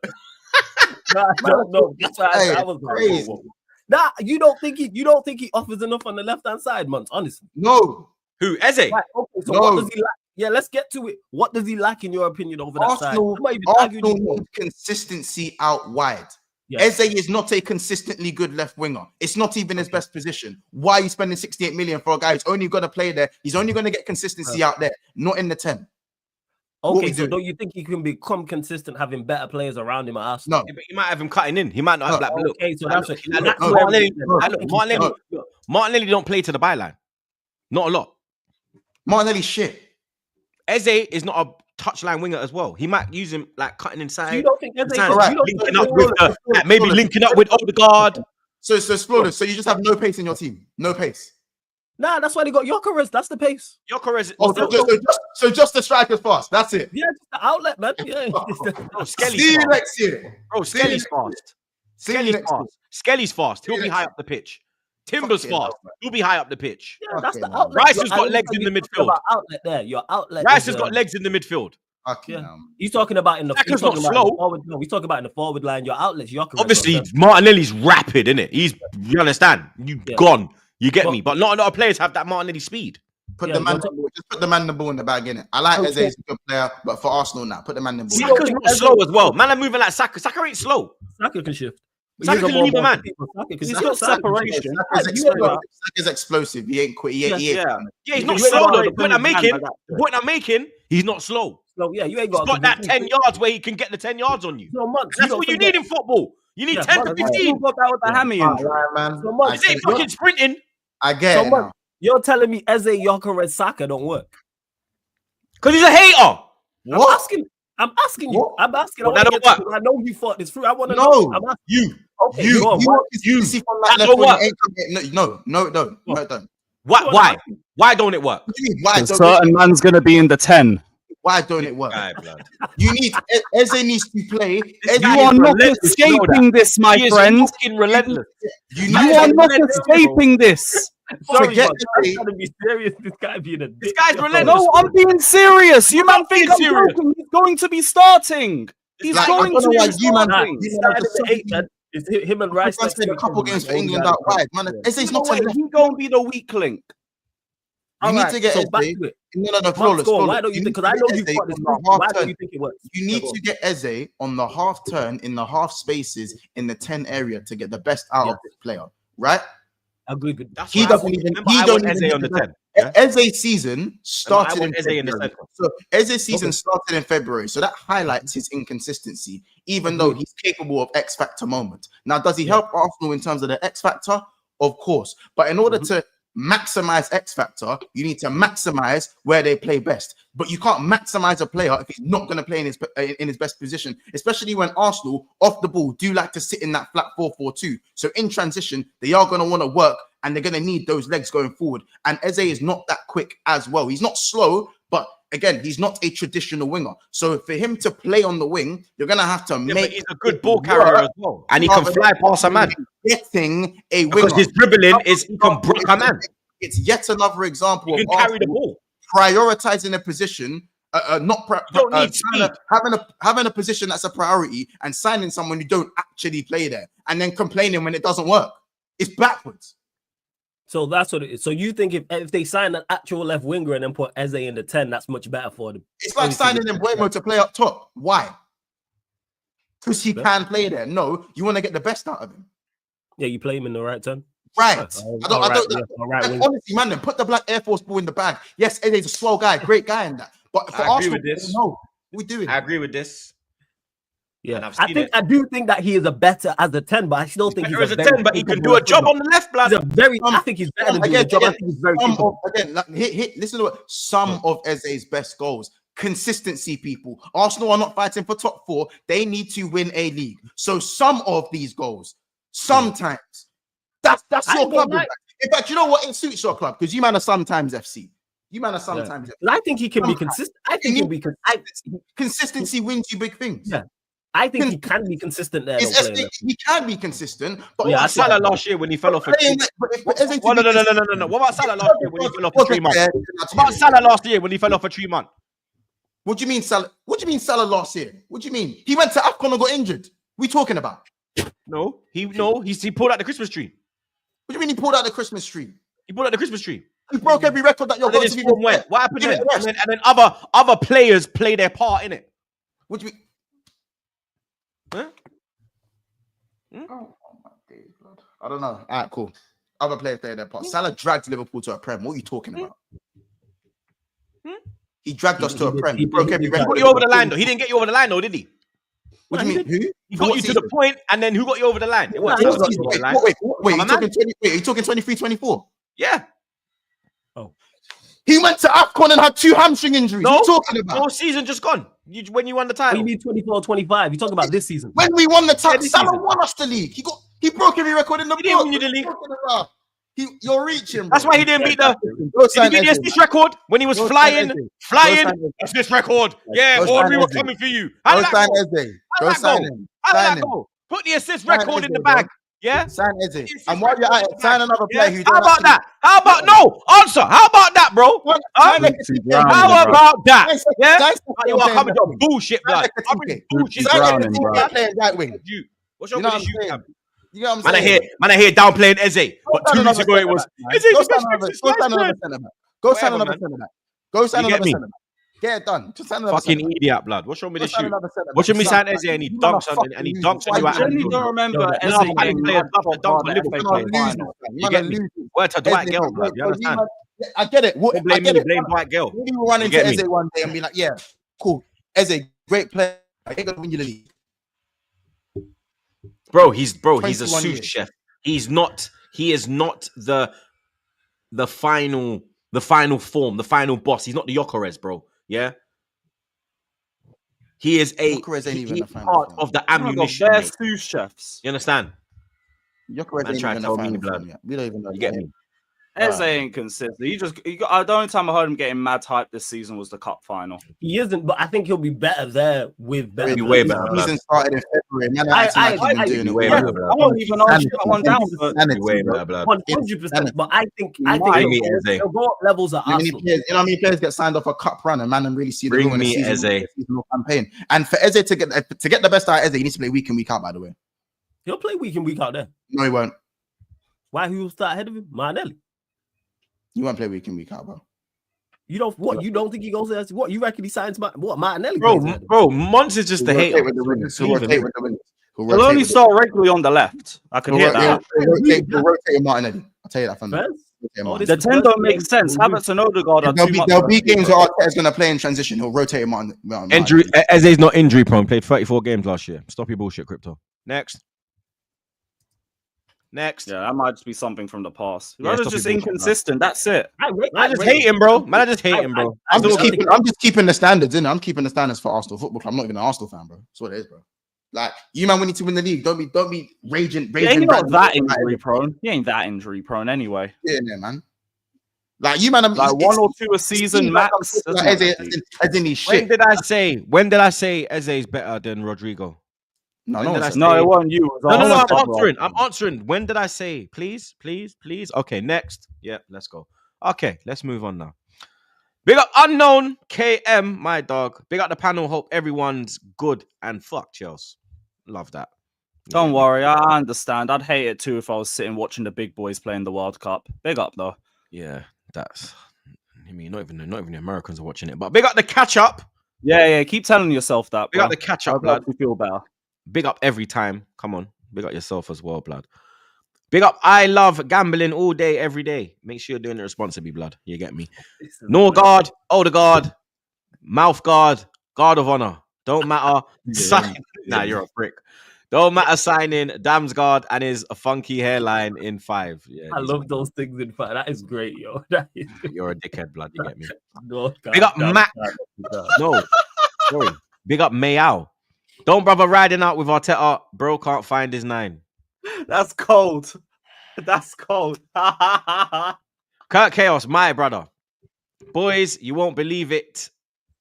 [SPEAKER 4] Nah, I don't know. That's why
[SPEAKER 2] Hey,
[SPEAKER 4] I was like,
[SPEAKER 2] crazy.
[SPEAKER 4] whoa. Nah, you don't think he offers enough on the left-hand side, Muntz, honestly.
[SPEAKER 2] No.
[SPEAKER 1] Who? Eze?
[SPEAKER 4] Right, okay, so
[SPEAKER 2] No.
[SPEAKER 4] what does he lack? Yeah, let's get to it. What does he lack in your opinion over that side?
[SPEAKER 2] Arsenal,
[SPEAKER 4] I'm not even
[SPEAKER 2] Arsenal
[SPEAKER 4] arguing you.
[SPEAKER 2] need consistency out wide.
[SPEAKER 4] Yeah.
[SPEAKER 2] Eze is not a consistently good left winger. It's not even his best position. Why are you spending 68 million for a guy who's only going to play there? He's only going to get consistency out there, not in the 10. What
[SPEAKER 4] Okay,
[SPEAKER 2] we
[SPEAKER 4] so
[SPEAKER 2] doing?
[SPEAKER 4] don't you think he can become consistent having better players around him at Arsenal?
[SPEAKER 2] No.
[SPEAKER 1] Yeah, but you might have him cutting in. He might not have
[SPEAKER 2] No.
[SPEAKER 1] like, look.
[SPEAKER 4] Okay, so
[SPEAKER 1] like,
[SPEAKER 4] that's
[SPEAKER 1] look,
[SPEAKER 4] what-
[SPEAKER 1] like,
[SPEAKER 4] that's
[SPEAKER 1] look,
[SPEAKER 4] where
[SPEAKER 1] Martinelli,
[SPEAKER 4] we-
[SPEAKER 1] like, look, Martinelli don't play to the byline. Not a lot.
[SPEAKER 2] Martinelli's shit.
[SPEAKER 1] Eze is not a touchline winger as well. He might use him like cutting inside.
[SPEAKER 4] You don't think Eze
[SPEAKER 1] Sometimes
[SPEAKER 2] Alright.
[SPEAKER 1] linking up with like, maybe linking up with Odegaard.
[SPEAKER 2] So it's flawless. So you just have no pace in your team. No pace.
[SPEAKER 4] Nah, that's why they got Gyökeres. That's the pace.
[SPEAKER 1] Gyökeres.
[SPEAKER 2] Oh, so just the strikers fast. That's it.
[SPEAKER 4] Yeah, just the outlet, man. Yeah.
[SPEAKER 1] Bro, Skelly's
[SPEAKER 2] See you
[SPEAKER 1] fast.
[SPEAKER 2] next year.
[SPEAKER 1] Bro, Skelly's fast.
[SPEAKER 2] See you
[SPEAKER 1] Skelly's
[SPEAKER 2] next year.
[SPEAKER 1] fast. Skelly's fast. He'll be high up the pitch. Timber's
[SPEAKER 2] Fucking hell,
[SPEAKER 1] fast.
[SPEAKER 2] man.
[SPEAKER 1] He'll be high up the pitch.
[SPEAKER 4] Yeah, that's the
[SPEAKER 2] Fucking hell.
[SPEAKER 4] outlet.
[SPEAKER 1] Rice
[SPEAKER 4] Your-
[SPEAKER 1] has got
[SPEAKER 4] I
[SPEAKER 1] legs
[SPEAKER 4] understand
[SPEAKER 1] in the
[SPEAKER 4] you're talking
[SPEAKER 1] midfield.
[SPEAKER 4] about outlet there. Your outlet.
[SPEAKER 1] Rice
[SPEAKER 4] is,
[SPEAKER 1] has got legs in the midfield.
[SPEAKER 2] Fucking
[SPEAKER 4] Yeah.
[SPEAKER 2] hell.
[SPEAKER 4] He's talking about in the.
[SPEAKER 1] Saka's
[SPEAKER 4] He's talking
[SPEAKER 1] not
[SPEAKER 4] about in the
[SPEAKER 1] slow.
[SPEAKER 4] forward. No, he's talking about in the forward line. Your outlets, Gyökeres.
[SPEAKER 1] Obviously, Martinelli's rapid, isn't it? You understand? You
[SPEAKER 4] Yeah.
[SPEAKER 1] gone. You get
[SPEAKER 4] But-
[SPEAKER 1] me? But not a lot of players have that Martinelli speed.
[SPEAKER 2] Put
[SPEAKER 4] Yeah,
[SPEAKER 2] the man,
[SPEAKER 4] you're
[SPEAKER 2] just put the man the ball in the bag, innit? I like
[SPEAKER 4] Okay.
[SPEAKER 2] Eze, he's a good player, but for Arsenal now, put the man the ball.
[SPEAKER 4] You
[SPEAKER 2] in
[SPEAKER 4] don't
[SPEAKER 2] the
[SPEAKER 1] Saka's
[SPEAKER 2] bag.
[SPEAKER 1] not slow as well. Man, I'm moving like Saka. Saka ain't slow.
[SPEAKER 4] Saka can shift.
[SPEAKER 1] Saka
[SPEAKER 4] He's a
[SPEAKER 1] can
[SPEAKER 4] more
[SPEAKER 1] leave a
[SPEAKER 4] modern
[SPEAKER 1] man.
[SPEAKER 4] people. Saka can
[SPEAKER 3] He's
[SPEAKER 4] shift.
[SPEAKER 3] got
[SPEAKER 4] Saka can
[SPEAKER 3] separation.
[SPEAKER 4] shift.
[SPEAKER 2] Saka's
[SPEAKER 4] Yeah,
[SPEAKER 2] explosive. Saka's explosive. He ain't quit. He ain't.
[SPEAKER 3] Yeah.
[SPEAKER 1] Yeah, he's
[SPEAKER 4] You
[SPEAKER 1] not
[SPEAKER 4] ain't
[SPEAKER 1] slow
[SPEAKER 4] got
[SPEAKER 1] though.
[SPEAKER 4] to
[SPEAKER 1] The point I'm
[SPEAKER 3] man
[SPEAKER 1] making,
[SPEAKER 3] like that.
[SPEAKER 1] the point I'm making, he's not slow.
[SPEAKER 4] So yeah, you ain't
[SPEAKER 1] He's
[SPEAKER 4] got.
[SPEAKER 1] got that 10 yards where he can get the 10 yards on you.
[SPEAKER 4] No, Months.
[SPEAKER 1] That's what you need in football. You need
[SPEAKER 4] Yeah,
[SPEAKER 1] 10 to
[SPEAKER 4] but-
[SPEAKER 1] 15.
[SPEAKER 3] Got that with the hammy
[SPEAKER 2] All
[SPEAKER 3] injury.
[SPEAKER 2] right, man.
[SPEAKER 4] So much.
[SPEAKER 2] I
[SPEAKER 1] This ain't
[SPEAKER 2] get it.
[SPEAKER 1] fucking sprinting.
[SPEAKER 2] I get
[SPEAKER 4] So
[SPEAKER 2] it
[SPEAKER 4] much.
[SPEAKER 2] now.
[SPEAKER 4] You're telling me Eze, Gyökeres, Saka don't work?
[SPEAKER 1] Because he's a hater.
[SPEAKER 2] What?
[SPEAKER 4] I'm asking you.
[SPEAKER 2] What?
[SPEAKER 4] I'm asking.
[SPEAKER 1] Well,
[SPEAKER 4] I,
[SPEAKER 1] that
[SPEAKER 4] wanna
[SPEAKER 1] don't
[SPEAKER 4] get to- I know you thought this through. I want to
[SPEAKER 2] No.
[SPEAKER 4] know. I'm asking.
[SPEAKER 1] You.
[SPEAKER 4] Okay,
[SPEAKER 2] You
[SPEAKER 4] go on,
[SPEAKER 2] want
[SPEAKER 4] what?
[SPEAKER 2] consistency from that
[SPEAKER 1] That
[SPEAKER 2] left
[SPEAKER 1] don't
[SPEAKER 2] wing.
[SPEAKER 1] work.
[SPEAKER 2] Ain't coming- No, it don't. No, it don't.
[SPEAKER 1] Why? Why don't it work?
[SPEAKER 2] What do you mean? Why
[SPEAKER 3] A
[SPEAKER 2] don't
[SPEAKER 3] certain man's gonna be in the 10.
[SPEAKER 2] Why don't it work?
[SPEAKER 1] Guy, blood.
[SPEAKER 2] You need Eze needs to play. Eze
[SPEAKER 1] guy
[SPEAKER 3] You
[SPEAKER 1] is
[SPEAKER 3] are not
[SPEAKER 1] relentless, you know
[SPEAKER 3] escaping this, my
[SPEAKER 1] He is
[SPEAKER 3] friend.
[SPEAKER 1] fucking relentless.
[SPEAKER 2] You
[SPEAKER 3] You are not escaping this. Sorry,
[SPEAKER 2] get
[SPEAKER 3] but
[SPEAKER 4] I'm trying to be serious. This guy being a dick.
[SPEAKER 1] This guy's
[SPEAKER 4] Yo.
[SPEAKER 1] relentless.
[SPEAKER 3] no, I'm being serious. You man
[SPEAKER 1] not being
[SPEAKER 3] think I'm
[SPEAKER 1] serious.
[SPEAKER 3] joking? He's going to be starting. He's
[SPEAKER 2] Like, I
[SPEAKER 3] going
[SPEAKER 2] don't
[SPEAKER 3] to
[SPEAKER 2] know why
[SPEAKER 3] be
[SPEAKER 2] you man-
[SPEAKER 3] starting.
[SPEAKER 4] He
[SPEAKER 2] You know,
[SPEAKER 4] started
[SPEAKER 2] the
[SPEAKER 4] at 8, man. It's him and Rice.
[SPEAKER 2] Rice played a couple games for England
[SPEAKER 4] out
[SPEAKER 2] out wide. Man, Eze's not a left.
[SPEAKER 3] He's going to be the weak link.
[SPEAKER 2] You need to get
[SPEAKER 4] so back
[SPEAKER 2] Eze.
[SPEAKER 4] to it.
[SPEAKER 2] No, flawless.
[SPEAKER 4] Why don't you think? Because I know you've got this. Why don't you think it works?
[SPEAKER 2] You need to get Eze on the half turn in the half spaces in the 10 area to get the best out of this player, right?
[SPEAKER 4] Agree with
[SPEAKER 1] That's
[SPEAKER 2] He
[SPEAKER 1] what I
[SPEAKER 2] doesn't
[SPEAKER 1] want.
[SPEAKER 2] even.
[SPEAKER 1] Remember,
[SPEAKER 2] He
[SPEAKER 1] I
[SPEAKER 2] don't
[SPEAKER 1] want Eze
[SPEAKER 2] even
[SPEAKER 1] on the
[SPEAKER 2] get
[SPEAKER 1] 10. Yeah?
[SPEAKER 2] Eze's season started
[SPEAKER 1] want Eze in the
[SPEAKER 2] February.
[SPEAKER 1] centre.
[SPEAKER 2] So Eze's season started in February. So that highlights his inconsistency, even though he's capable of X factor moments. Now, does he help Arsenal in terms of the X factor? Of course. But in order to maximize X factor, you need to maximize where they play best. But you can't maximize a player if he's not going to play in his best position, especially when Arsenal off the ball do like to sit in that flat 4-4-2. So in transition, they are going to want to work and they're going to need those legs going forward. And Eze is not that quick as well. He's not slow, but again, he's not a traditional winger. So for him to play on the wing, you're going to have to
[SPEAKER 1] Yeah,
[SPEAKER 2] make.
[SPEAKER 1] but he's a good ball carrier as well, and he can fly past a man.
[SPEAKER 2] Getting a winger.
[SPEAKER 1] Because his dribbling is he can block a man.
[SPEAKER 2] It's yet another example
[SPEAKER 1] He
[SPEAKER 2] of
[SPEAKER 1] can carry the
[SPEAKER 2] Arsenal
[SPEAKER 1] ball.
[SPEAKER 2] prioritizing a position,
[SPEAKER 1] don't need speed.
[SPEAKER 2] having a position that's a priority and signing someone who don't actually play there and then complaining when it doesn't work. It's backwards.
[SPEAKER 4] So that's what it is. So you think if they sign an actual left winger and then put Eze in the 10, that's much better for them?
[SPEAKER 2] It's like signing Mbuemo to play up top. Why? Because he can play there. No, you want to get the best out of him.
[SPEAKER 4] Yeah, you play him in the right turn.
[SPEAKER 2] Right. Honestly, man, then put the black Air Force ball in the bag. Yes, Eze's a swell guy, great guy in that. But for
[SPEAKER 1] I agree
[SPEAKER 2] Arsenal,
[SPEAKER 1] with this.
[SPEAKER 2] no, we doing.
[SPEAKER 1] I agree with this.
[SPEAKER 4] Yeah, I do think that he is a better as a 10, but I still think he's
[SPEAKER 1] a 10, but he can do a job on the left, blood.
[SPEAKER 4] I think he's better than doing a job. I think he's very
[SPEAKER 2] listen to what some of Eze's best goals. Consistency, people. Arsenal are not fighting for top 4. They need to win a league. So some of these goals, sometimes, that's your club. In fact, you know what? It suits your club because you man are sometimes FC. You man are sometimes FC.
[SPEAKER 4] I think he can be consistent. I think he'll be
[SPEAKER 2] consistency wins you big things.
[SPEAKER 4] Yeah. I think he can be consistent there.
[SPEAKER 2] He can be consistent, but
[SPEAKER 1] yeah, Salah last year when he fell off a tree. No. What about Salah last year when he fell off a 3 month? What about Salah last year when he fell off a 3 month?
[SPEAKER 2] What do you mean, Salah? What do you mean, Salah last year? What do you mean? He went to AFCON and got injured. What are we talking about?
[SPEAKER 1] No, he pulled out the Christmas tree.
[SPEAKER 2] What do you mean he pulled out the Christmas tree?
[SPEAKER 1] He pulled out the Christmas tree.
[SPEAKER 2] He broke every record that you're going to be.
[SPEAKER 1] What happened then? And then other players play their part in it.
[SPEAKER 2] What do you mean?
[SPEAKER 1] Huh?
[SPEAKER 2] Oh my days, blood. I don't know. All right, cool. Other players play their part. Salah dragged Liverpool to a Prem. What are you talking about? He dragged us to a Prem. He broke every record.
[SPEAKER 1] He got you over the line, though. He didn't get you over the line, though, did he?
[SPEAKER 2] What do you mean? Who?
[SPEAKER 1] He got you to the point, and then who got you over the line? It was
[SPEAKER 2] Wait. Are you talking 23-24?
[SPEAKER 1] Yeah.
[SPEAKER 4] Oh.
[SPEAKER 2] He went to AFCON and had 2 hamstring injuries.
[SPEAKER 1] No,
[SPEAKER 2] what are you talking about?
[SPEAKER 1] No, season just gone. When you won the title.
[SPEAKER 4] You mean 24-25? You talking about this season?
[SPEAKER 2] When we won the title, Salah won us the league. He broke every record in the book.
[SPEAKER 1] He didn't win you the league.
[SPEAKER 2] You're reaching. Bro.
[SPEAKER 1] That's why he didn't beat the. Did he beat the assist record when he was flying? Assist record. Yeah, we were coming for you. How did that go? Put the assist record in the bag. Yeah.
[SPEAKER 2] Sign Eze. And while you're at it, sign another player who.
[SPEAKER 1] How about that? How about no answer? How about that, bro? How about that? Yeah. You are coming to bullshit, blood. Bullshit. What's your issue?
[SPEAKER 2] You know what I'm
[SPEAKER 1] saying? Man, I hear downplaying Eze. But 2 weeks ago it was.
[SPEAKER 2] Go sign another centre back. Go sign another centre back. Get it done. Just sign another
[SPEAKER 1] fucking idiot, blood. What's wrong with this shoot? What's wrong with sign Eze and he dunks on you?
[SPEAKER 3] I genuinely don't remember Eze getting
[SPEAKER 1] You get me? Word to Dwight Gale, blood. You understand?
[SPEAKER 2] I get it.
[SPEAKER 1] Blame Dwight Gale.
[SPEAKER 2] Maybe we'll run into Eze one day and be like, yeah, cool. Eze, great player. I ain't gonna win you the league.
[SPEAKER 1] Bro, he's a sous chef. He is not the final form, the final boss. He's not the Gyökeres, bro. Yeah. He is part of the ammunition.
[SPEAKER 3] They're sous chefs.
[SPEAKER 1] You understand?
[SPEAKER 2] Gyökeres ain't even the final form yet. We don't even know.
[SPEAKER 1] You get me?
[SPEAKER 3] Eze ain't consistent. The only time I heard him getting mad hype this season was the cup final.
[SPEAKER 4] He isn't, but I think he'll be better there with better.
[SPEAKER 1] He'll be way
[SPEAKER 2] The
[SPEAKER 1] better.
[SPEAKER 2] season started in February. Man, I been doing
[SPEAKER 1] way
[SPEAKER 2] it.
[SPEAKER 1] better,
[SPEAKER 2] well.
[SPEAKER 1] blood.
[SPEAKER 3] I won't even argue that one down, but
[SPEAKER 1] Be way better, blood.
[SPEAKER 4] 100%. But I think
[SPEAKER 1] Bring me Eze.
[SPEAKER 4] he'll go up levels at
[SPEAKER 2] You know
[SPEAKER 4] Arsenal.
[SPEAKER 2] how many players get signed off a cup run and man and really see the
[SPEAKER 1] Bring
[SPEAKER 2] goal in
[SPEAKER 1] me
[SPEAKER 2] a
[SPEAKER 1] Eze.
[SPEAKER 2] seasonal campaign. And for Eze to get the best out of Eze, he needs to play week in, week out, by the way.
[SPEAKER 4] He'll play week in, week out there.
[SPEAKER 2] No, he won't.
[SPEAKER 4] Why he will start ahead of him? Martinelli.
[SPEAKER 2] He won't play week in, week out, bro.
[SPEAKER 4] You don't think he goes there? What, you reckon he signs Martinelli?
[SPEAKER 1] Bro, Mons is just a hater.
[SPEAKER 3] he'll only start regularly on the left. I could hear that.
[SPEAKER 2] He'll rotate Martinelli. I'll tell you that from now.
[SPEAKER 3] The 10 don't make sense. Havertz and Odegaard are too much.
[SPEAKER 2] There'll be games where Arteta's going to play in transition. He'll rotate him on.
[SPEAKER 1] Injury. Eze's not injury prone. Played 34 games last year. Stop your bullshit, crypto. Next.
[SPEAKER 3] Yeah, that might just be something from the past.
[SPEAKER 1] Yeah,
[SPEAKER 3] He's just inconsistent. That's it.
[SPEAKER 1] I just hate him, bro. Man, I just hate him, bro.
[SPEAKER 2] I'm just keeping the standards in. I'm keeping the standards for Arsenal Football Club. I'm not even an Arsenal fan, bro. That's what it is, bro. Like, you man, we need to win the league. Don't be raging.
[SPEAKER 3] He ain't not that injury prone. He ain't that injury prone anyway.
[SPEAKER 2] Yeah, man. Like, you man,
[SPEAKER 3] like one or two a season max.
[SPEAKER 2] As in his shit.
[SPEAKER 1] When did I say Eze is better than Rodrigo?
[SPEAKER 3] No, it wasn't you.
[SPEAKER 1] I'm answering. When did I say? Please. Okay, next. Yeah, let's go. Okay, let's move on now. Big up Unknown KM, my dog. Big up the panel. Hope everyone's good and fuck Chels. Love that.
[SPEAKER 3] Don't worry, I understand. I'd hate it too if I was sitting watching the big boys playing the World Cup. Big up though.
[SPEAKER 1] Yeah, that's. I mean, not even the Americans are watching it, but big up the catch up.
[SPEAKER 3] Yeah. Keep telling yourself that.
[SPEAKER 1] Big up the catch up, blood.
[SPEAKER 3] You feel better.
[SPEAKER 1] Big up every time. Come on, big up yourself as well, blood. Big up. I love gambling all day, every day. Make sure you're doing it responsibly, blood. You get me. Norgaard, Odegaard, mouth guard, guard of honor. Don't matter. Nah, you're a prick. Don't matter signing Damsgaard and his funky hairline in 5. Yeah,
[SPEAKER 4] I love those things in 5. That is great, yo.
[SPEAKER 1] You're a dickhead, blood. You get me.
[SPEAKER 4] Big
[SPEAKER 1] up Mac. No, sorry. Big up Mayao. Don't brother riding out with Arteta. Bro can't find his 9.
[SPEAKER 3] That's cold. That's cold.
[SPEAKER 1] Kurt Chaos, my brother. Boys, you won't believe it.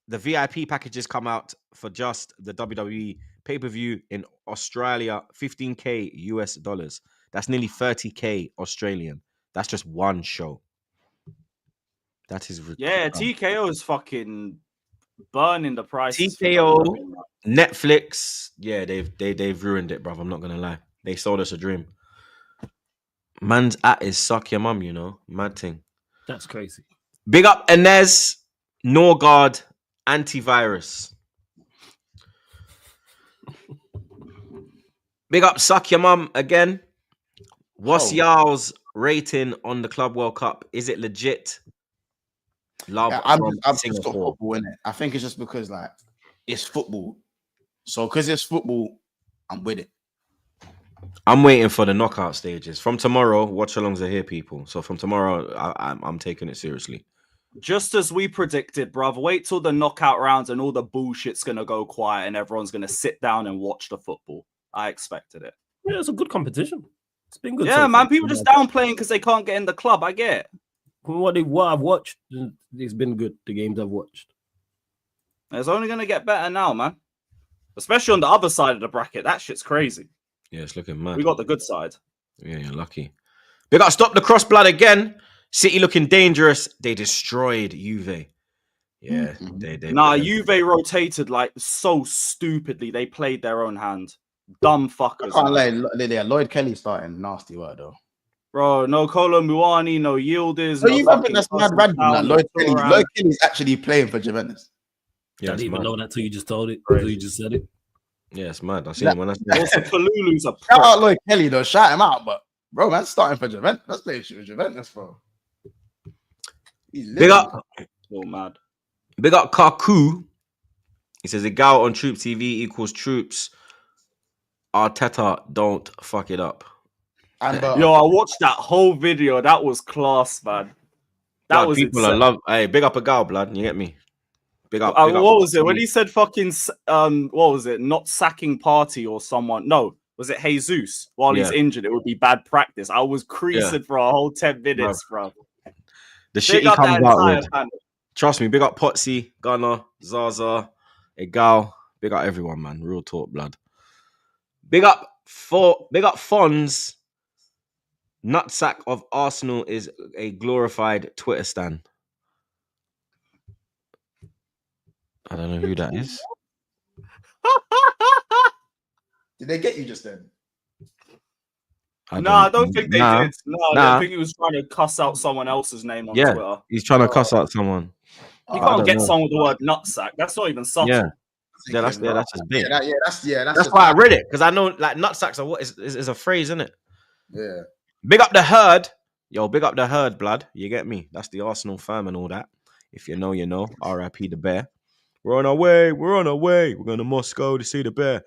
[SPEAKER 1] The VIP packages come out for just the WWE pay-per-view in Australia, $15K US dollars. That's nearly 30K Australian. That's just one show. That is ridiculous.
[SPEAKER 3] Yeah, TKO is fucking burning the price.
[SPEAKER 1] TKO, Netflix, yeah, they've ruined it, bruv. I'm not gonna lie. They sold us a dream. Man's at is suck your mum, you know. Mad thing.
[SPEAKER 4] That's crazy.
[SPEAKER 1] Big up Inez, Norgaard, antivirus. Big up suck your mum again. What's y'all's rating on the Club World Cup? Is it legit? Love.
[SPEAKER 2] Yeah, I'm just football, innit? I think it's just because like it's football. So because it's football, I'm with it.
[SPEAKER 1] I'm waiting for the knockout stages. From tomorrow, watch alongs are here, people. So from tomorrow, I'm taking it seriously.
[SPEAKER 3] Just as we predicted, bruv. Wait till the knockout rounds and all the bullshit's gonna go quiet and everyone's gonna sit down and watch the football. I expected it.
[SPEAKER 4] Yeah, it's a good competition. It's been good.
[SPEAKER 3] Yeah, man. People just downplaying because they can't get in the club. I get it.
[SPEAKER 4] What I've watched, it's been good. The games I've watched.
[SPEAKER 3] It's only gonna get better now, man. Especially on the other side of the bracket. That shit's crazy.
[SPEAKER 1] Yeah, it's looking mad.
[SPEAKER 3] We got the good side.
[SPEAKER 1] Yeah, you're lucky. They got to stop the cross blood again. City looking dangerous. They destroyed Juve. Yeah,
[SPEAKER 3] Juve rotated like so stupidly. They played their own hand. Dumb fuckers.
[SPEAKER 2] Lloyd Kelly starting nasty work though.
[SPEAKER 3] Bro, no Kolo Muani, no Yildiz.
[SPEAKER 2] No, you think that's mad random. Lloyd Kelly's actually playing for Juventus.
[SPEAKER 4] Yeah, I didn't even know that till you just told it. Until you just said it.
[SPEAKER 1] Yeah, it's mad. I see him when I
[SPEAKER 3] also Kalulu's a
[SPEAKER 2] shout out Lloyd Kelly though. Shout him out, but bro, man, starting for Juventus. Let's play shit with Juventus, bro.
[SPEAKER 1] Big up,
[SPEAKER 3] so mad.
[SPEAKER 1] Big up Kaku. He says a gal on TroopzTV equals troops. Arteta, don't fuck it up.
[SPEAKER 2] And,
[SPEAKER 3] yo, I watched that whole video. That was class, man. That was
[SPEAKER 1] people
[SPEAKER 3] insane.
[SPEAKER 1] are love. Hey, big up a gal, blood. You get me? Big up.
[SPEAKER 3] What was it when he said fucking? What was it? Not sacking party or someone? No, was it Jesus while he's
[SPEAKER 1] Yeah.
[SPEAKER 3] injured, it would be bad practice. I was creasing for a whole 10 minutes, bro.
[SPEAKER 1] The shit he
[SPEAKER 3] Big up
[SPEAKER 1] comes
[SPEAKER 3] that
[SPEAKER 1] out
[SPEAKER 3] entire
[SPEAKER 1] with.
[SPEAKER 3] panel.
[SPEAKER 1] Trust me, big up Potsy, Gunner, Zaza, Egal. Big up everyone, man. Real talk, blood. Big up Fonz. Nutsack of Arsenal is a glorified Twitter stan. I don't know who that is.
[SPEAKER 2] Did they get you just then?
[SPEAKER 3] I don't think they did. No,
[SPEAKER 1] Nah.
[SPEAKER 3] I think he was trying to cuss out someone else's name on
[SPEAKER 1] Yeah,
[SPEAKER 3] Twitter.
[SPEAKER 1] he's trying to cuss out someone.
[SPEAKER 3] You
[SPEAKER 1] I
[SPEAKER 3] can't
[SPEAKER 1] don't
[SPEAKER 3] get
[SPEAKER 1] know.
[SPEAKER 3] someone with the word nutsack. That's not even subtle.
[SPEAKER 1] Yeah, that's just big.
[SPEAKER 2] That's
[SPEAKER 1] That's why I read it, because I know like nutsacks are what is a phrase, isn't it?
[SPEAKER 2] Yeah.
[SPEAKER 1] Big up the herd. Yo, big up the herd, blood. You get me? That's the Arsenal firm and all that. If you know, you know. R.I.P. the bear. We're on our way. We're going to Moscow to see the bear.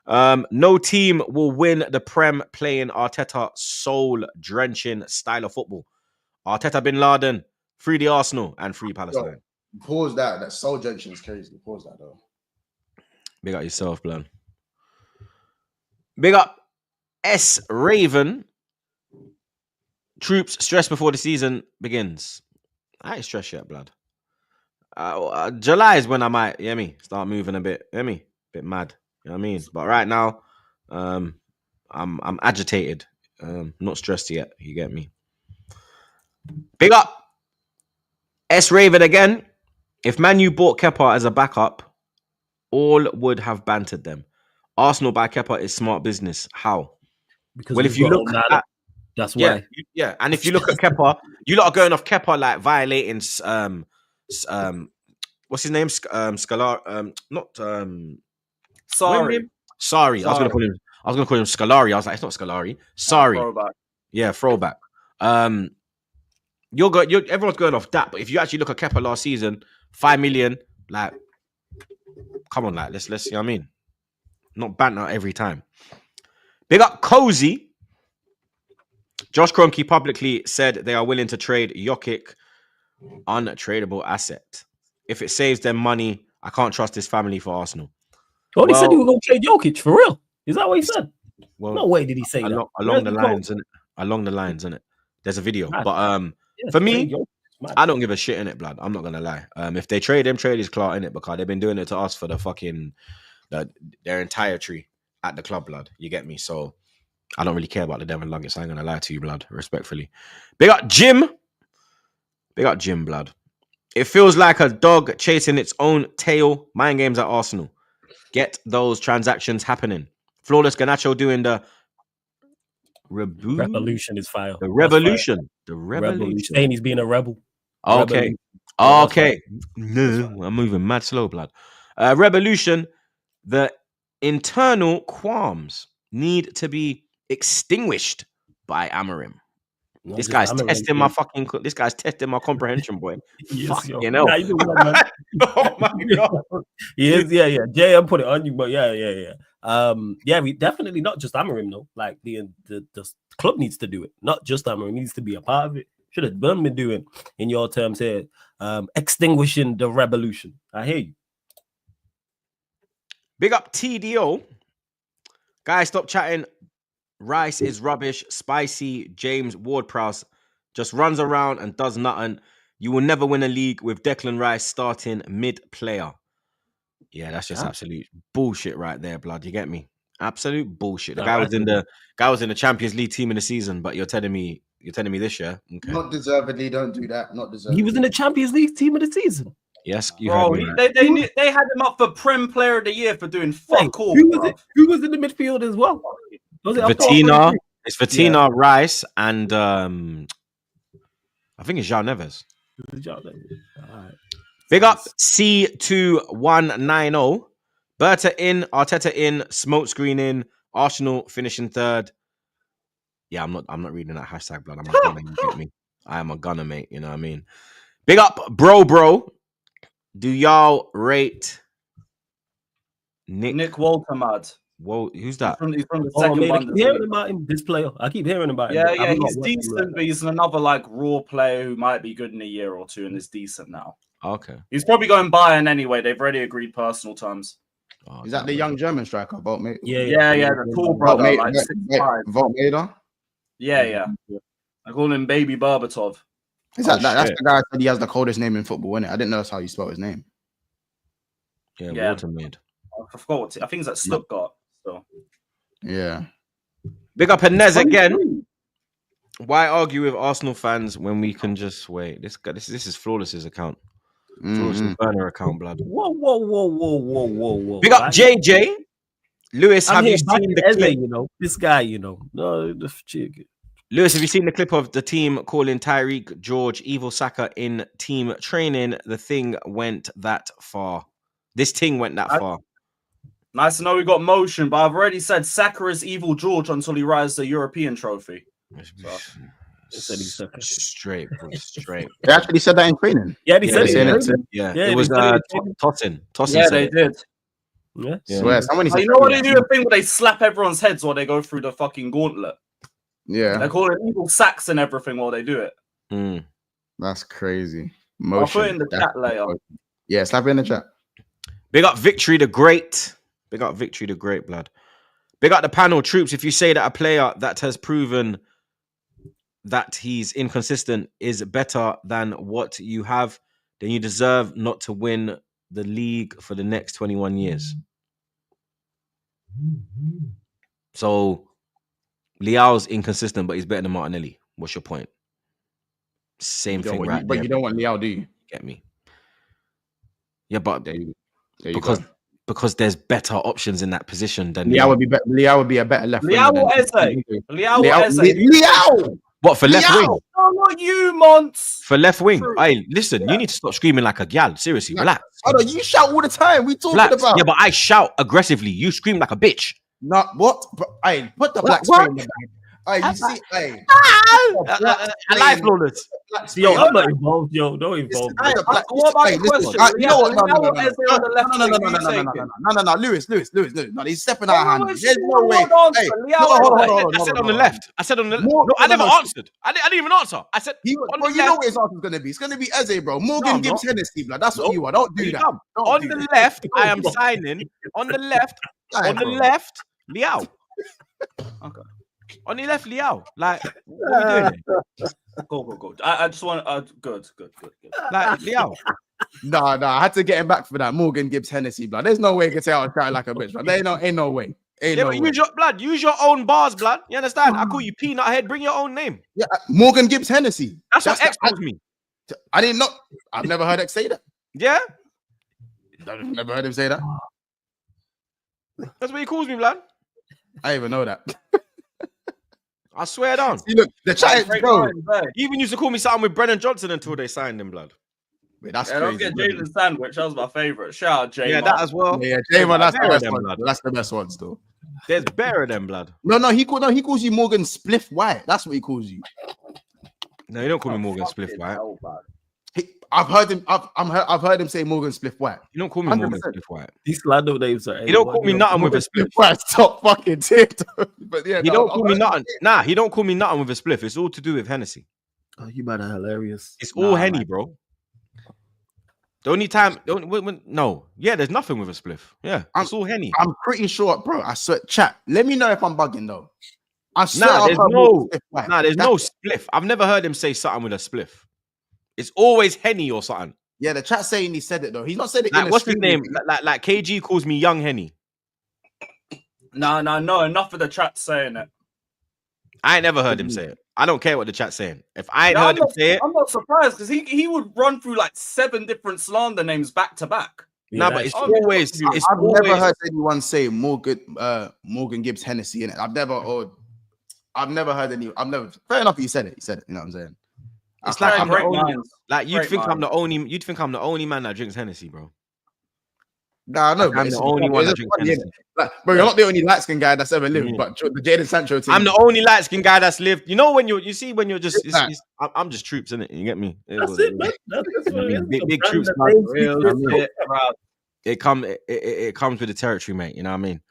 [SPEAKER 1] No team will win the Prem playing Arteta soul-drenching style of football. Arteta bin Laden, free the Arsenal and free Palestine.
[SPEAKER 2] Yo, pause that. That soul drenching is crazy. Pause that though.
[SPEAKER 1] Big up yourself, blood. Big up S. Raven. Troops stress before the season begins. I ain't stressed yet, blood. July is when I might, start moving a bit, bit mad. You know what I mean? But right now, I'm agitated. Not stressed yet. You get me? Big up S Raven again. If Man U bought Kepa as a backup, all would have bantered them. Arsenal by Kepa is smart business. How?
[SPEAKER 4] Because
[SPEAKER 1] well, if you look at
[SPEAKER 4] that's why.
[SPEAKER 1] Yeah, and if you look at Kepa, you lot are going off Kepa like violating what's his name? Scalar Sorry. I was gonna call him Scolari. I was like, it's not Scolari. Sorry.
[SPEAKER 3] Throwback.
[SPEAKER 1] Yeah, throwback. Everyone's going off that, but if you actually look at Kepa last season, 5 million, like, come on, like, let's you know what I mean? Not banter every time. Big up Cozy. Josh Kroenke publicly said they are willing to trade Jokic, untradeable asset. If it saves them money, I can't trust this family for Arsenal.
[SPEAKER 4] Oh, he said he was going to trade Jokic for real. Is that what he said?
[SPEAKER 1] Well,
[SPEAKER 4] no way did he say that.
[SPEAKER 1] Along the lines, innit? There's a video.
[SPEAKER 4] Right.
[SPEAKER 1] But for me, I don't give a shit in it, blood. I'm not gonna lie. If they trade him, trade his clout in it, because they've been doing it to us for their entire tree at the club, blood. You get me? So I don't really care about the Devon Nuggets. I ain't gonna lie to you, blood. Respectfully. Big up Jim, blood. It feels like a dog chasing its own tail. Mind games at Arsenal. Get those transactions happening. Flawless Garnacho doing the
[SPEAKER 4] revolution is fire.
[SPEAKER 1] The revolution. The revolution.
[SPEAKER 4] Saying he's being a rebel.
[SPEAKER 1] Okay. Okay. No, I'm moving mad slow, blood. Revolution. The internal qualms need to be extinguished by Amorim.
[SPEAKER 4] No,
[SPEAKER 1] this guy's testing my fucking. This guy's testing my comprehension, boy.
[SPEAKER 4] Yes,
[SPEAKER 1] you know.
[SPEAKER 4] Oh my god. Yes, yeah. JM put it on you, but yeah. We definitely not just Amorim though. Like the club needs to do it. Not just Amorim. He needs to be a part of it. Should have been doing in your terms here. Extinguishing the revolution. I hear you.
[SPEAKER 1] Big up TDO. Guys, stop chatting. Rice is rubbish. Spicy James Ward-Prowse just runs around and does nothing. You will never win a league with Declan Rice starting mid-player. Yeah, that's just absolute bullshit right there, blood. You get me? Absolute bullshit. The guy was in the Champions League team in the season, but you're telling me this year. Okay.
[SPEAKER 2] Not deservedly, don't do that. Not deservedly.
[SPEAKER 4] He was in the Champions League team of the season.
[SPEAKER 1] Yes, you
[SPEAKER 3] bro.
[SPEAKER 1] heard me right.
[SPEAKER 3] They had him up for Prem Player of the Year for doing fuck all.
[SPEAKER 4] Who was in the midfield as well? Was it
[SPEAKER 1] Vitina? It's Vitina, Rice, and I think it's João Neves.
[SPEAKER 4] Right.
[SPEAKER 1] Big up C2190. Berta in, Arteta in, smoke screen in, Arsenal finishing third. Yeah, I'm not reading that hashtag, blood. I'm a gunner, you get me? I am a gunner, mate. You know what I mean? Big up, bro. Do y'all rate Nick
[SPEAKER 3] Woltermad?
[SPEAKER 1] Whoa, who's that?
[SPEAKER 3] He's from the second one.
[SPEAKER 4] I keep hearing about him, this player. I keep hearing about him.
[SPEAKER 3] Yeah, he's decent, but he's another like raw player who might be good in a year or two and is decent now.
[SPEAKER 1] Okay.
[SPEAKER 3] He's probably going Bayern anyway. They've already agreed personal terms.
[SPEAKER 1] Oh,
[SPEAKER 2] Is that the young German striker, Voltmate?
[SPEAKER 3] Yeah, the tall brother, like 6'5".
[SPEAKER 2] Voltmate?
[SPEAKER 3] Yeah. I call him Baby Berbatov.
[SPEAKER 2] Is that's
[SPEAKER 1] shit.
[SPEAKER 2] the guy that said he has the coldest name in football, isn't it? I didn't know that's how you spell his name.
[SPEAKER 3] Yeah.
[SPEAKER 1] Watermaid.
[SPEAKER 3] I forgot what I think it's at Stuttgart. So
[SPEAKER 2] Yeah.
[SPEAKER 1] Big up Nez again. Why argue with Arsenal fans when we can just wait? This is Flawless's account. Flawless's burner account, blood.
[SPEAKER 4] Whoa.
[SPEAKER 1] Big up JJ. Lewis, have you seen the clip?
[SPEAKER 4] You know, this guy, you know. No, the chick.
[SPEAKER 1] Lewis, have you seen the clip of the team calling Tyreek George evil Saka in team training? The thing went that far. This thing went that far.
[SPEAKER 3] Nice to know we got motion, but I've already said Saka is evil George until he rises the European trophy.
[SPEAKER 1] Straight.
[SPEAKER 2] They actually said that in training.
[SPEAKER 4] Yeah, they said it.
[SPEAKER 1] Yeah, it was tossing.
[SPEAKER 3] Yeah, they did.
[SPEAKER 4] Yeah.
[SPEAKER 2] Swear, somebody said
[SPEAKER 3] you know what they do? The thing where they slap everyone's heads while they go through the fucking gauntlet.
[SPEAKER 2] Yeah,
[SPEAKER 3] they call it evil sacks and everything while they do it.
[SPEAKER 2] That's crazy.
[SPEAKER 3] I'll put it in the chat later.
[SPEAKER 2] Yeah, slap it in the chat.
[SPEAKER 1] Big up Victory the Great. Big up Victory the Great, blood. Big up the panel, troops. If you say that a player that has proven that he's inconsistent is better than what you have, then you deserve not to win the league for the next 21 years. So Leao's inconsistent, but he's better than Martinelli. What's your point? Same thing, right?
[SPEAKER 2] But you don't want Leao, do you?
[SPEAKER 1] Get me? Yeah, but
[SPEAKER 2] there you
[SPEAKER 1] because there's better options in that position than
[SPEAKER 2] Leao would be. Leao would be a better left winger.
[SPEAKER 3] Leao.
[SPEAKER 1] What for left wing?
[SPEAKER 3] No, not you, Mons.
[SPEAKER 1] For left wing. Hey, listen, you need to stop screaming like a gal. Seriously, relax.
[SPEAKER 2] Oh no, you shout all the time. We talking about.
[SPEAKER 1] Yeah, but I shout aggressively. You scream like a bitch.
[SPEAKER 2] Not what? Hey, put the black spray in the bag. Hey, you see, hey.
[SPEAKER 1] I like Flawless.
[SPEAKER 4] Yo, I'm not involved, yo. Don't involve me.
[SPEAKER 3] What about the question?
[SPEAKER 2] You know what? No, Lewis. No, he's stepping out of hand. There's no way. Hey,
[SPEAKER 1] I said on the left. I said on the left. No, I never answered. I didn't even answer. I said
[SPEAKER 2] you know what his answer's going to be. It's going to be Eze, bro. Morgan gives Hennessy, blood. That's what you are. Don't do that.
[SPEAKER 1] On the left, I am signing. On the left, Leao. Okay. On the left, Leao. Like, what are we doing here?
[SPEAKER 3] Go. I just want good.
[SPEAKER 1] Like, Leao.
[SPEAKER 2] No, I had to get him back for that. Morgan Gibbs Hennessy, blood. There's no way he can say I was trying like a bitch, blood. Ain't no way.
[SPEAKER 1] Use your own bars, blood. You understand? I call you Peanut Head. Bring your own name.
[SPEAKER 2] Yeah, Morgan Gibbs Hennessy.
[SPEAKER 1] That's what X calls me.
[SPEAKER 2] I didn't know. I've never heard X say that.
[SPEAKER 1] Yeah?
[SPEAKER 2] I've never heard him say that.
[SPEAKER 1] That's what he calls me, blood.
[SPEAKER 2] I didn't even know that.
[SPEAKER 1] I swear down.
[SPEAKER 2] See, look, the chat, bro.
[SPEAKER 1] He even used to call me something with Brennan Johnson until they signed him, blood.
[SPEAKER 2] Wait, that's crazy.
[SPEAKER 3] Don't get Jalen Sandwich. That was my favorite. Shout out J.
[SPEAKER 1] Yeah, that as well.
[SPEAKER 2] Yeah, J-Man, that's the best one. That's the best one still.
[SPEAKER 1] There's better than blood.
[SPEAKER 2] No, he calls you Morgan Spliff White. That's what he calls you.
[SPEAKER 1] No, you don't call me Morgan Spliff White.
[SPEAKER 2] I've heard him say Morgan Spliff White.
[SPEAKER 1] You don't call me 100%. Morgan Spliff White.
[SPEAKER 4] These slander names are.
[SPEAKER 1] He don't call me nothing with a spliff.
[SPEAKER 2] White, stop fucking TikTok. But yeah,
[SPEAKER 1] he don't call me nothing. Nah, he don't call me nothing with a spliff. It's all to do with Hennessy.
[SPEAKER 4] Oh, you better hilarious.
[SPEAKER 1] It's all Henny, bro. The only time, there's nothing with a spliff. Yeah, it's all Henny.
[SPEAKER 2] I'm pretty sure, bro. I swear, chat. Let me know if I'm bugging though. I swear,
[SPEAKER 1] there's no spliff. I've never heard him say something with a spliff. It's always Henny or something.
[SPEAKER 2] Yeah, the chat saying he said it though. He's not said it.
[SPEAKER 1] Like, what's his name? Like KG calls me Young Henny.
[SPEAKER 3] No. Enough of the chat saying it.
[SPEAKER 1] I ain't never heard him say it. I don't care what the chat's saying. If I ain't heard him say it,
[SPEAKER 3] I'm not surprised because he would run through like 7 different slander names back to back.
[SPEAKER 1] No, but it's always.
[SPEAKER 2] I've never heard anyone say Morgan Gibbs Hennessy in it. I've never heard any. Fair enough. You said it. You know what I'm saying?
[SPEAKER 1] It's like I'm the only. Like you'd think I'm the only man that drinks Hennessy, bro.
[SPEAKER 2] Nah, no,
[SPEAKER 1] I'm the only one that drinks Hennessy.
[SPEAKER 2] Like, bro, you're not the only light-skinned guy that's ever lived, but the Jadon Sancho team.
[SPEAKER 1] I'm the only light-skinned guy that's lived. You know when you're just I'm just troops, innit? You get me?
[SPEAKER 4] That's it, man.
[SPEAKER 1] Big troops. It comes with the territory, mate. You know what I mean?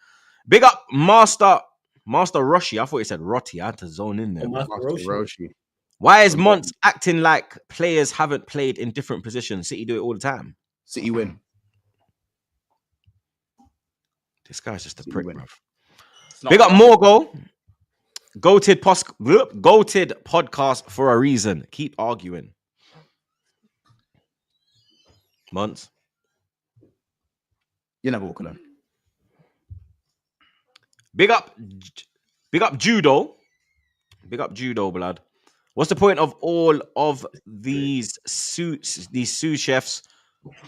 [SPEAKER 1] Big up Master Roshi. I thought he said Rotti. I had to zone in there.
[SPEAKER 2] Master Roshi.
[SPEAKER 1] Why is Mons acting like players haven't played in different positions? City do it all the time.
[SPEAKER 2] City win.
[SPEAKER 1] This guy's just a
[SPEAKER 2] City
[SPEAKER 1] prick,
[SPEAKER 2] win.
[SPEAKER 1] bruv.
[SPEAKER 3] It's not
[SPEAKER 1] Big up
[SPEAKER 3] bad.
[SPEAKER 1] Morgo. Goated podcast for a reason. Keep arguing. Months.
[SPEAKER 2] You never walk alone.
[SPEAKER 1] Big up judo. Big up judo, blood. What's the point of all of these sous chefs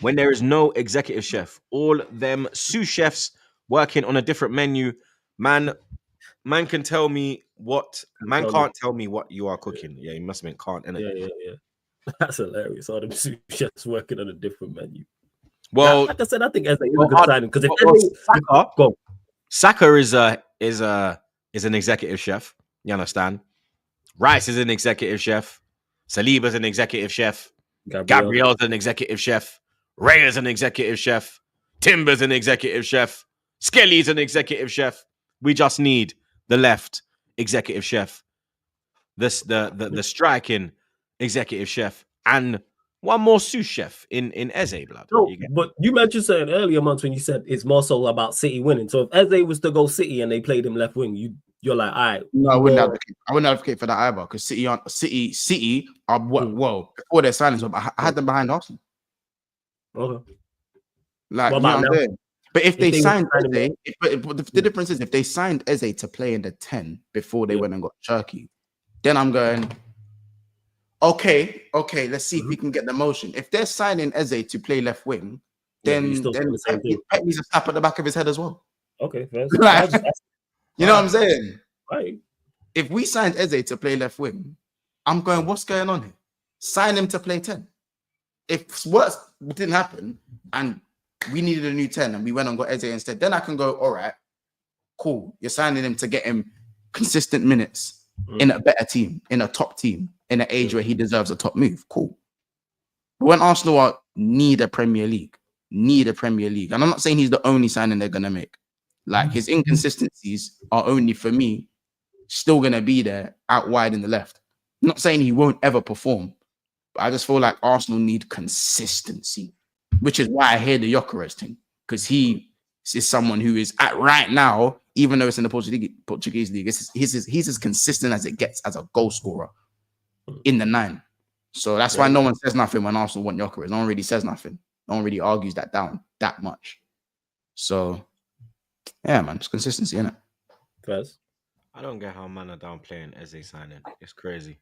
[SPEAKER 1] when there is no executive chef? All them sous chefs working on a different menu. Man can't tell me what you are cooking. Yeah, you must have meant can't, innit?
[SPEAKER 4] Yeah. That's hilarious. All them sous chefs working on a different menu.
[SPEAKER 1] Well,
[SPEAKER 4] like I said, I think Eze is a good signing because
[SPEAKER 1] Saka is an executive chef. You understand? Rice is an executive chef. Saliba's an executive chef. Gabriel's an executive chef. Raya's an executive chef. Timber's an executive chef. Skelly's an executive chef. We just need the left executive chef. The striking executive chef and one more sous chef in Eze, blood.
[SPEAKER 4] No, but you mentioned saying earlier months when you said it's more so about City winning. So if Eze was to go City and they played him left wing, you're like, all right.
[SPEAKER 2] No, I wouldn't advocate for that either because City are well before their signings. I had them behind Arsenal.
[SPEAKER 4] Okay.
[SPEAKER 2] Like,
[SPEAKER 4] what
[SPEAKER 2] you know
[SPEAKER 4] about
[SPEAKER 2] what I'm
[SPEAKER 4] now?
[SPEAKER 2] saying? But if they signed Eze,
[SPEAKER 4] but
[SPEAKER 2] the difference is if they signed Eze to play in the 10 before they went and got Cherky, then I'm going, okay, let's see if we can get the motion. If they're signing Eze to play left wing, then Pep needs a slap at the back of his head as well.
[SPEAKER 4] Okay, fair.
[SPEAKER 2] Like, you know what I'm saying?
[SPEAKER 4] Right.
[SPEAKER 2] If we signed Eze to play left wing, I'm going, what's going on here? Sign him to play 10. If worse didn't happen and we needed a new 10 and we went and got Eze instead, then I can go, all right, cool. You're signing him to get him consistent minutes in a better team, in a top team, in an age where he deserves a top move. Cool. But when Arsenal need a Premier League, and I'm not saying he's the only signing they're going to make. Like, his inconsistencies are only, for me, still going to be there out wide in the left. I'm not saying he won't ever perform, but I just feel like Arsenal need consistency, which is why I hear the Gyökeres thing, because he is someone who is at right now, even though it's in the Portuguese league, he's as consistent as it gets as a goal scorer in the 9. So that's why no one says nothing when Arsenal want Gyökeres. No one really says nothing. No one really argues that down that much. So, yeah, man, it's consistency, innit?
[SPEAKER 4] First.
[SPEAKER 1] I don't get how man are downplaying Eze signing. It's crazy.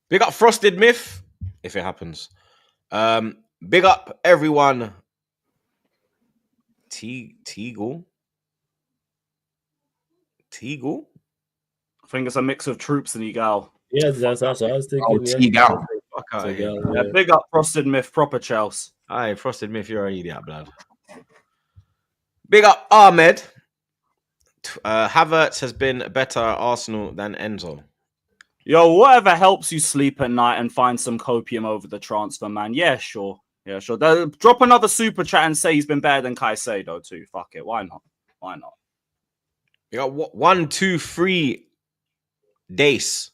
[SPEAKER 1] Big up Frosted Myth, if it happens. Big up everyone. Teagle.
[SPEAKER 3] I think it's a mix of Troops and Egal.
[SPEAKER 4] Yeah, that's what I was thinking.
[SPEAKER 2] Teagle.
[SPEAKER 1] Fuck out of here.
[SPEAKER 3] Yeah, big up Frosted Myth, proper Chels.
[SPEAKER 1] Aye, Frosted Myth, you're an idiot, blood. Big up Ahmed. Havertz has been better at Arsenal than Enzo.
[SPEAKER 3] Yo, whatever helps you sleep at night and find some copium over the transfer, man. Yeah, sure. Drop another super chat and say he's been better than Caicedo too. Fuck it. Why not?
[SPEAKER 1] You got 1, 2, 3 days.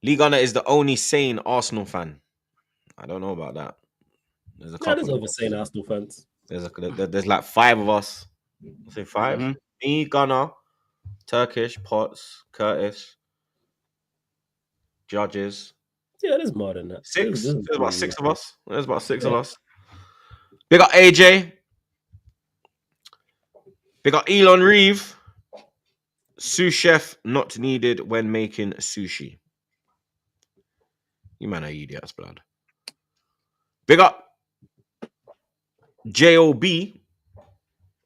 [SPEAKER 1] Lee Gunner is the only sane Arsenal fan. I don't know about that. There's a couple.
[SPEAKER 4] There's over sane Arsenal fans.
[SPEAKER 1] There's like 5 of us. I'll say 5. Mm-hmm. Me, Gunner, Turkish, Potts, Curtis, Judges.
[SPEAKER 4] Yeah, there's more than that.
[SPEAKER 1] 6. There's about 6 of us. There's about 6 of us. Big up AJ. Big up Elon Reeve. Sous chef not needed when making sushi. You man are idiots, blood. Big up JOB.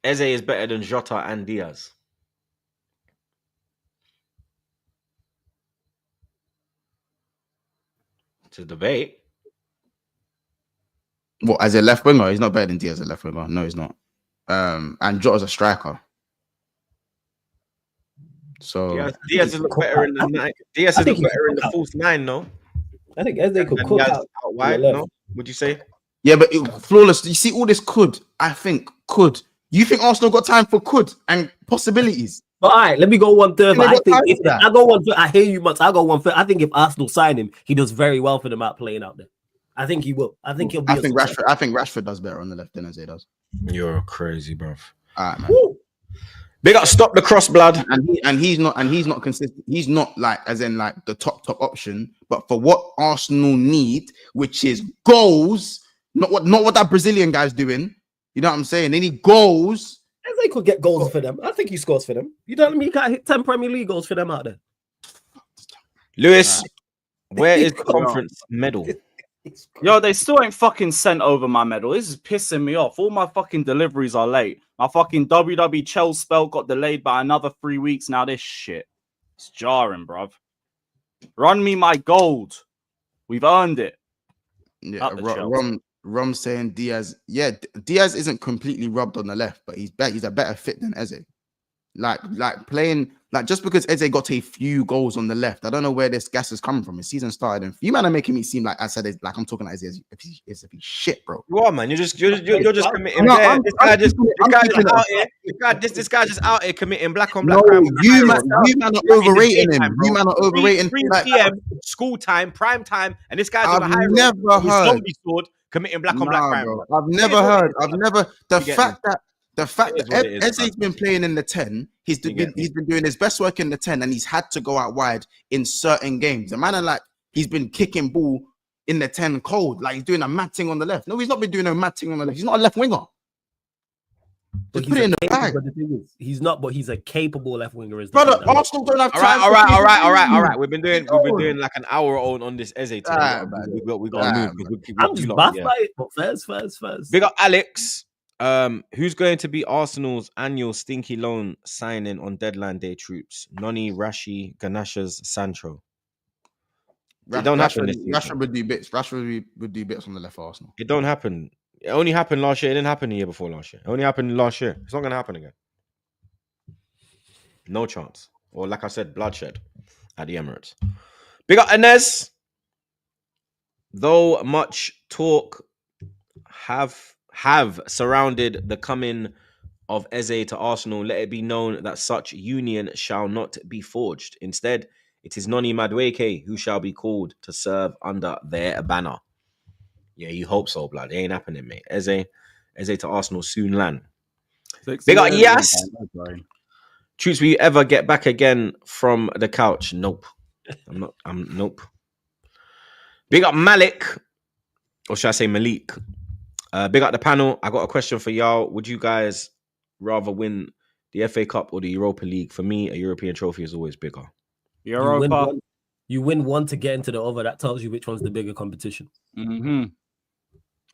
[SPEAKER 1] Eze is better than Jota and Diaz. To debate.
[SPEAKER 2] What, as a left winger? He's not better than Diaz as a left winger. No, he's not. And Jota's a striker. So
[SPEAKER 1] Diaz is better in the 9. Diaz is better in the false 9, no?
[SPEAKER 4] I think Eze could cook out
[SPEAKER 1] wide, no? Would you say?
[SPEAKER 2] Yeah, but flawless. You see all this could. I think could. You think Arsenal got time for could and possibilities?
[SPEAKER 4] But all right, let me go one third. I think if I go one third, I hear you much. I go one third. I think if Arsenal sign him, he does very well for them out playing out there. I think he will. I think he'll be.
[SPEAKER 2] I think Rashford does better on the left than Eze does.
[SPEAKER 1] You're crazy, bro.
[SPEAKER 2] All right, man. Woo.
[SPEAKER 1] Big up, stop the cross blood.
[SPEAKER 2] And he's not consistent. He's not like as in like the top option, but for what Arsenal need, which is goals, not what that Brazilian guy's doing. You know what I'm saying? They need goals.
[SPEAKER 4] They could get goals for them. I think he scores for them. You telling me he can't hit 10 Premier League goals for them out there?
[SPEAKER 1] Lewis, where is the conference medal?
[SPEAKER 3] Yo, they still ain't fucking sent over my medal. This is pissing me off. All my fucking deliveries are late. My fucking WWE Chels spell got delayed by another 3 weeks. Now this shit. It's jarring, bruv. Run me my gold. We've earned it.
[SPEAKER 2] Yeah, Rom saying Diaz. Yeah, Diaz isn't completely rubbed on the left, but he's a better fit than Eze. Like playing like just because Eze got a few goals on the left, I don't know where this gas is coming from. His season started, and you man are making me seem like I said it, like I'm talking like Eze as if he's shit, bro.
[SPEAKER 1] You are, man. You're just committing.
[SPEAKER 2] No,
[SPEAKER 1] This guy's just out here committing black on black.
[SPEAKER 2] No, you man are overrating him. You man are overrating
[SPEAKER 1] 3
[SPEAKER 2] like,
[SPEAKER 1] p.m. school time, prime time, and this guy's on a high road
[SPEAKER 2] never
[SPEAKER 1] with his
[SPEAKER 2] heard
[SPEAKER 1] zombie sword committing black on black crime.
[SPEAKER 2] bro. I've never heard. The fact
[SPEAKER 1] It is what
[SPEAKER 2] that
[SPEAKER 1] it is,
[SPEAKER 2] Eze's been playing in the 10, he's been doing his best work in the 10, and he's had to go out wide in certain games. The man are like he's been kicking ball in the 10 cold, like he's doing a mad thing on the left. No, he's not been doing a mad thing on the left. He's not a left winger. Just put it in the bag.
[SPEAKER 4] He's not, but he's a capable left winger.
[SPEAKER 2] Brother, Arsenal don't have time.
[SPEAKER 1] All right. We've been doing like an hour on this Eze team. We got to move.
[SPEAKER 4] I'm just baffled by it. But first.
[SPEAKER 1] Big up Alex. Who's going to be Arsenal's annual stinky loan signing on deadline day? Troops Noni, Rashi, Ganachas, Sancho. It don't happen this season.
[SPEAKER 2] Rashford would do bits. Rashford would do bits on the left for Arsenal.
[SPEAKER 1] It don't happen. It only happened last year. It didn't happen the year before last year. It only happened last year. It's not going to happen again. No chance. Or like I said, bloodshed at the Emirates. Big up Enes. Though much talk have surrounded the coming of Eze to Arsenal, let it be known that such union shall not be forged. Instead, it is Noni Madueke who shall be called to serve under their banner. Yeah, you hope so, blood. It ain't happening, mate. Eze to Arsenal soon land. Big up, yes. Troops, will you ever get back again from the couch? Nope. Nope. Big up Malik, or should I say Malik? Big up the panel. I got a question for y'all. Would you guys rather win the FA Cup or the Europa League? For me, a European trophy is always bigger.
[SPEAKER 3] Europa.
[SPEAKER 4] You win one to get into the other. That tells you which one's the bigger competition.
[SPEAKER 3] Mm-hmm.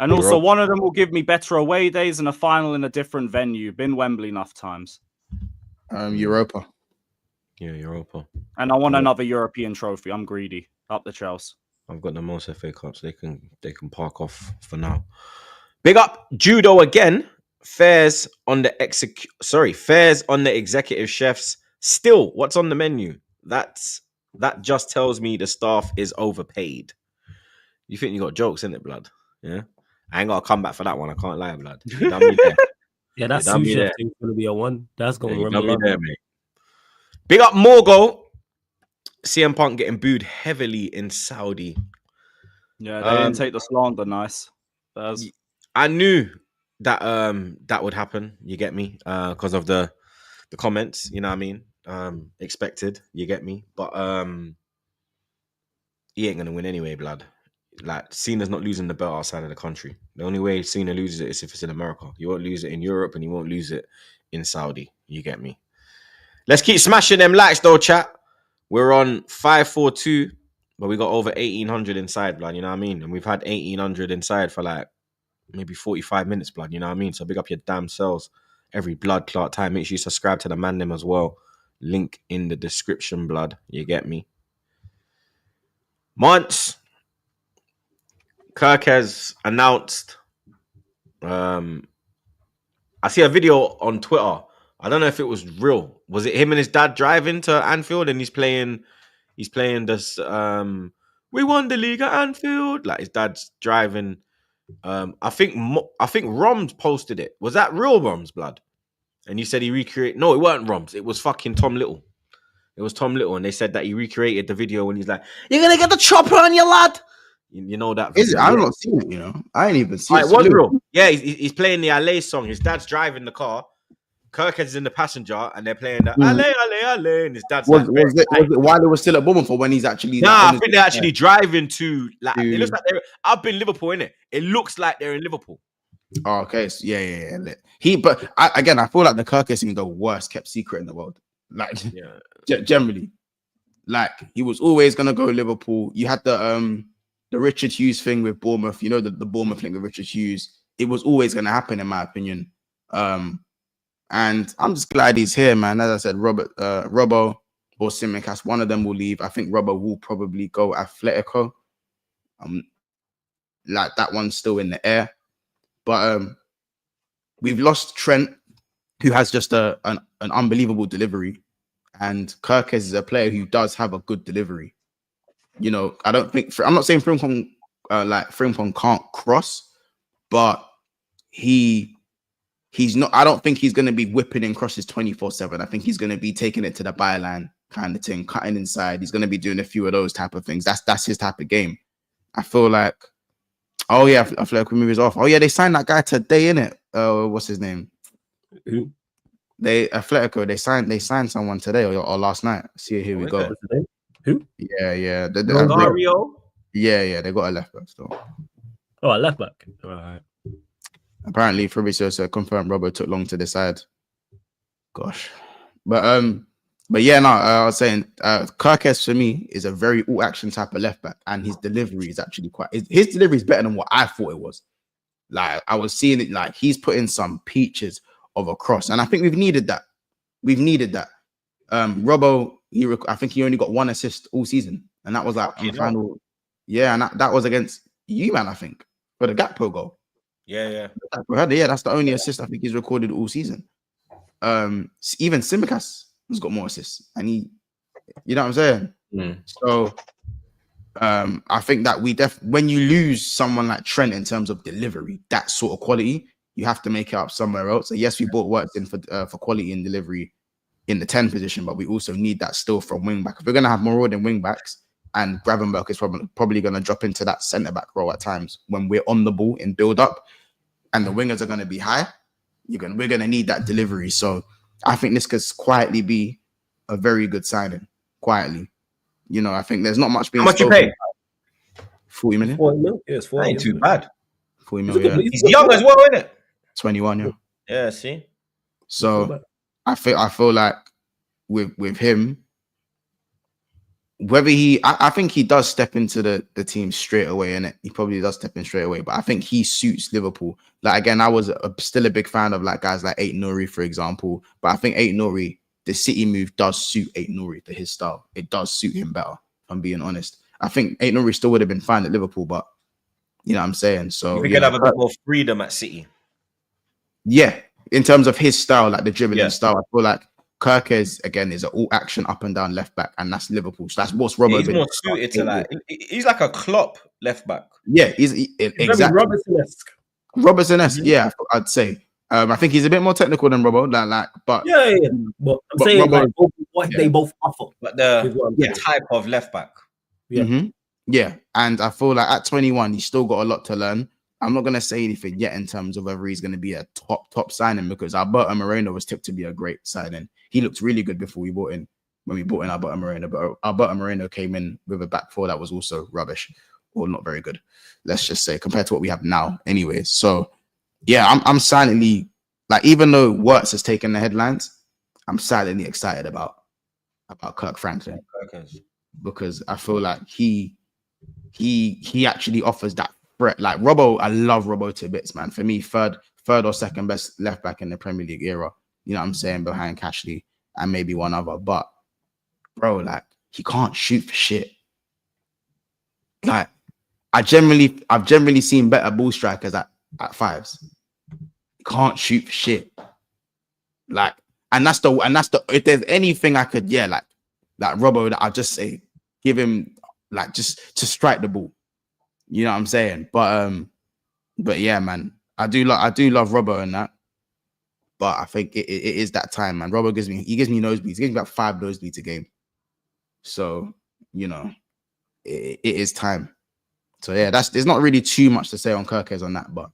[SPEAKER 3] And also, one of them will give me better away days and a final in a different venue. Been Wembley enough times.
[SPEAKER 2] Europa.
[SPEAKER 1] Yeah, Europa.
[SPEAKER 3] And I want another European trophy. I'm greedy. Up the Chels.
[SPEAKER 1] I've got the most FA Cups. They can park off for now. Big up Judo again. Fares on the executive chefs. Still, what's on the menu? That just tells me the staff is overpaid. You think you got jokes in it, blood? Yeah. I ain't got to come back for that one. I can't lie, blood. You done me there.
[SPEAKER 4] Yeah, that sous chef thing's going to be a one. That's going to
[SPEAKER 1] remember there, mate. Big up Morgo. CM Punk getting booed heavily in Saudi.
[SPEAKER 3] Yeah, they didn't take the slander nice.
[SPEAKER 1] I knew that that would happen. You get me? Because of the comments. You know what I mean? Expected. You get me? But he ain't going to win anyway, blood. Like, Cena's not losing the belt outside of the country. The only way Cena loses it is if it's in America. You won't lose it in Europe and you won't lose it in Saudi. You get me? Let's keep smashing them likes though, chat. We're on 542, but we got over 1,800 inside, blood. You know what I mean? And we've had 1,800 inside for like maybe 45 minutes, blood. You know what I mean? So big up your damn selves every blood clot time. Make sure you subscribe to the man them as well. Link in the description, blood. You get me? Months. Kerkez announced. I see a video on Twitter. I don't know if it was real. Was it him and his dad driving to Anfield and he's playing this we won the league at Anfield? Like his dad's driving. I think Roms posted it. Was that real Roms, blood? And he said he recreated. No, it weren't Roms. It was fucking Tom Little. It was Tom Little, and they said that he recreated the video when he's like, "You're gonna get the chopper on you, lad." You know that?
[SPEAKER 2] Is it? I've not seen it. You know, I ain't even seen
[SPEAKER 1] it. It was real. Yeah, he's playing the LA song. His dad's driving the car. Kerkez is in the passenger and they're playing the Ale, Ale, Ale, and his dad's
[SPEAKER 2] Was
[SPEAKER 1] like,
[SPEAKER 2] it while they were still at Bournemouth or when he's actually?
[SPEAKER 1] nah,
[SPEAKER 2] like,
[SPEAKER 1] I
[SPEAKER 2] on his-
[SPEAKER 1] think they're actually driving to like. It looks
[SPEAKER 2] To-
[SPEAKER 1] like they're. I've been Liverpool in it. It looks like they're in Liverpool.
[SPEAKER 2] Oh, okay. So, yeah. But I feel like the Kerkez thing is the worst kept secret in the world. Like,
[SPEAKER 1] Yeah,
[SPEAKER 2] generally, like he was always gonna go Liverpool. You had the Richard Hughes thing with Bournemouth. You know the Bournemouth thing with Richard Hughes. It was always gonna happen, in my opinion. And I'm just glad he's here, man. As I said, Robbo or Simicast, one of them will leave. I think Robbo will probably go Atletico. Like that one's still in the air. But we've lost Trent, who has just an unbelievable delivery. And Kerkez is a player who does have a good delivery. You know, I don't think I'm not saying Frimpong can't cross, but he's not. I don't think he's going to be whipping in crosses 24/7. I think he's going to be taking it to the byline kind of thing, cutting inside. He's going to be doing a few of those type of things. That's his type of game. I feel like, oh yeah, I feel like we move his off. Oh yeah, they signed that guy today, innit? What's his name?
[SPEAKER 4] Who?
[SPEAKER 2] Atletico. They signed someone today or last night. See, here we go.
[SPEAKER 4] Who?
[SPEAKER 2] Yeah.
[SPEAKER 1] Mario.
[SPEAKER 2] Yeah. They got a left back still.
[SPEAKER 4] Oh, a left back. All right.
[SPEAKER 2] Apparently, Fabrizio confirmed Robbo took long to decide. Gosh, but yeah, no, I was saying Kerkez for me is a very all action type of left back, and his delivery is actually his delivery is better than what I thought it was. Like I was seeing it, like he's putting some peaches of a cross, and I think we've needed that. Robbo, I think he only got 1 assist all season, and that was like on the final. Yeah, and that was against you, man. I think for the Gakpo goal.
[SPEAKER 1] Yeah.
[SPEAKER 2] Yeah, that's the only assist I think he's recorded all season. Even Simicast has got more assists, and you know what I'm saying. So, I think that when you lose someone like Trent in terms of delivery, that sort of quality, you have to make it up somewhere else. So yes, we bought Works in for quality and delivery in the 10 position, but we also need that still from wing back. If we're gonna have more than wing backs, and Gravenberg is probably gonna drop into that centre back role at times when we're on the ball in build up, and the wingers are gonna be high. We're gonna need that delivery. So I think this could quietly be a very good signing. Quietly, you know, I think there's not much being.
[SPEAKER 1] How much you pay?
[SPEAKER 2] 40 million.
[SPEAKER 4] 40 million. Yes, 40
[SPEAKER 1] Ain't too bad.
[SPEAKER 2] 40 million.
[SPEAKER 1] He's young as well, isn't it?
[SPEAKER 2] 21. Yeah.
[SPEAKER 1] Yeah. See.
[SPEAKER 2] So I feel like with him, whether I think he does step into the team straight away, innit? He probably does step in straight away, but I think he suits Liverpool. Like again, I was still a big fan of like guys like Ait Nouri, for example, but I think Ait Nouri, the City move does suit Ait Nouri to his style. It does suit him better, if I'm being honest. I think Ait Nouri still would have been fine at Liverpool, but you know what I'm saying? So
[SPEAKER 1] we could have a bit more freedom at City.
[SPEAKER 2] Yeah, in terms of his style, like the dribbling style, I feel like Kerkez again is an all action up and down left back, and that's Liverpool. So that's what's Robbo.
[SPEAKER 1] He's more suited to like. He's like a Klopp left back.
[SPEAKER 2] Yeah, he's exactly Robertson-esque. Yeah, I'd say. I think he's a bit more technical than Robbo. But
[SPEAKER 4] yeah. But I'm saying Robbo, like, what they both offer,
[SPEAKER 1] but the type of left back.
[SPEAKER 2] Yeah, and I feel like at 21, he's still got a lot to learn. I'm not gonna say anything yet in terms of whether he's gonna be a top signing, because Alberto Moreno was tipped to be a great signing. He looked really good before we bought in. When we bought in Alberto Moreno, but Alberto Moreno came in with a back four that was also rubbish or not very good. Let's just say compared to what we have now, anyway. So yeah, I'm silently, like, even though Wirtz has taken the headlines, I'm silently excited about Kirk Franklin, because I feel like he actually offers that threat. Like Robbo, I love Robbo to bits, man. For me, third or second best left back in the Premier League era. You know what I'm saying? Behind Cashley and maybe one other. But bro, like, he can't shoot for shit. Like, I've generally seen better ball strikers at fives. He can't shoot for shit. Like, and that's the if there's anything I could, like Robbo, that I'll just say, give him, like, just to strike the ball. You know what I'm saying? But yeah, man, I do love Robbo and that. But I think it is that time, man. Robbo gives me nosebleeds. He gives me about 5 nosebleeds a game. So, you know, it is time. So yeah, there's not really too much to say on Kerkez on that, but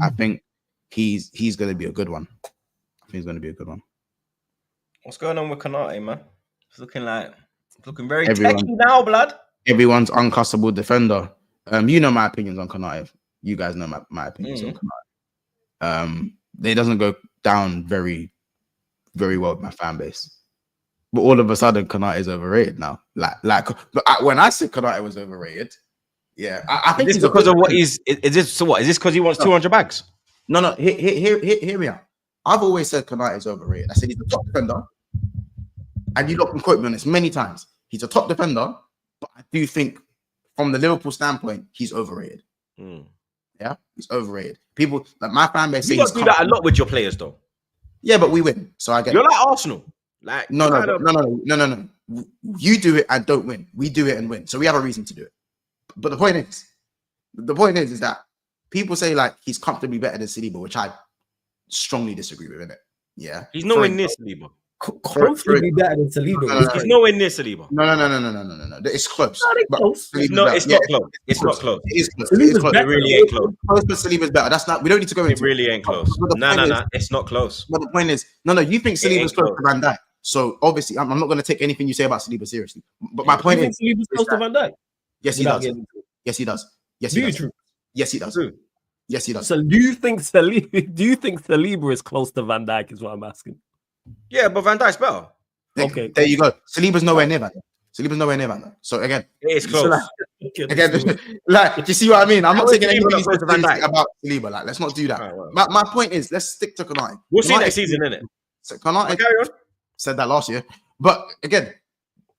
[SPEAKER 2] I think he's gonna be a good one. I I think it's going to be a good one.
[SPEAKER 1] What's going on with Konate, man? It's looking very
[SPEAKER 2] Everyone-
[SPEAKER 1] techy now, blood.
[SPEAKER 2] Everyone's uncussable defender. You know my opinions on Konate. You guys know my opinions on Konate. It doesn't go down very, very well with my fan base. But all of a sudden, Konate is overrated now. When I said Konate was overrated, yeah, I think
[SPEAKER 1] Is this because of what he's? Is this so? What is this because he wants 200 bags?
[SPEAKER 2] No. Hear me out. I've always said Konate is overrated. I said he's a top defender, and you lot can quote me on this many times. He's a top defender, but I do think, from the Liverpool standpoint, he's overrated. Yeah, he's overrated. People like my fan base.
[SPEAKER 1] You don't do that a lot with your players, though.
[SPEAKER 2] Yeah, but we win, so I get.
[SPEAKER 1] You're like Arsenal. Like
[SPEAKER 2] No. You do it and don't win. We do it and win, so we have a reason to do it. But the point is that people say like he's comfortably better than Saliba, which I strongly disagree with, innit? Yeah,
[SPEAKER 1] he's nowhere near Saliba.
[SPEAKER 4] Comfortably better than Saliba.
[SPEAKER 1] He's nowhere near Saliba.
[SPEAKER 2] No. It's close.
[SPEAKER 1] It's not close. It's not close.
[SPEAKER 2] It is close.
[SPEAKER 1] It really ain't close.
[SPEAKER 2] Close, but Saliba's better. That's not. We don't need to go into
[SPEAKER 1] It really ain't close. No. It's not close.
[SPEAKER 2] But the point is, no. You think Saliba's close to Van Dijk? So obviously, I'm not going to take anything you say about Saliba seriously. But my point is,
[SPEAKER 4] Saliba's close to Van Dijk.
[SPEAKER 2] Yes, he does. Yes, he does. Yes, he does. Yes, he does. Yes, he does.
[SPEAKER 4] So do you think Saliba is close to Van Dijk? Is what I'm asking.
[SPEAKER 1] Yeah, but Van Dijk's better.
[SPEAKER 4] Okay,
[SPEAKER 2] there you go. Saliba's nowhere near that. So again,
[SPEAKER 1] it is close.
[SPEAKER 2] You see what I mean? I'm not taking anything
[SPEAKER 1] about
[SPEAKER 2] Saliba. Like, let's not do that. Right. My point is, let's stick to Konate.
[SPEAKER 1] We'll see next season, innit?
[SPEAKER 2] So Konate said that last year, but again,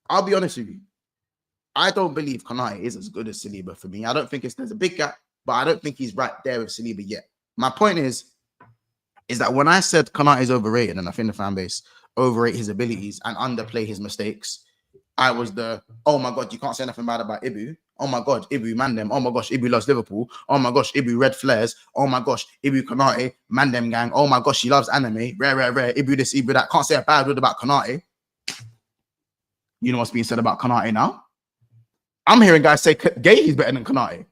[SPEAKER 2] I'll be honest with you. I don't believe Konate is as good as Saliba for me. I don't think there's a big gap, but I don't think he's right there with Saliba yet. My point is that when I said Konate is overrated, and I think the fan base overrate his abilities and underplay his mistakes, I was oh my God, you can't say nothing bad about Ibu. Oh my God, Ibu, man them. Oh my gosh, Ibu loves Liverpool. Oh my gosh, Ibu red flares. Oh my gosh, Ibu Konate, man them gang. Oh my gosh, she loves anime. Rare. Ibu this, Ibu that. Can't say a bad word about Konate. You know what's being said about Konate now? I'm hearing guys say Gay's better than Konate.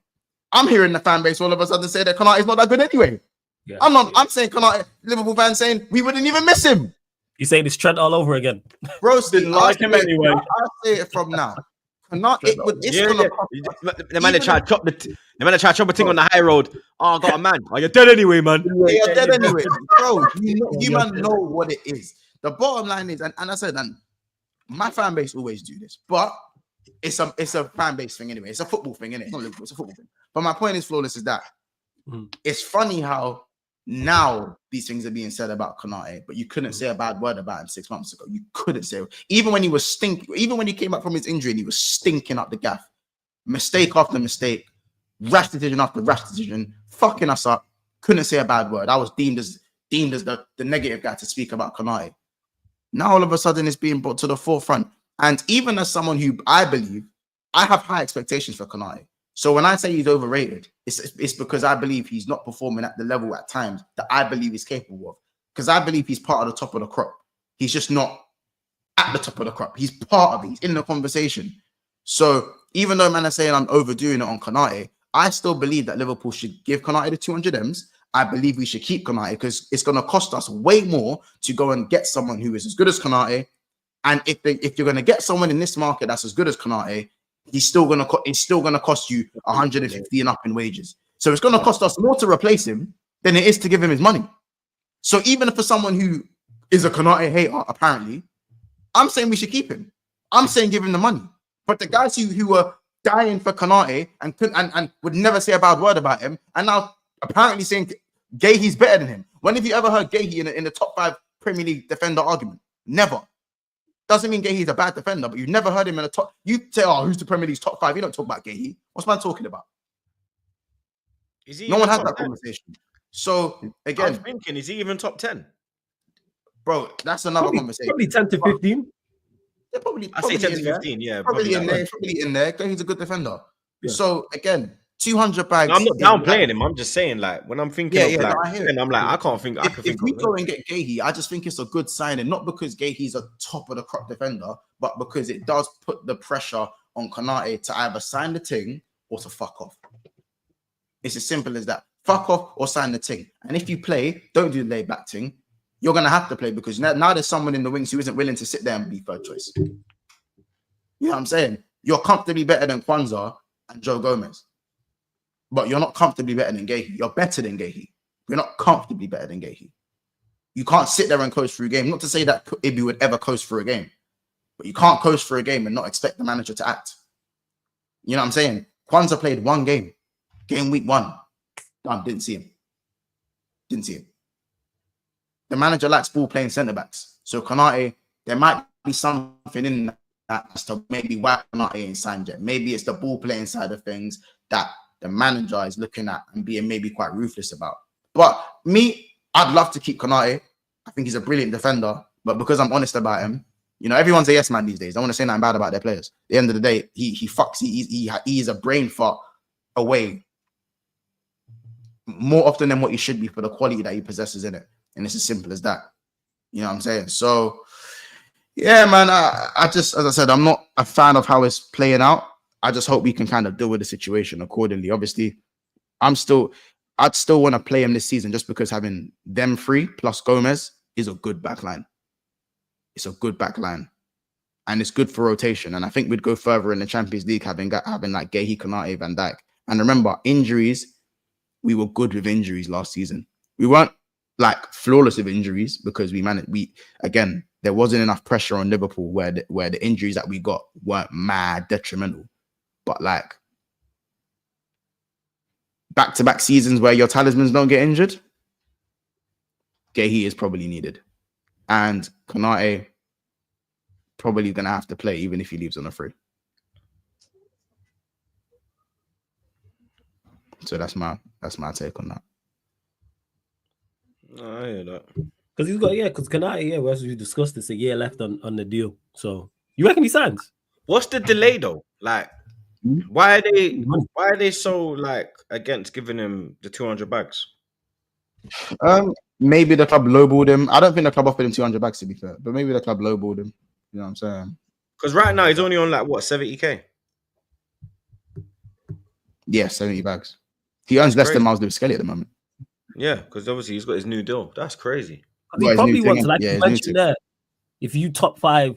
[SPEAKER 2] I'm hearing the fan base all of a sudden say that Konate is not that good anyway. Yeah, I'm saying Konate, Liverpool fans saying we wouldn't even miss him.
[SPEAKER 4] You saying it's Trent all over again?
[SPEAKER 2] Bro,
[SPEAKER 3] didn't like him anyway.
[SPEAKER 2] I'll say it from now.
[SPEAKER 1] The man that tried to chop a thing on the high road. Oh, I got a man. Oh, you're dead anyway, man.
[SPEAKER 2] Yeah, you're dead anyway. Bro, you man know what it is. The bottom line is, and I said, and my fan base always do this, but it's a fan base thing anyway. It's a football thing, innit? It's not Liverpool, it's a football thing. But my point is, Flawless, is that it's funny how now these things are being said about Konate, but you couldn't say a bad word about him 6 months ago. You couldn't say it. Even when he was stinking, even when he came back from his injury and he was stinking up the gaff, mistake after mistake, rash decision after rash decision, fucking us up. Couldn't say a bad word. I was deemed as the negative guy to speak about Konate. Now all of a sudden it's being brought to the forefront. And even as someone who I believe, I have high expectations for Konate. So when I say he's overrated, it's because I believe he's not performing at the level at times that I believe he's capable of. Because I believe he's part of the top of the crop. He's just not at the top of the crop. He's part of it. He's in the conversation. So even though man is saying I'm overdoing it on Konate, I still believe that Liverpool should give Konate the 200 M's. I believe we should keep Konate because it's going to cost us way more to go and get someone who is as good as Konate. And if you're going to get someone in this market that's as good as Konate, it's still going to cost you 150 and up in wages. So it's going to cost us more to replace him than it is to give him his money. So even for someone who is a Konate hater, apparently, I'm saying we should keep him. I'm saying give him the money. But the guys who were dying for Konate and would never say a bad word about him, and now apparently saying Gay's better than him. When have you ever heard Gay in the top 5 Premier League defender argument? Never. Doesn't mean Gay's a bad defender, but you've never heard him in the top. You say, oh, who's the Premier League's top 5? You don't talk about Gay. What's man talking about? No one has that conversation. So again,
[SPEAKER 1] I was thinking, is he even top 10?
[SPEAKER 2] Bro, that's another conversation.
[SPEAKER 4] Probably 10 to 15.
[SPEAKER 2] Yeah, probably.
[SPEAKER 1] I say 10 to 15. Yeah,
[SPEAKER 2] probably in there. Probably in there. He's a good defender. Yeah. So again, 200 bags.
[SPEAKER 1] No, I'm not downplaying him. I'm just saying, like, when I'm thinking and I'm like, I can't think.
[SPEAKER 2] If we go and get Gahey, I just think it's a good signing. Not because Gahey's a top of the crop defender, but because it does put the pressure on Konate to either sign the thing or to fuck off. It's as simple as that. Fuck off or sign the thing. And if you play, don't do the laid back thing. you're going to have to play because now there's someone in the wings who isn't willing to sit there and be third choice. You know what I'm saying? You're comfortably better than Kwanzaa and Joe Gomez. But you're not comfortably better than Gahey. You're better than Gahey. You're not comfortably better than Gahey. You can't sit there and coast through a game. Not to say that Ibi would ever coast through a game. But you can't coast through a game and not expect the manager to act. You know what I'm saying? Kwanzaa played one game. Game week 1. Done. Didn't see him. Didn't see him. The manager likes ball playing centre backs. So Konate, there might be something in that as to maybe why Konate ain't signed yet. Maybe it's the ball playing side of things that the manager is looking at and being maybe quite ruthless about. But me, I'd love to keep Konate. I think he's a brilliant defender. But because I'm honest about him, you know, everyone's a yes man these days. I don't want to say nothing bad about their players. At the end of the day, he fucks. He is a brain fart away more often than what he should be for the quality that he possesses in it. And it's as simple as that. You know what I'm saying? So, yeah, man, I just, as I said, I'm not a fan of how it's playing out. I just hope we can kind of deal with the situation accordingly. Obviously, I'd still want to play him this season just because having them 3 plus Gomez is a good backline. It's a good backline. And it's good for rotation. And I think we'd go further in the Champions League having like Gahey, Konate, Van Dijk. And remember, injuries, we were good with injuries last season. We weren't like flawless with injuries because again, there wasn't enough pressure on Liverpool where the injuries that we got weren't mad detrimental. But like back-to-back seasons where your talismans don't get injured, Gahey is probably needed. And Konate probably going to have to play even if he leaves on a free. So that's my take on that.
[SPEAKER 1] I hear that.
[SPEAKER 4] Because he's got, because Konate, as we discussed this, a year left on the deal. So you reckon he signs?
[SPEAKER 1] What's the delay though? Like, why are they so like against giving him the 200 bags?
[SPEAKER 2] Maybe the club lowballed him. I don't think the club offered him 200 bags to be fair, but maybe the club lowballed him. You know what I'm saying?
[SPEAKER 1] Because right now he's only on like what 70k.
[SPEAKER 2] Yeah, 70 bags. He earns less than Miles Lewis Skelly at the moment.
[SPEAKER 1] Yeah, because obviously he's got his new deal. That's crazy.
[SPEAKER 4] He probably wants, like you mentioned there, if you top 5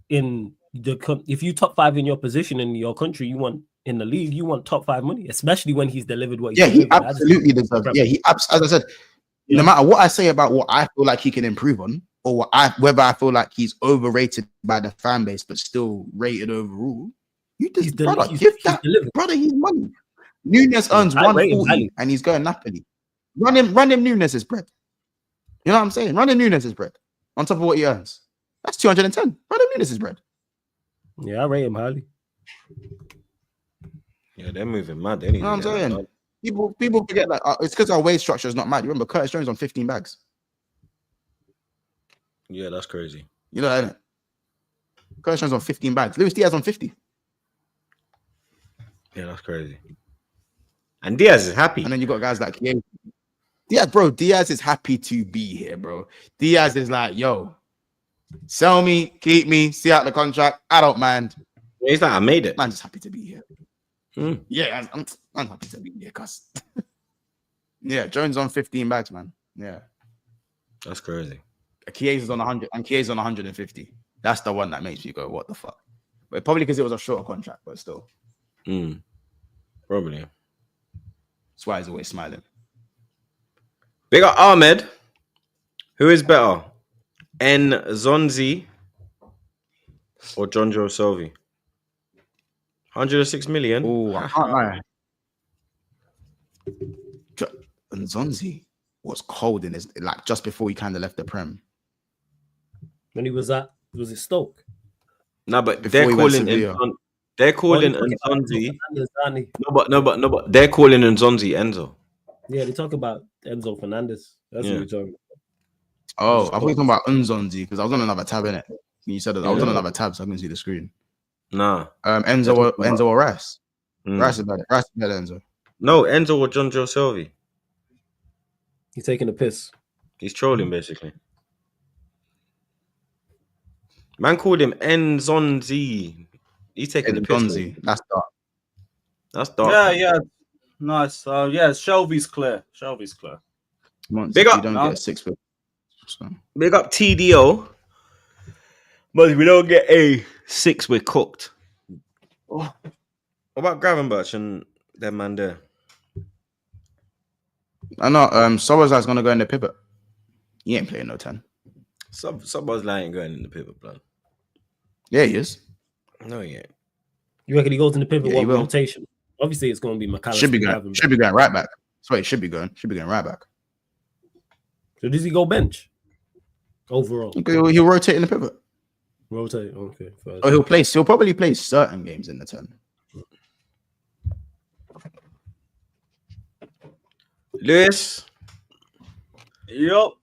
[SPEAKER 4] in your position in your country, you want in the league, you want top 5 money, especially when he's delivered what.
[SPEAKER 2] He absolutely deserves. Yeah, as I said, no matter what I say about what I feel like he can improve on, or whether I feel like he's overrated by the fan base but still rated overall, he's money. Nunez earns 140 and he's going Napoli. Run him Nunez's bread. You know what I'm saying? Run him Nunez's bread on top of what he earns. That's 210. Run him Nunez's bread.
[SPEAKER 4] Yeah, I rate him highly.
[SPEAKER 1] Yeah, they're moving mad.
[SPEAKER 2] You know what I'm saying? People forget that it's because our wage structure is not mad. You remember Curtis Jones on 15 bags.
[SPEAKER 1] Yeah, that's crazy.
[SPEAKER 2] You know that, innit? Curtis Jones on 15 bags. Luis Diaz on 50.
[SPEAKER 1] Yeah, that's crazy. And Diaz is happy.
[SPEAKER 2] And then you got guys like Diaz is happy to be here, bro. Diaz is like, yo, sell me, keep me, see out the contract. I don't mind.
[SPEAKER 1] Yeah, he's like, I made it.
[SPEAKER 2] I'm just happy to be here. Yeah, I'm happy to be here, cuz. Yeah, Jones on 15 bags, man. Yeah.
[SPEAKER 1] That's crazy.
[SPEAKER 2] Kerkez on 100 and Kerkez on 150. That's the one that makes you go, what the fuck? But probably because it was a shorter contract, but still.
[SPEAKER 1] Probably.
[SPEAKER 2] That's why he's always smiling.
[SPEAKER 1] Big up Ahmed. Who is better? Nzonzi or John Joe Selvey? 106 million.
[SPEAKER 2] Oh, I can't lie. Nzonzi was cold in his, like, just before he kind of left the Prem.
[SPEAKER 4] When he was at, was it Stoke?
[SPEAKER 1] No, but they're calling Nzonzi. No, but they're calling Nzonzi Enzo.
[SPEAKER 4] Yeah, they talk about Enzo Fernandez. That's what we're talking about.
[SPEAKER 2] Oh, I thought you were talking about Nzonzi because I was on another tab in it. You said that I was on another tab, so I couldn't see the screen.
[SPEAKER 1] Nah.
[SPEAKER 2] Enzo or Rice. Rice is better. Rice is better, Enzo.
[SPEAKER 1] No, Enzo or John Joe Selvey.
[SPEAKER 4] He's taking a piss.
[SPEAKER 1] He's trolling, basically. Man called him Nzonzi. He's taking the piss.
[SPEAKER 2] That's dark.
[SPEAKER 1] That's dark.
[SPEAKER 3] Yeah. Nice. Yeah, Shelby's clear.
[SPEAKER 2] Big up. You don't get 6 foot. So
[SPEAKER 1] Big up TDO. But if we don't get a 6, we're cooked. What about Gravenberch and them man there?
[SPEAKER 2] I know Soboslai's gonna go in the pivot. He ain't playing no 10.
[SPEAKER 1] Somebody's lying going in the pivot, blood.
[SPEAKER 2] Yeah, he is.
[SPEAKER 1] No, he ain't.
[SPEAKER 4] You reckon he goes in the pivot
[SPEAKER 2] Yeah, he
[SPEAKER 4] one
[SPEAKER 2] will.
[SPEAKER 4] rotation? Obviously, it's going to be McAllister.
[SPEAKER 2] Should be going right back. That's why he should be going. Should be going right back.
[SPEAKER 4] So does he go bench overall?
[SPEAKER 2] Okay, he'll rotate in the pivot.
[SPEAKER 4] Rotate. Okay. First.
[SPEAKER 2] Or he'll probably play certain games in the 10.
[SPEAKER 1] Lewis,
[SPEAKER 3] Yup.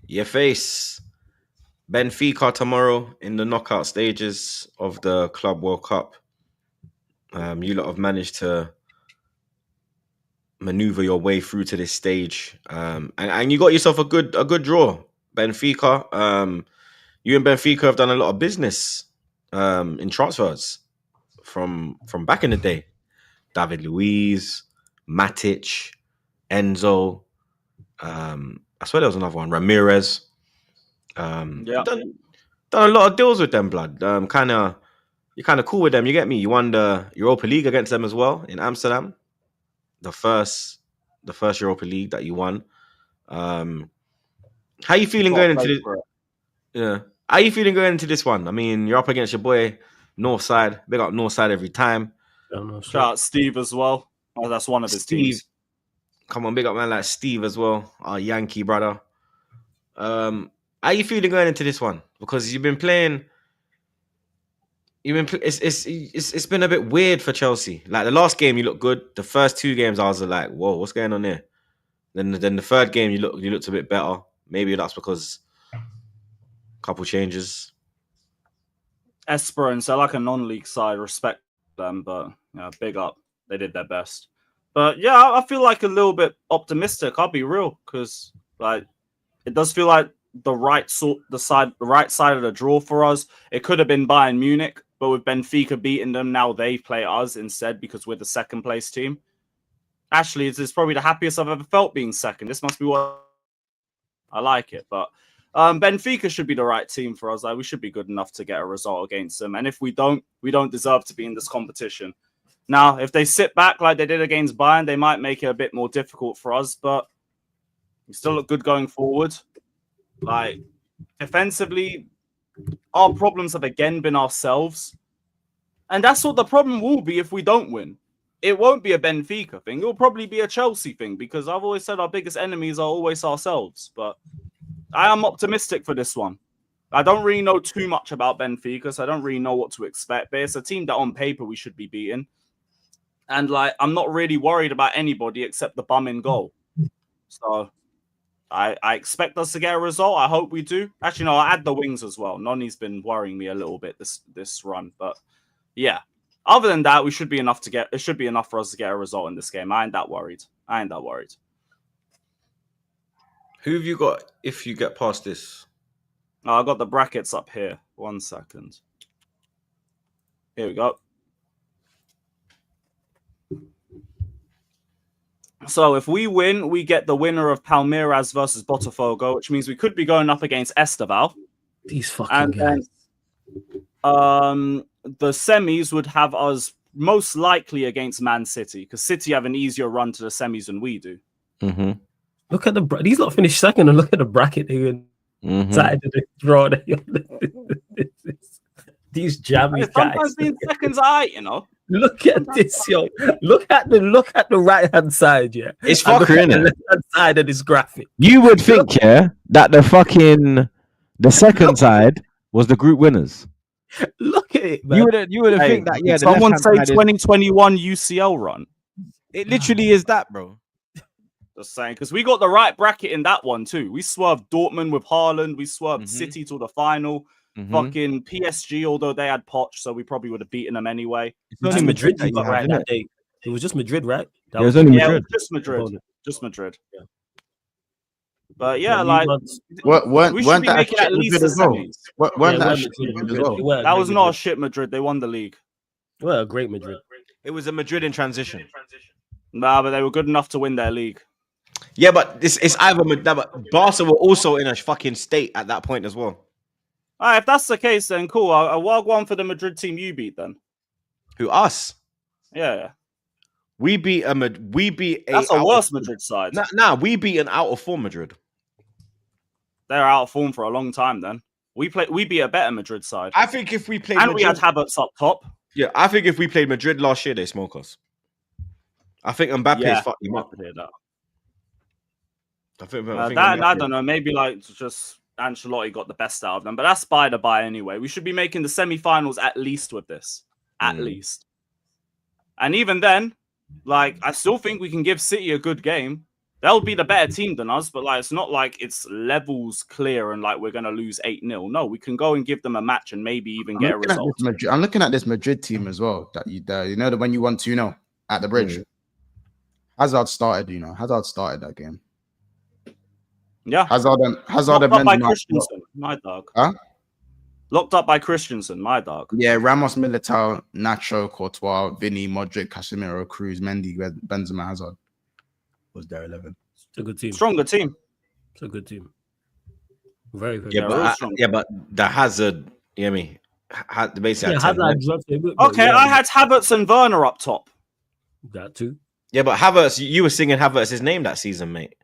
[SPEAKER 1] you face Benfica tomorrow in the knockout stages of the Club World Cup. You lot have managed to maneuver your way through to this stage, and you got yourself a good draw. Benfica, you and Benfica have done a lot of business in transfers from back in the day. David Luiz, Matic, Enzo. I swear there was another one. Ramirez. Done a lot of deals with them, blood. You're kind of cool with them. You get me? You won the Europa League against them as well in Amsterdam. The first Europa League that you won. How you feeling going into this? Yeah. How you feeling going into this one? I mean, you're up against your boy Northside. Big up Northside every time.
[SPEAKER 3] Shout out Steve as well. Oh, that's one of his teams.
[SPEAKER 1] Come on, big up man like Steve as well, our Yankee brother. How you feeling going into this one? Because you've been playing. It's been a bit weird for Chelsea. Like the last game, you looked good. The first 2 games, I was like, "Whoa, what's going on here?" Then the third game, you looked a bit better. Maybe that's because a couple changes.
[SPEAKER 3] Esperance, they're like a non-league side. Respect them, but big up. They did their best. But yeah, I feel like a little bit optimistic. I'll be real, because like it does feel like the right side of the draw for us. It could have been Bayern Munich, but with Benfica beating them, now they play us instead because we're the second place team. Actually, it's probably the happiest I've ever felt being second. This must be what I like it. But Benfica should be the right team for us. Like, we should be good enough to get a result against them. And if we don't deserve to be in this competition. Now, if they sit back like they did against Bayern, they might make it a bit more difficult for us. But we still look good going forward. Like, defensively, our problems have again been ourselves. And that's what the problem will be if we don't win. It won't be a Benfica thing. It will probably be a Chelsea thing, because I've always said our biggest enemies are always ourselves. But I am optimistic for this one. I don't really know too much about Benfica, so I don't really know what to expect. But it's a team that on paper we should be beating. And like, I'm not really worried about anybody except the bum in goal. So I expect us to get a result. I hope we do. Actually, no, I'll add the wings as well. Noni's been worrying me a little bit this run. But yeah. Other than that, it should be enough for us to get a result in this game. I ain't that worried.
[SPEAKER 1] Who have you got if you get past this?
[SPEAKER 3] I got the brackets up here. 1 second. Here we go. So if we win, we get the winner of Palmeiras versus Botafogo, which means we could be going up against Estaval.
[SPEAKER 4] These fucking guys.
[SPEAKER 3] The semis would have us most likely against Man City, because City have an easier run to the semis than we do.
[SPEAKER 1] Mm-hmm.
[SPEAKER 4] Look at these lot finished second, and look at the bracket they're inside of the draw. These jammy guys.
[SPEAKER 3] Sometimes being second's alright, you know.
[SPEAKER 4] Look at this, yo. Look at the right hand side, yeah.
[SPEAKER 1] It's fucker, innit?
[SPEAKER 4] The left hand side of this graphic.
[SPEAKER 5] You would think, yeah, that the second side was the group winners.
[SPEAKER 4] Look at it, man.
[SPEAKER 5] You would have think that, yeah.
[SPEAKER 3] Someone say 2021 UCL run.
[SPEAKER 5] It literally is that, bro.
[SPEAKER 3] Just saying, because we got the right bracket in that one too. We swerved Dortmund with Haaland. We swerved City to the final. Fucking PSG, although they had Poch, so we probably would have beaten them anyway.
[SPEAKER 4] It's only Madrid you got right that day. It was just Madrid, right?
[SPEAKER 5] It was only Madrid.
[SPEAKER 3] Yeah, it was just Madrid. Just Madrid. Yeah. But yeah, we should be making at least the semis. That was not a shit Madrid. They won the league.
[SPEAKER 4] Well, a great Madrid.
[SPEAKER 1] It was a Madrid in transition.
[SPEAKER 3] Nah, but they were good enough to win their league.
[SPEAKER 1] Yeah, but it's either but Barca were also in a fucking state at that point as well.
[SPEAKER 3] All right, if that's the case, then cool. I'll walk one for the Madrid team you beat then.
[SPEAKER 1] Who us?
[SPEAKER 3] Yeah.
[SPEAKER 1] We beat a
[SPEAKER 3] That's a worse Madrid side.
[SPEAKER 1] Nah, we beat an out of form Madrid.
[SPEAKER 3] They're out of form for a long time. Then we beat a better Madrid side.
[SPEAKER 1] I think if we played
[SPEAKER 3] and
[SPEAKER 1] Madrid,
[SPEAKER 3] we had Havertz up top.
[SPEAKER 1] Yeah, I think if we played Madrid last year, they smoke us. I think Mbappe's fucking up. I think
[SPEAKER 3] I don't know. Maybe like just Ancelotti got the best out of them, but that's by the by anyway. We should be making the semi-finals at least with this, at least. And even then, like I still think we can give City a good game. They'll be the better team than us, but like it's not like it's levels clear and like we're gonna lose 8-0. No, we can go and give them a match and maybe even get a result.
[SPEAKER 2] I'm looking at this Madrid team as well. That you know that when you won 2-0 at the bridge, Hazard started. You know, Hazard started that game.
[SPEAKER 3] Yeah,
[SPEAKER 2] Hazard and
[SPEAKER 3] locked up by Christensen, my dog.
[SPEAKER 2] Huh?
[SPEAKER 3] Locked up by Christensen, my dog.
[SPEAKER 2] Yeah, Ramos, Militao, Nacho, Courtois, Vinny, Modric, Casemiro, Cruz, Mendy, Benzema, Hazard was their 11.
[SPEAKER 4] It's a good team.
[SPEAKER 3] Stronger team.
[SPEAKER 4] It's a good team. Very, very.
[SPEAKER 1] Yeah, but the Hazard, you know what I mean? Basically,
[SPEAKER 3] okay, I had Havertz and Werner up top.
[SPEAKER 4] That too.
[SPEAKER 1] Yeah, but Havertz, you were singing Havertz's name that season, mate.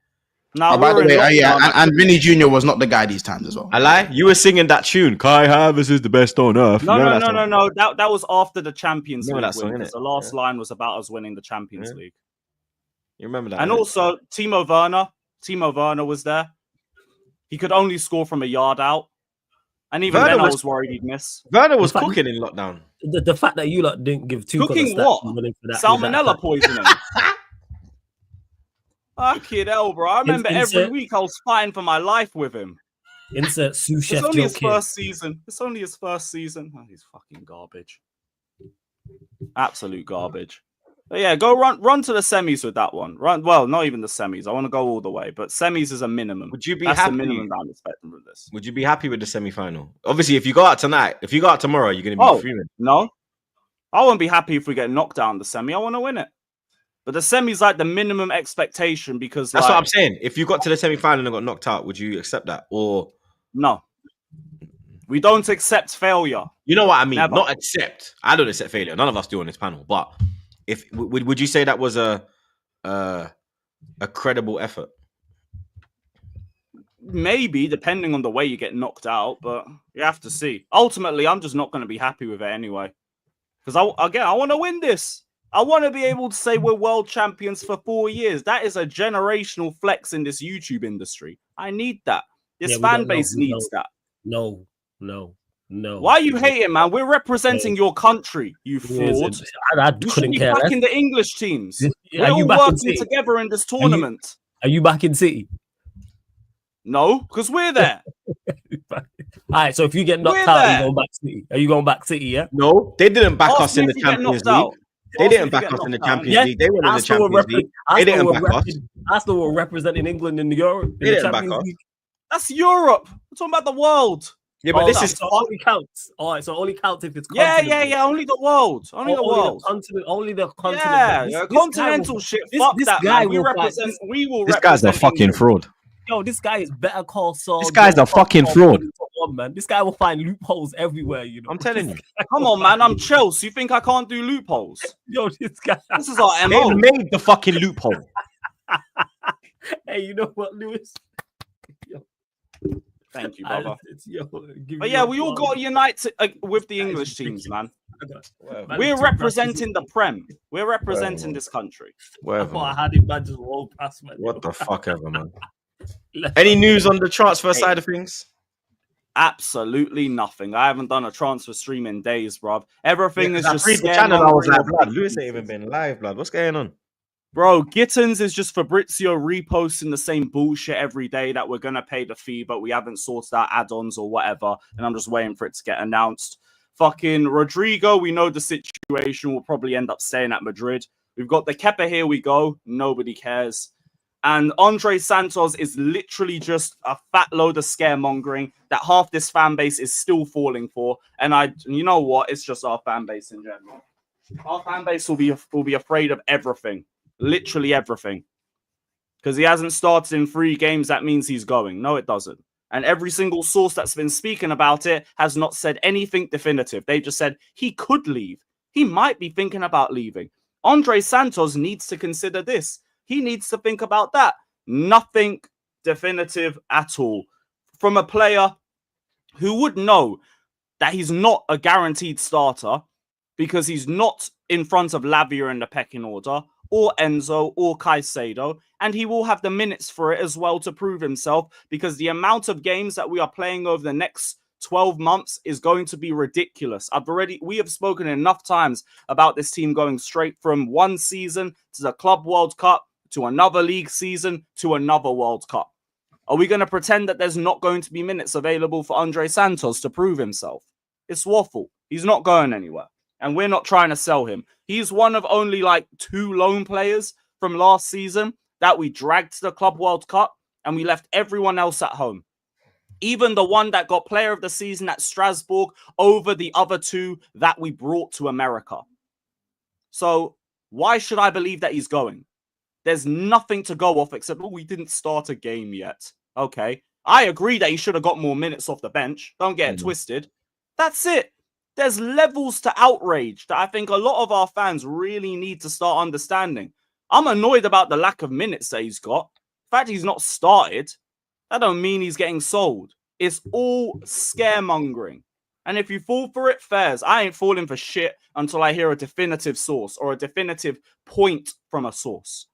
[SPEAKER 3] No,
[SPEAKER 2] by the way, and Vinny Jr. was not the guy these times as well.
[SPEAKER 1] I lie. You were singing that tune. Kai Havertz is the best on earth.
[SPEAKER 3] No. That was after the Champions League win. The last line was about us winning the Champions League.
[SPEAKER 1] You remember that?
[SPEAKER 3] And also Timo Werner was there. He could only score from a yard out. And even then I was worried he'd miss.
[SPEAKER 1] Werner was cooking in lockdown.
[SPEAKER 4] The fact that you lot didn't give two
[SPEAKER 3] cooking what? Salmonella poisoning. Fucking hell, bro. I remember every week I was fighting for my life with him.
[SPEAKER 4] Insert sous chef.
[SPEAKER 3] It's only his first season. Oh, he's fucking garbage. Absolute garbage. But yeah, go run to the semis with that one. Well, not even the semis. I want to go all the way, but semis is a minimum.
[SPEAKER 1] Would you be
[SPEAKER 3] That's
[SPEAKER 1] happy?
[SPEAKER 3] The minimum that I'm expecting with this.
[SPEAKER 1] Would you be happy with the semi-final? Obviously, if you go out tonight, if you go out tomorrow, you're going to be fuming.
[SPEAKER 3] No, I won't be happy if we get knocked down the semi. I want to win it. But the semi's like the minimum expectation because
[SPEAKER 1] that's what I'm saying. If you got to the semi-final and got knocked out, would you accept that? Or
[SPEAKER 3] no? We don't accept failure.
[SPEAKER 1] You know what I mean?
[SPEAKER 3] Never.
[SPEAKER 1] Not accept. I don't accept failure. None of us do on this panel. But if would you say that was a credible effort?
[SPEAKER 3] Maybe, depending on the way you get knocked out, but you have to see. Ultimately, I'm just not going to be happy with it anyway. Because I want to win this. I want to be able to say we're world champions for 4 years. That is a generational flex in this YouTube industry. I need that. This fan base needs that.
[SPEAKER 4] No.
[SPEAKER 3] Why are you hating, man? We're representing your country, you fraud.
[SPEAKER 4] I
[SPEAKER 3] you should be back in the English teams. We're all working together in this tournament.
[SPEAKER 4] Are you back in City?
[SPEAKER 3] No, because we're there.
[SPEAKER 4] All right, so if you get knocked out, are you going back City? Are you going back City, yeah?
[SPEAKER 1] No, they didn't back us in the Champions League. They didn't back us in the Champions League. They were in the Champions League. They didn't back us.
[SPEAKER 4] Arsenal were representing England in the Europe.
[SPEAKER 1] They didn't back us.
[SPEAKER 3] That's Europe. We're talking about the world.
[SPEAKER 1] Yeah, but this is
[SPEAKER 4] only counts. All right, so only counts if it's
[SPEAKER 3] yeah. Only the world. Only the world.
[SPEAKER 4] Only the continent.
[SPEAKER 3] Yeah, continental shit. Fuck that, man. We represent. We will.
[SPEAKER 5] This guy's a fucking fraud.
[SPEAKER 4] Yo, this guy is better call Saul.
[SPEAKER 5] This guy's a fucking fraud.
[SPEAKER 4] Man. This guy will find loopholes everywhere, you know.
[SPEAKER 1] I'm telling you.
[SPEAKER 3] Come on, man. I'm Chels. You think I can't do loopholes?
[SPEAKER 4] Yo, this guy.
[SPEAKER 3] This is our
[SPEAKER 1] MO. They made the fucking loophole.
[SPEAKER 4] Hey, you know what, Lewis?
[SPEAKER 3] Yo. Thank you, brother. But yeah, we all got to unite with the English teams, man. We're representing the Prem. We're representing this country.
[SPEAKER 4] I thought I had it, man. Just roll past, man.
[SPEAKER 1] What the fuck ever, man. Any news on the transfer side of things?
[SPEAKER 3] Absolutely nothing. I haven't done a transfer stream in days, bruv. Everything is just
[SPEAKER 1] the channel. I was like, blood. Lewis ain't even been live, blood. What's going on?
[SPEAKER 3] Bro, Gittins is just Fabrizio reposting the same bullshit every day that we're going to pay the fee, but we haven't sorted out add-ons or whatever, and I'm just waiting for it to get announced. Fucking Rodrigo, we know the situation. We'll probably end up staying at Madrid. We've got the Kepa, here we go. Nobody cares. And Andre Santos is literally just a fat load of scaremongering that half this fan base is still falling for. And you know what? It's just our fan base in general. Our fan base will be afraid of everything. Literally everything. Because he hasn't started in 3 games, that means he's going. No, it doesn't. And every single source that's been speaking about it has not said anything definitive. They just said he could leave. He might be thinking about leaving. Andre Santos needs to consider this. He needs to think about that. Nothing definitive at all from a player who would know that he's not a guaranteed starter because he's not in front of Lavia in the pecking order, or Enzo, or Caicedo, and he will have the minutes for it as well to prove himself, because the amount of games that we are playing over the next 12 months is going to be ridiculous. We have spoken enough times about this team going straight from one season to the Club World Cup, to another league season, to another World Cup. Are we going to pretend that there's not going to be minutes available for Andre Santos to prove himself? It's waffle. He's not going anywhere. And we're not trying to sell him. He's one of only like 2 loan players from last season that we dragged to the Club World Cup, and we left everyone else at home. Even the one that got player of the season at Strasbourg over the other 2 that we brought to America. So why should I believe that he's going? There's nothing to go off except, we didn't start a game yet. Okay. I agree that he should have got more minutes off the bench. Don't get it twisted. That's it. There's levels to outrage that I think a lot of our fans really need to start understanding. I'm annoyed about the lack of minutes that he's got. The fact he's not started, that don't mean he's getting sold. It's all scaremongering. And if you fall for it, fairs. I ain't falling for shit until I hear a definitive source or a definitive point from a source.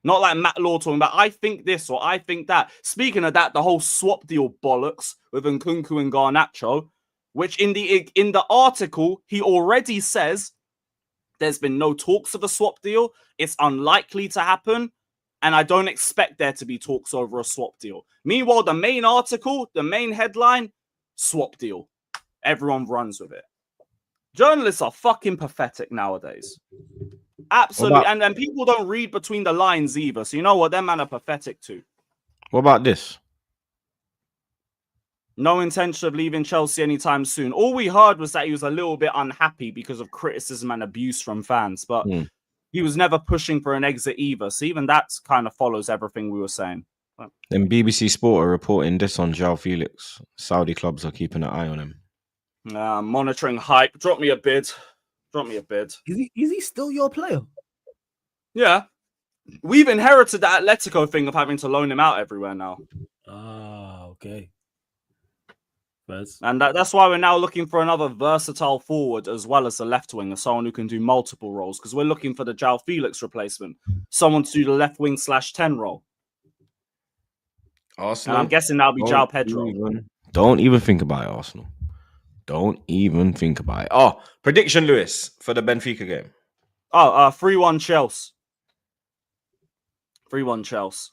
[SPEAKER 3] Not like Matt Law talking about, I think this or I think that. Speaking of that, the whole swap deal bollocks with Nkunku and Garnacho, which in the article, he already says there's been no talks of a swap deal. It's unlikely to happen. And I don't expect there to be talks over a swap deal. Meanwhile, the main article, the main headline, swap deal. Everyone runs with it. Journalists are fucking pathetic nowadays. Absolutely. And people don't read between the lines either. So you know what? Them man are pathetic too.
[SPEAKER 1] What about this?
[SPEAKER 3] No intention of leaving Chelsea anytime soon. All we heard was that he was a little bit unhappy because of criticism and abuse from fans. But he was never pushing for an exit either. So even that kind of follows everything we were saying.
[SPEAKER 1] Then BBC Sport are reporting this on João Felix. Saudi clubs are keeping an eye on him.
[SPEAKER 3] Monitoring hype. Drop me a bid. Drop me a bid.
[SPEAKER 4] Is he still your player?
[SPEAKER 3] Yeah. We've inherited that Atletico thing of having to loan him out everywhere now.
[SPEAKER 4] Ah, okay.
[SPEAKER 3] And that's why we're now looking for another versatile forward as well as a left winger, someone who can do multiple roles, because we're looking for the João Felix replacement, someone to do the left wing /10 role.
[SPEAKER 1] Arsenal.
[SPEAKER 3] And I'm guessing that'll be João Pedro.
[SPEAKER 1] Don't even think about it, Arsenal. Don't even think about it. Oh, prediction, Lewis, for the Benfica game.
[SPEAKER 3] 3-1 Chels. 3-1 Chels.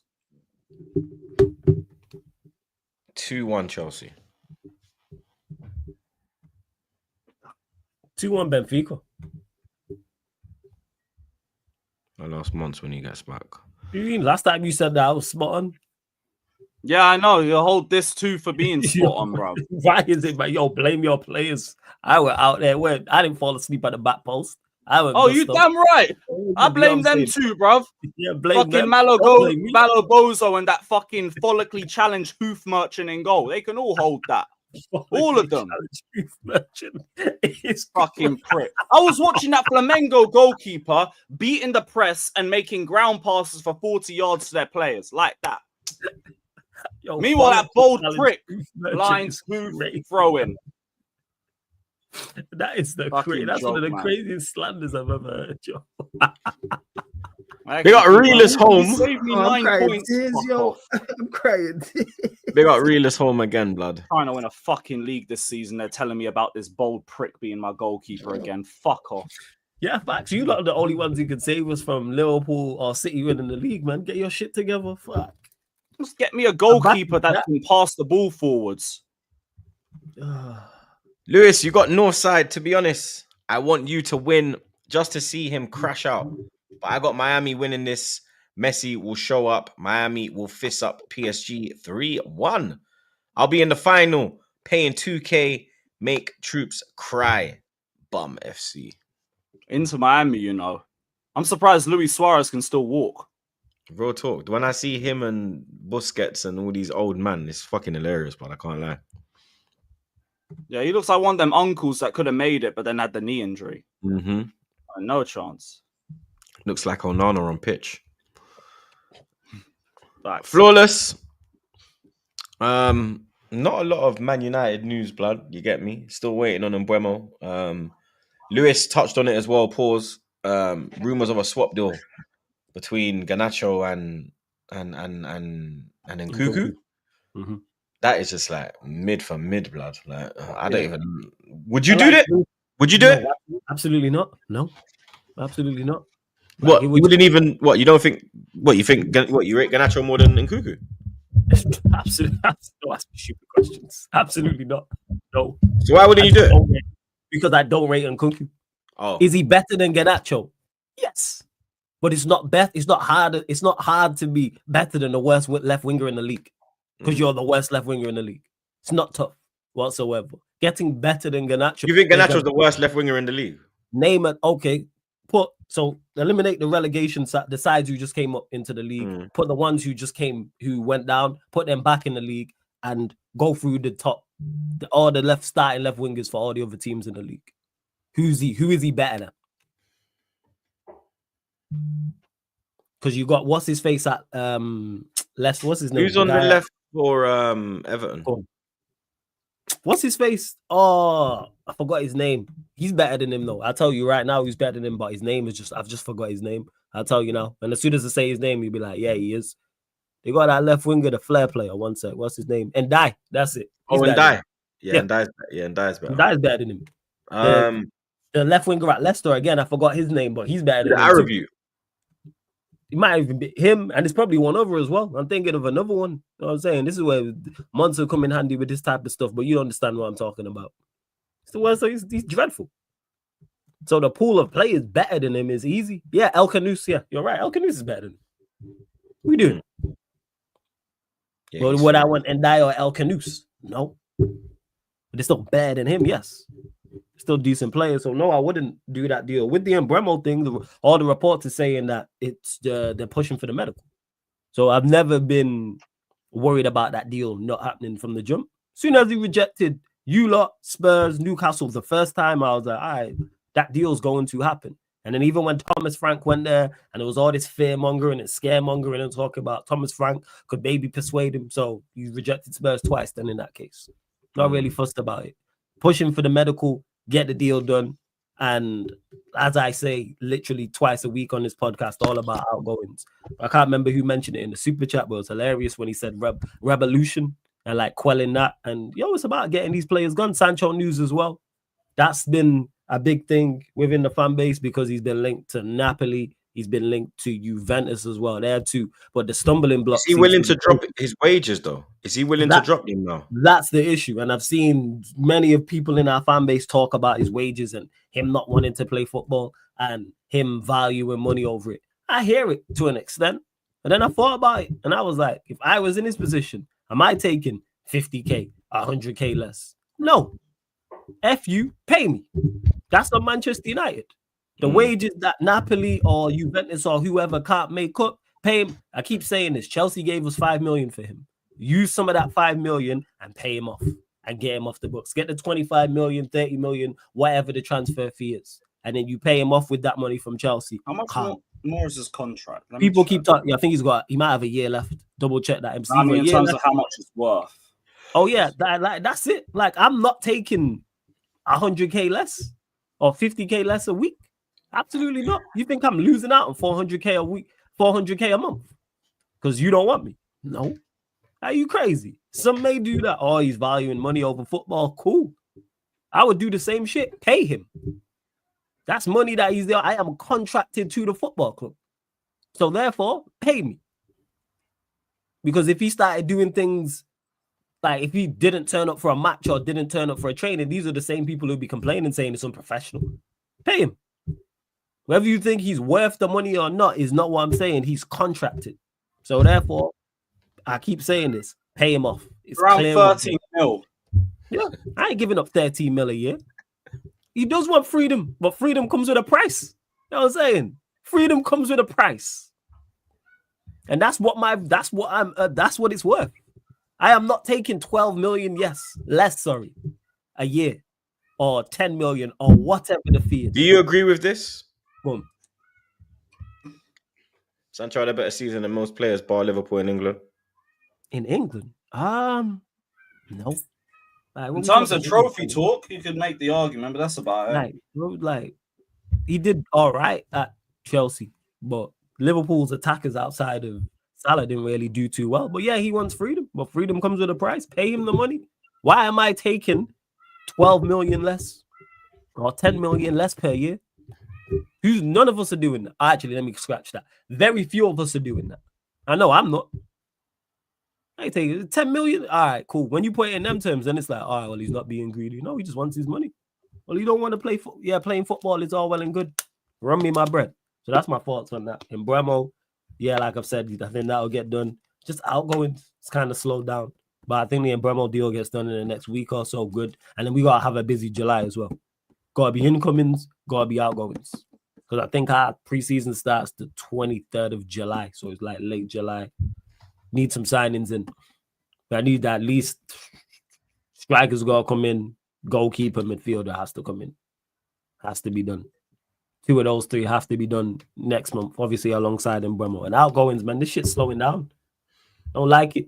[SPEAKER 1] 2-1 Chelsea.
[SPEAKER 4] 2-1 Benfica.
[SPEAKER 1] Last month when he gets back.
[SPEAKER 4] You mean last time you said that I was spot on?
[SPEAKER 3] Yeah, I know. You hold this too for being spot on, bro.
[SPEAKER 4] Why is it, man? Yo, blame your players. I went out there. I didn't fall asleep at the back post.
[SPEAKER 3] You damn right. I blame them too, bro.
[SPEAKER 4] Yeah, blame
[SPEAKER 3] fucking
[SPEAKER 4] them.
[SPEAKER 3] Malo Bozo and that fucking follically challenged hoof merchant in goal. They can all hold that. All of them. It's fucking prick. I was watching that Flamengo goalkeeper beating the press and making ground passes for 40 yards to their players like that.
[SPEAKER 4] Yo,
[SPEAKER 3] meanwhile, that bold prick lines hoof throwing.
[SPEAKER 4] That is that's one of the craziest slanders I've ever heard, Joe.
[SPEAKER 1] They got Realist home.
[SPEAKER 3] Saved me 9 points.
[SPEAKER 2] I'm crying.
[SPEAKER 1] They got Realist home again, blood.
[SPEAKER 3] Trying to win a fucking league this season. They're telling me about this bold prick being my goalkeeper again. Fuck off.
[SPEAKER 4] Yeah, facts. You lot are the only ones who can save us from Liverpool or City winning the league, man. Get your shit together. Fuck.
[SPEAKER 3] Just get me a goalkeeper that can pass the ball forwards.
[SPEAKER 1] Lewis, you got North side. To be honest, I want you to win just to see him crash out. But I got Miami winning this. Messi will show up. Miami will fist up PSG 3-1. I'll be in the final, paying 2K. Make troops cry. Bum FC.
[SPEAKER 3] Into Miami, you know. I'm surprised Luis Suarez can still walk.
[SPEAKER 1] Real talk. When I see him and Busquets and all these old men, it's fucking hilarious, but I can't lie.
[SPEAKER 3] Yeah, he looks like one of them uncles that could have made it, but then had the knee injury.
[SPEAKER 1] Mm-hmm.
[SPEAKER 3] No chance.
[SPEAKER 1] Looks like Onana on pitch.
[SPEAKER 3] Facts.
[SPEAKER 1] Flawless. Not a lot of Man United news, blood. You get me? Still waiting on Mbeumo. Lewis touched on it as well. Pause. Rumors of a swap deal between Garnacho and Nkunku.
[SPEAKER 4] Mm-hmm.
[SPEAKER 1] That is just like mid for mid, blood. Like I don't even. Would you do that? Would you do it?
[SPEAKER 4] Absolutely not. No, absolutely not.
[SPEAKER 1] Like, what? You wouldn't even. What? You don't think? What you think? What you rate Garnacho more than Nkunku?
[SPEAKER 4] Absolutely. Don't ask me stupid questions. Absolutely not. No.
[SPEAKER 1] So why wouldn't you do it?
[SPEAKER 4] Because I don't rate Nkunku.
[SPEAKER 1] Oh,
[SPEAKER 4] is he better than Garnacho? Yes, but it's not It's not hard. It's not hard to be better than the worst left winger in the league because you're the worst left winger in the league. It's not tough whatsoever. Getting better than Garnacho.
[SPEAKER 1] You think Garnacho's the worst left winger in the league?
[SPEAKER 4] Name it. Okay. Eliminate the relegation the sides who just came up into the league. Put the ones who went down. Put them back in the league and go through the top. All the starting left wingers for all the other teams in the league. Who is he better than? Because you got what's his face at Leicester. What's his name?
[SPEAKER 1] Who's on the left for Everton?
[SPEAKER 4] What's his face? Oh, I forgot his name. He's better than him though. I'll tell you right now, he's better than him. But his name is I've just forgot his name. I'll tell you now. And as soon as I say his name, you'll be like, yeah, he is. They got that left winger, the flair player. One sec. What's his name? Ndai. That's it.
[SPEAKER 1] Ndai. Ndai's better.
[SPEAKER 4] Ndai's better than him. The left winger at Leicester again. I forgot his name, but he's better than him.
[SPEAKER 1] Arreview.
[SPEAKER 4] It might even be him, and it's probably one other as well. I'm thinking of another one. You know what I'm saying? This is where Monster come in handy with this type of stuff, but you don't understand what I'm talking about. It's the worst, so he's dreadful. So the pool of players better than him is easy. Yeah, El Canus, yeah, you're right. El Canus is better than him. We do. But would I want Ndai or El Canus? No. But they're still better than him, yes. Still decent players, so no, I wouldn't do that deal. With the Mbeumo thing, all the reports are saying that it's they're pushing for the medical. So I've never been worried about that deal not happening from the jump. As soon as he rejected you lot, Spurs, Newcastle the first time, I was like, all right, that deal's going to happen. And then even when Thomas Frank went there and there was all this fear mongering and scaremongering and talking about Thomas Frank could maybe persuade him. So you rejected Spurs twice then in that case. Not really fussed about it. Pushing for the medical, get the deal done. And as I say, literally twice a week on this podcast, all about outgoings. I can't remember who mentioned it in the super chat, but it was hilarious when he said revolution and like quelling that. And it's about getting these players gone. Sancho news as well. That's been a big thing within the fan base because he's been linked to Napoli. He's been linked to Juventus as well. There too. But the stumbling block.
[SPEAKER 1] Is he willing to drop his wages though? Is he willing to drop them now?
[SPEAKER 4] That's the issue. And I've seen many of people in our fan base talk about his wages and him not wanting to play football and him valuing money over it. I hear it to an extent. And then I thought about it and I was like, if I was in his position, am I taking 50K, 100K less? No. F you, pay me. That's on Manchester United. The wages that Napoli or Juventus or whoever can't make up, pay him. I keep saying this. Chelsea gave us 5 million for him. Use some of that 5 million and pay him off and get him off the books. Get the 25 million, 30 million, whatever the transfer fee is. And then you pay him off with that money from Chelsea.
[SPEAKER 3] How much more is his contract?
[SPEAKER 4] People keep talking. I think he might have a year left. Double check that MC.
[SPEAKER 3] I mean, in terms of how much it's worth.
[SPEAKER 4] Oh, yeah. That's it. Like, I'm not taking 100K less or 50K less a week. Absolutely not. You think I'm losing out on 400K a week, 400K a month because you don't want me? No. Are you crazy? Some may do that. Oh, he's valuing money over football. Cool. I would do the same shit. Pay him. That's money that he's there. I am contracted to the football club. So therefore, pay me. Because if he started doing things like if he didn't turn up for a match or didn't turn up for a training, these are the same people who'd be complaining saying it's unprofessional. Pay him. Whether you think he's worth the money or not is not what I'm saying. He's contracted. So therefore, I keep saying this. Pay him off. It's
[SPEAKER 3] around 13 mil.
[SPEAKER 4] Yeah, I ain't giving up 13 mil a year. He does want freedom, but freedom comes with a price. You know what I'm saying? Freedom comes with a price. And that's what it's worth. I am not taking 12 million, less, a year, or 10 million, or whatever the fee is.
[SPEAKER 1] Do you agree with this?
[SPEAKER 4] Boom.
[SPEAKER 1] Sancho had a better season than most players, bar Liverpool in England.
[SPEAKER 4] In England? No.
[SPEAKER 3] In terms of trophy talk, you could make the argument, but that's about it.
[SPEAKER 4] Like he did all right at Chelsea, but Liverpool's attackers outside of Salah didn't really do too well. But yeah, he wants freedom, but freedom comes with a price. Pay him the money. Why am I taking 12 million less or 10 million less per year? None of us are doing that. Actually, let me scratch that. Very few of us are doing that. I know I'm not. I take 10 million. All right, cool. When you put it in them terms, then it's like, all right, well, he's not being greedy. No, he just wants his money. Well, you don't want to play playing football is all well and good. Run me my bread. So that's my thoughts on that. In Bremo, yeah, like I've said, I think that'll get done. Just outgoing, it's kind of slowed down. But I think the Bremo deal gets done in the next week or so. Good. And then we got to have a busy July as well. Got to be incomings, got to be outgoings. Because I think our preseason starts the 23rd of July. So it's like late July. Need some signings in. But I need at least strikers got to come in. Goalkeeper, midfielder has to come in. Has to be done. 2 of those 3 have to be done next month, obviously alongside Bremo. And outgoings, man, this shit's slowing down. Don't like it.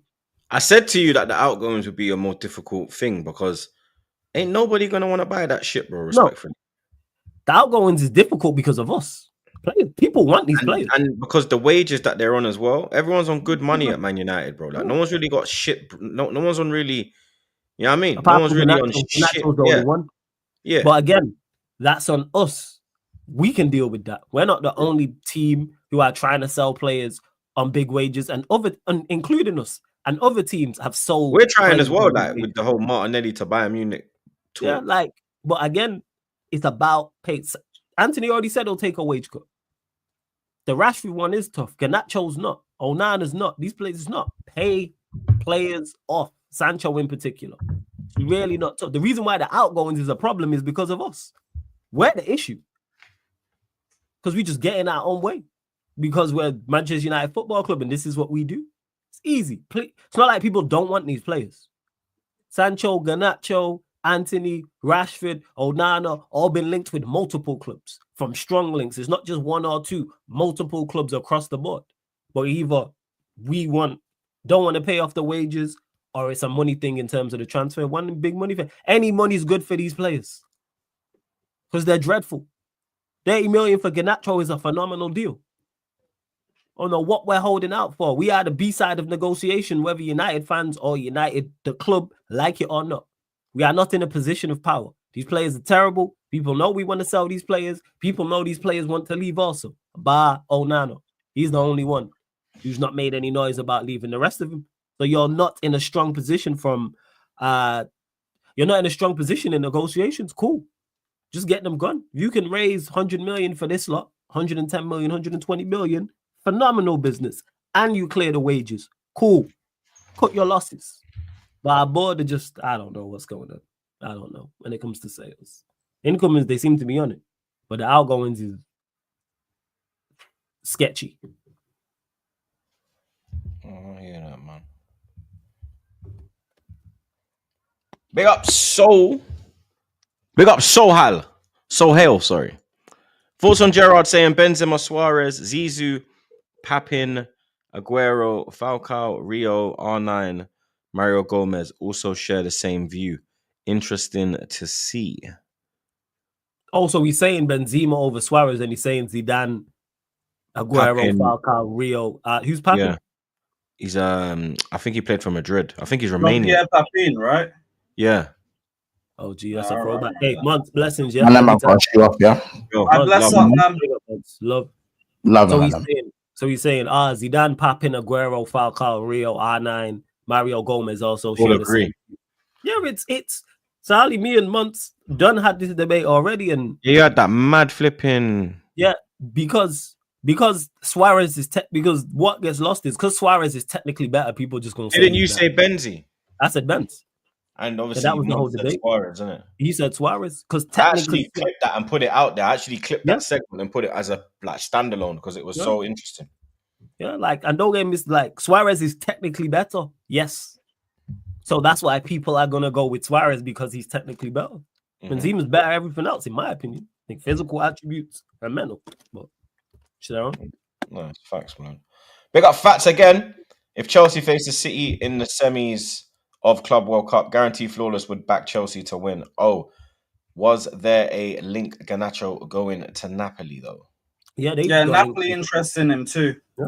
[SPEAKER 1] I said to you that the outgoings would be a more difficult thing because ain't nobody gonna want to buy that shit, bro. Respectfully,
[SPEAKER 4] the outgoings is difficult because of us. People want these players,
[SPEAKER 1] and because the wages that they're on as well. Everyone's on good money at Man United, bro. Like no one's really got shit. No one's on really. You know what I mean?
[SPEAKER 4] Apart
[SPEAKER 1] no one's really on shit. Yeah.
[SPEAKER 4] But again, that's on us. We can deal with that. We're not the only team who are trying to sell players on big wages, and including us. And other teams have sold.
[SPEAKER 1] We're trying as well, like with the whole Martinelli to Bayern Munich talk.
[SPEAKER 4] Yeah, but again, it's about pay. Anthony already said he'll take a wage cut. The Rashford one is tough. Garnacho's not. Onana's not. These players is not. Pay players off. Sancho in particular. It's really not tough. The reason why the outgoings is a problem is because of us. We're the issue. Because we just get in our own way. Because we're Manchester United Football Club and this is what we do. It's easy. It's not like people don't want these players. Sancho, Garnacho, Anthony, Rashford, Onana, all been linked with multiple clubs from strong links. It's not just 1 or 2, multiple clubs across the board. But either we don't want to pay off the wages, or it's a money thing in terms of the transfer. One big money thing. Any money is good for these players because they're dreadful. 30 million for Garnacho is a phenomenal deal. I don't know what we're holding out for. We are the B side of negotiation, whether United fans or United, the club, like it or not. We are not in a position of power. These players are terrible. People know we want to sell these players. People know these players want to leave also. Bar Onana. He's the only one who's not made any noise about leaving. The rest of them. So you're not in a strong position you're not in a strong position in negotiations. Cool. Just get them gone. You can raise 100 million for this lot, 110 million, 120 million. Phenomenal business. And you clear the wages. Cool. Cut your losses. But our board are just, I don't know what's going on. I don't know when it comes to sales. Incomings, they seem to be on it. But the outgoings is sketchy.
[SPEAKER 1] Oh, I hear that, man. Big up Sohel, sorry. Thoughts on Gerrard saying Benzema, Suarez, Zizou, Papin, Aguero, Falcao, Rio, R9, Mario Gomez also share the same view. Interesting to see.
[SPEAKER 4] Also, he's saying Benzema over Suarez, and he's saying Zidane, Aguero,
[SPEAKER 1] Papin.
[SPEAKER 4] Falcao, Rio. Who's Papin?
[SPEAKER 1] Yeah. He's I think he played for Madrid. I think he's Romanian.
[SPEAKER 3] Yeah, Papin, right?
[SPEAKER 1] Yeah.
[SPEAKER 4] Oh, gee, that's a throwback. Hey, months, blessings, yeah.
[SPEAKER 2] And I'm not going to show up, yeah.
[SPEAKER 3] I bless up, man.
[SPEAKER 4] Love.
[SPEAKER 2] Love
[SPEAKER 4] So he's saying, Zidane, Papin, Aguero, Falcao, Rio, R9, Mario Gomez also.
[SPEAKER 1] All agree.
[SPEAKER 4] Yeah, it's Sally, me and Months done had this debate already, and
[SPEAKER 1] you had that mad flipping.
[SPEAKER 4] Yeah, because Suarez is because what gets lost is because Suarez is technically better. People just gonna say.
[SPEAKER 1] Didn't you say Benzi?
[SPEAKER 4] I said Benz.
[SPEAKER 1] And obviously
[SPEAKER 4] that was the whole debate.
[SPEAKER 1] Suarez, isn't it?
[SPEAKER 4] He said Suarez because
[SPEAKER 1] I
[SPEAKER 4] technically
[SPEAKER 1] actually clipped that and put it out there. I actually clipped that segment and put it as a standalone because it was so interesting.
[SPEAKER 4] Yeah, like, and don't get me like Suarez is technically better. Yes. So that's why people are gonna go with Suarez because he's technically better. Benzema's better at everything else, in my opinion. I think physical attributes and mental. But no,
[SPEAKER 1] it's facts, man. Big up Fats again. If Chelsea faces City in the semis of Club World Cup, guarantee flawless would back Chelsea to win. Oh, was there a link Garnacho going to Napoli though?
[SPEAKER 4] Yeah,
[SPEAKER 3] Napoli interested in him too.
[SPEAKER 4] Yeah.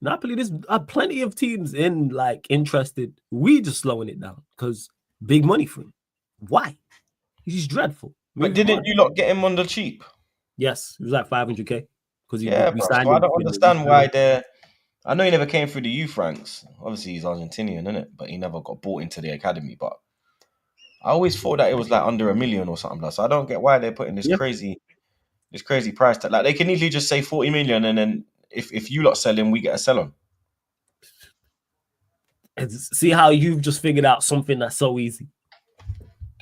[SPEAKER 4] Napoli, there's plenty of teams interested. We just slowing it down because big money for him. Why? He's dreadful.
[SPEAKER 1] But didn't you lot get him on the cheap?
[SPEAKER 4] Yes, it was like 500k. Because
[SPEAKER 1] bro, so I don't understand why they're. I know he never came through the youth ranks. Obviously, he's Argentinian, isn't it? But he never got bought into the academy. But I always thought that it was like under $1 million or something. So I don't get why they're putting this crazy price tag. Like they can easily just say 40 million, and then if you lot sell him, we get a sell on.
[SPEAKER 4] See how you've just figured out something that's so easy.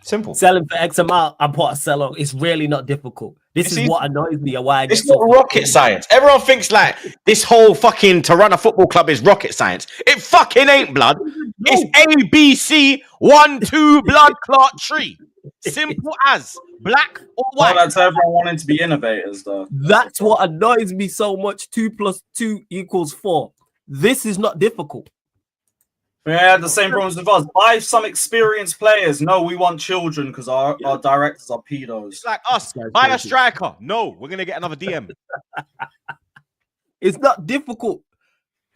[SPEAKER 1] Simple.
[SPEAKER 4] Selling for X amount, I put a sell on. It's really not difficult. This is what annoys me and why I get
[SPEAKER 1] it's not rocket science. Everyone thinks like this whole fucking Tirana Football Club is rocket science. It fucking ain't, blood. It's ABC 1 2 blood clot tree. Simple as black or white.
[SPEAKER 3] That's everyone wanting to be innovators, though.
[SPEAKER 4] That's what annoys me so much. 2 + 2 = 4. This is not difficult.
[SPEAKER 3] Yeah, the same problems with us. Buy some experienced players. No, we want children because our directors are pedos.
[SPEAKER 1] It's like us. Buy a striker. No, we're gonna get another DM.
[SPEAKER 4] It's not difficult.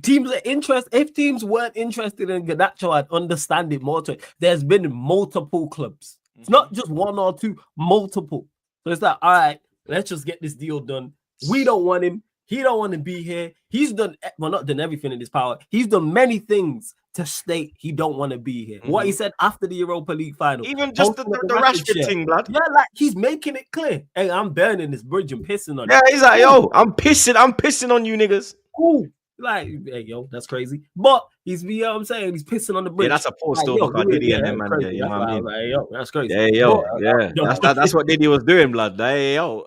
[SPEAKER 4] Teams are interested. If teams weren't interested in Garnacho, I'd understand it more. There's been multiple clubs. It's not just 1 or 2, multiple. So it's like, all right, let's just get this deal done. We don't want him. He don't want to be here. He's done, well, not done everything in his power. He's done many things to state he don't want to be here. What he said after the Europa League final.
[SPEAKER 1] Even just the Rashford thing, blood.
[SPEAKER 4] Yeah, like he's making it clear. Hey, I'm burning this bridge and pissing on it.
[SPEAKER 1] Yeah, he's like, yo, I'm pissing on you niggas.
[SPEAKER 4] Cool. Like, hey, yo, that's crazy. But he's, you know what I'm saying? He's pissing on the bridge.
[SPEAKER 1] Yeah, that's a poor story. Like, Diddy and them, man. Yeah, you know what I mean?
[SPEAKER 4] Like, yo, that's crazy.
[SPEAKER 1] Yeah, yo, yeah. That's what Diddy was doing, blood. Hey, yo.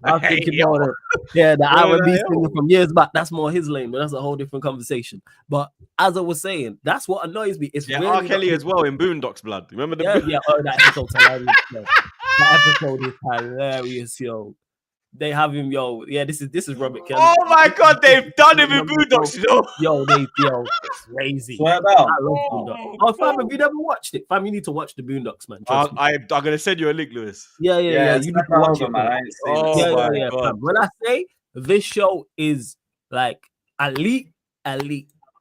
[SPEAKER 4] I'm thinking about it. Yeah, the R&B singer from years back. That's more his lane, but that's a whole different conversation. But as I was saying, that's what annoys me. It's really
[SPEAKER 1] R. Kelly as well in Boondocks, blood. Remember the
[SPEAKER 4] that episode's hilarious. That episode is hilarious, yo. They have him, yo. Yeah, this is Robert Kelly.
[SPEAKER 1] Oh my god, they've done him in Boondocks,
[SPEAKER 4] yo. Crazy.
[SPEAKER 3] Swear
[SPEAKER 4] I love Boondocks. Oh, fam, have you never watched it? Fam, you need to watch the Boondocks, man.
[SPEAKER 1] I'm gonna send you a link, Lewis.
[SPEAKER 4] Yeah. You need to watch it, man.
[SPEAKER 3] Yeah.
[SPEAKER 4] When I say this show is like elite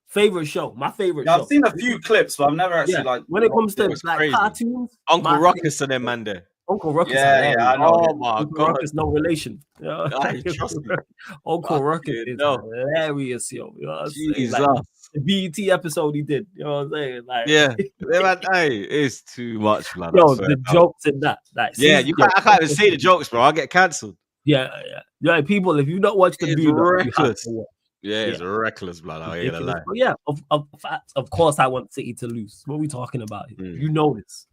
[SPEAKER 4] favorite show, my favorite show.
[SPEAKER 3] I've seen a few clips, but I've never actually like.
[SPEAKER 4] When it comes to like
[SPEAKER 1] crazy.
[SPEAKER 4] Cartoons,
[SPEAKER 1] Uncle Ruckus and them, man, there.
[SPEAKER 4] Uncle Ruckus.
[SPEAKER 3] I know.
[SPEAKER 1] Oh my
[SPEAKER 4] Uncle
[SPEAKER 1] god,
[SPEAKER 4] Ruckus, no relation.
[SPEAKER 1] trust me.
[SPEAKER 4] Uncle Ruckus is hilarious, yo. You know Jesus. Like, the BET episode he did. You know what I'm saying? Like,
[SPEAKER 1] hey, it's too much, man.
[SPEAKER 4] Yo, the jokes in that. Like,
[SPEAKER 1] I can't even say the jokes, bro. I'll get cancelled.
[SPEAKER 4] Yeah. People, if you don't watch the video,
[SPEAKER 1] reckless. It's reckless, blood. I ain't gonna lie.
[SPEAKER 4] But yeah, of course, I want City to lose. What are we talking about here? You know this.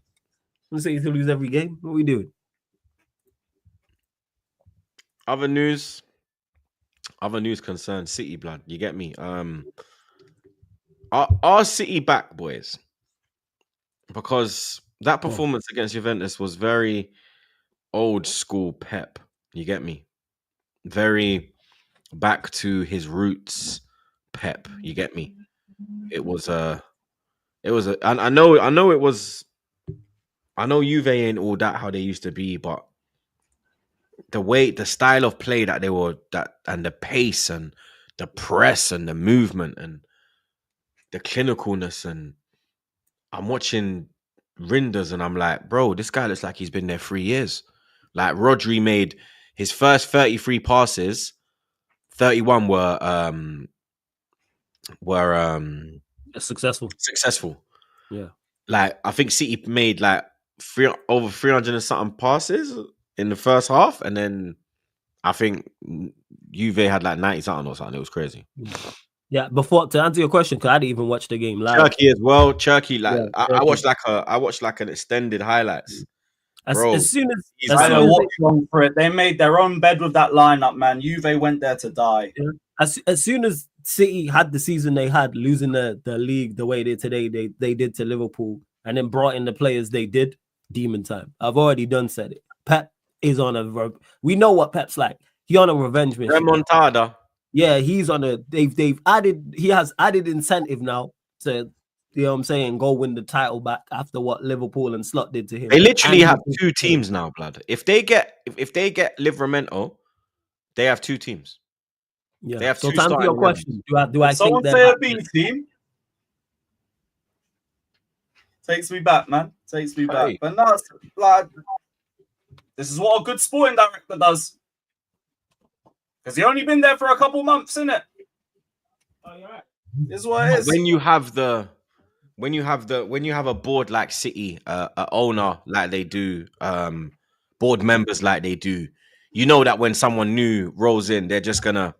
[SPEAKER 4] We say to lose every game. What are we doing?
[SPEAKER 1] Other news concerns City, blood. You get me? Are City back, boys? Because that performance against Juventus was very old school Pep. You get me? Very back to his roots Pep. You get me? It was I know Juve ain't all that how they used to be, but the style of play that they were, and the pace and the press and the movement and the clinicalness, and I'm watching Rinders and I'm like, bro, this guy looks like he's been there 3 years. Like Rodri made his first 33 passes, 31 were successful.
[SPEAKER 4] Yeah.
[SPEAKER 1] Like I think City made like over 300 and something passes in the first half, and then I think Juve had like 90 something or something. It was crazy.
[SPEAKER 4] Yeah, before to answer your question, because I didn't even watch the game live.
[SPEAKER 1] Turkey as well. Turkey, like I watched like an extended highlights.
[SPEAKER 4] As soon as
[SPEAKER 3] I know what's for it. They made their own bed with that lineup, man. Juve went there to die.
[SPEAKER 4] As soon as City had the season they had, losing the league the way they today they did to Liverpool, and then brought in the players they did. Demon time. I've already done said it. Pep is on a. We know what Pep's like. He on a revenge mission.
[SPEAKER 1] Remontada.
[SPEAKER 4] Yeah, he's on a. They've added. He has added incentive now to. You know what I'm saying? Go win the title back after what Liverpool and Slot did to him.
[SPEAKER 1] They literally
[SPEAKER 4] And
[SPEAKER 1] have two teams now, blood. If they get Livramento, they have two teams.
[SPEAKER 4] Yeah.
[SPEAKER 1] They have
[SPEAKER 4] so
[SPEAKER 1] two
[SPEAKER 4] to answer your
[SPEAKER 1] starting
[SPEAKER 4] question, do I
[SPEAKER 3] Someone
[SPEAKER 4] think
[SPEAKER 3] say
[SPEAKER 4] that
[SPEAKER 3] a B team? Takes me back, man. Takes me back.
[SPEAKER 1] Hey.
[SPEAKER 3] But no, it's like this is what a good sporting director does. Because he only been there for a couple months, innit? Oh, you're right. This is what it is.
[SPEAKER 1] When you have a board like City, a owner like they do, board members like they do, you know that when someone new rolls in, they're just gonna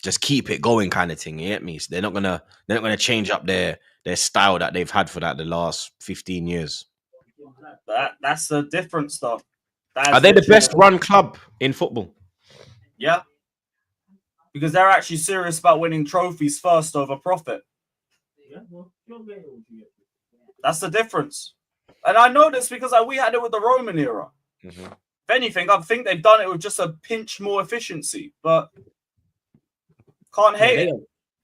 [SPEAKER 1] just keep it going, kind of thing. You get me? So they're not gonna change up their style that they've had for the last 15 years.
[SPEAKER 3] That's the different stuff.
[SPEAKER 1] Are they the best run club in football?
[SPEAKER 3] Yeah. Because they're actually serious about winning trophies first over profit. That's the difference. And I know this because we had it with the Roman era.
[SPEAKER 1] Mm-hmm.
[SPEAKER 3] If anything, I think they've done it with just a pinch more efficiency, but can't hate it.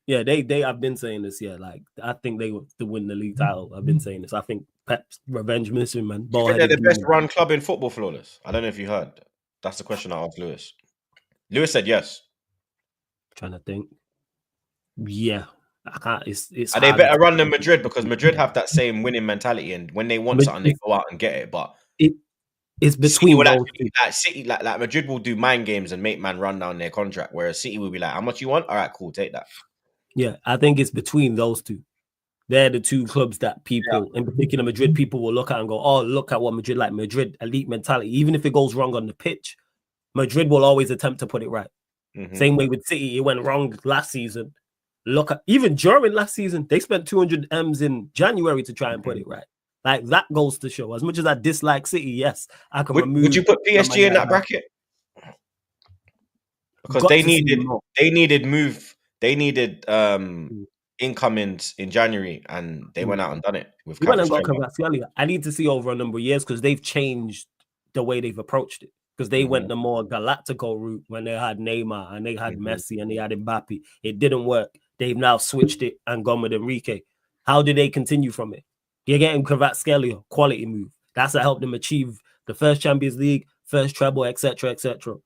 [SPEAKER 4] Yeah, they I've been saying this. Yeah, like I think they want to win the league title. I've been saying this. I think Pep's revenge mission, man.
[SPEAKER 1] I think they're the best run club in football, Flawless. I don't know if you heard. That's the question I asked Lewis. Lewis said yes.
[SPEAKER 4] Trying to think. Yeah, I can't. It's.
[SPEAKER 1] Are they better run than Madrid? Because Madrid have that same winning mentality, and when they want something, they go out and get it. But
[SPEAKER 4] it's between those two.
[SPEAKER 1] City, like Madrid will do mind games and make man run down their contract, whereas City will be like, "How much you want? All right, cool, take that."
[SPEAKER 4] Yeah, I think it's between those two. They're the two clubs that people, in particular Madrid, people will look at and go, "Oh, look at what Madrid like." Madrid elite mentality. Even if it goes wrong on the pitch, Madrid will always attempt to put it right.
[SPEAKER 1] Mm-hmm.
[SPEAKER 4] Same way with City, it went wrong last season. Look at even during last season, they spent 200 M's in January to try and put it right. Like that goes to show. As much as I dislike City, yes, I can remove.
[SPEAKER 1] Would you put PSG in that bracket? Because they needed incomings in January, and they went out and done it with.
[SPEAKER 4] We went and got Kvaratskhelia. I need to see over a number of years because they've changed the way they've approached it. Because they went the more Galactico route when they had Neymar and they had Messi and they had Mbappe. It didn't work. They've now switched it and gone with Enrique. How do they continue from it? You're getting Kvaratskhelia, quality move. That's what helped them achieve the first Champions League, first treble, etc., etc.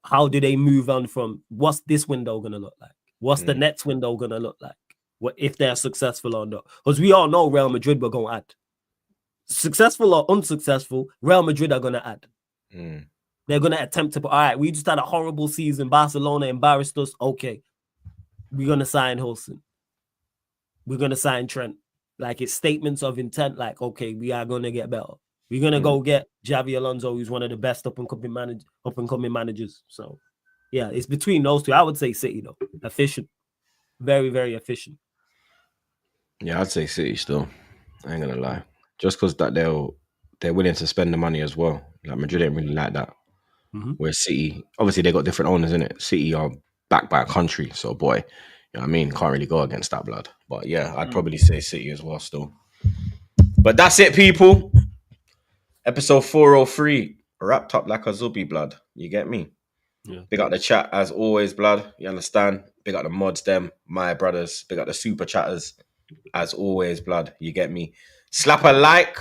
[SPEAKER 4] How do they move on from what's this window going to look like? What's the next window going to look like? What if they're successful or not? Because we all know Real Madrid were going to add. Successful or unsuccessful, Real Madrid are going to add. They're going to attempt to put, all right, we just had a horrible season. Barcelona embarrassed us. Okay. We're going to sign Hulsen. We're going to sign Trent. Like, it's statements of intent. Like, okay, we are going to get better. We're going to go get Xavi Alonso, who's one of the best up-and-coming managers. So, yeah, it's between those two. I would say City, though. Efficient. Very, very efficient.
[SPEAKER 1] Yeah, I'd say City still. I ain't going to lie. Just because that they're willing to spend the money as well. Like, Madrid ain't really like that. Where City, obviously they got different owners in it. City are backed by a country, so boy, you know what I mean, can't really go against that, blood. But yeah, I'd probably say City as well still. But that's it, people. Episode 403 wrapped up like a Zubi, blood. You get me?
[SPEAKER 4] Yeah.
[SPEAKER 1] Big up the chat as always, blood. You understand? Big up the mods, them, my brothers. Big up the super chatters as always, blood. You get me? Slap a like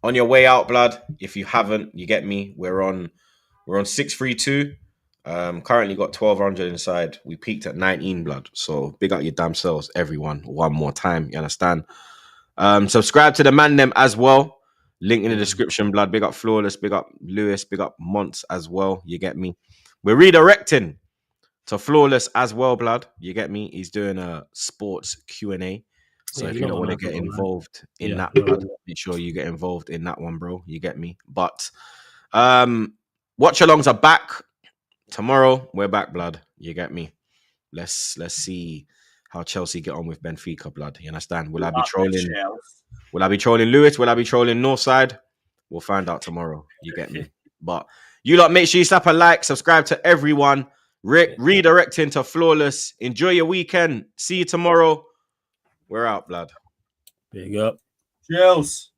[SPEAKER 1] on your way out, blood. If you haven't, you get me? We're on 632. Currently got 1200 inside. We peaked at 19, blood. So big up your damn selves, everyone. One more time, you understand? Subscribe to the man them as well. Link in the description, blood. Big up Flawless, big up Lewis, big up Monts as well. You get me? We're redirecting to Flawless as well, blood. You get me? He's doing a sports Q&A. So if you don't want to get involved in that, blood, make sure you get involved in that one, bro. You get me? But watch-alongs are back. Tomorrow, we're back, blood. You get me? Let's see how Chelsea get on with Benfica, blood. You understand? Will I be trolling? Will I be trolling Lewis? Will I be trolling Northside? We'll find out tomorrow. You get me? But you lot, make sure you slap a like, subscribe to everyone. redirecting to Flawless. Enjoy your weekend. See you tomorrow. We're out, blood.
[SPEAKER 4] Big up.
[SPEAKER 3] Chels.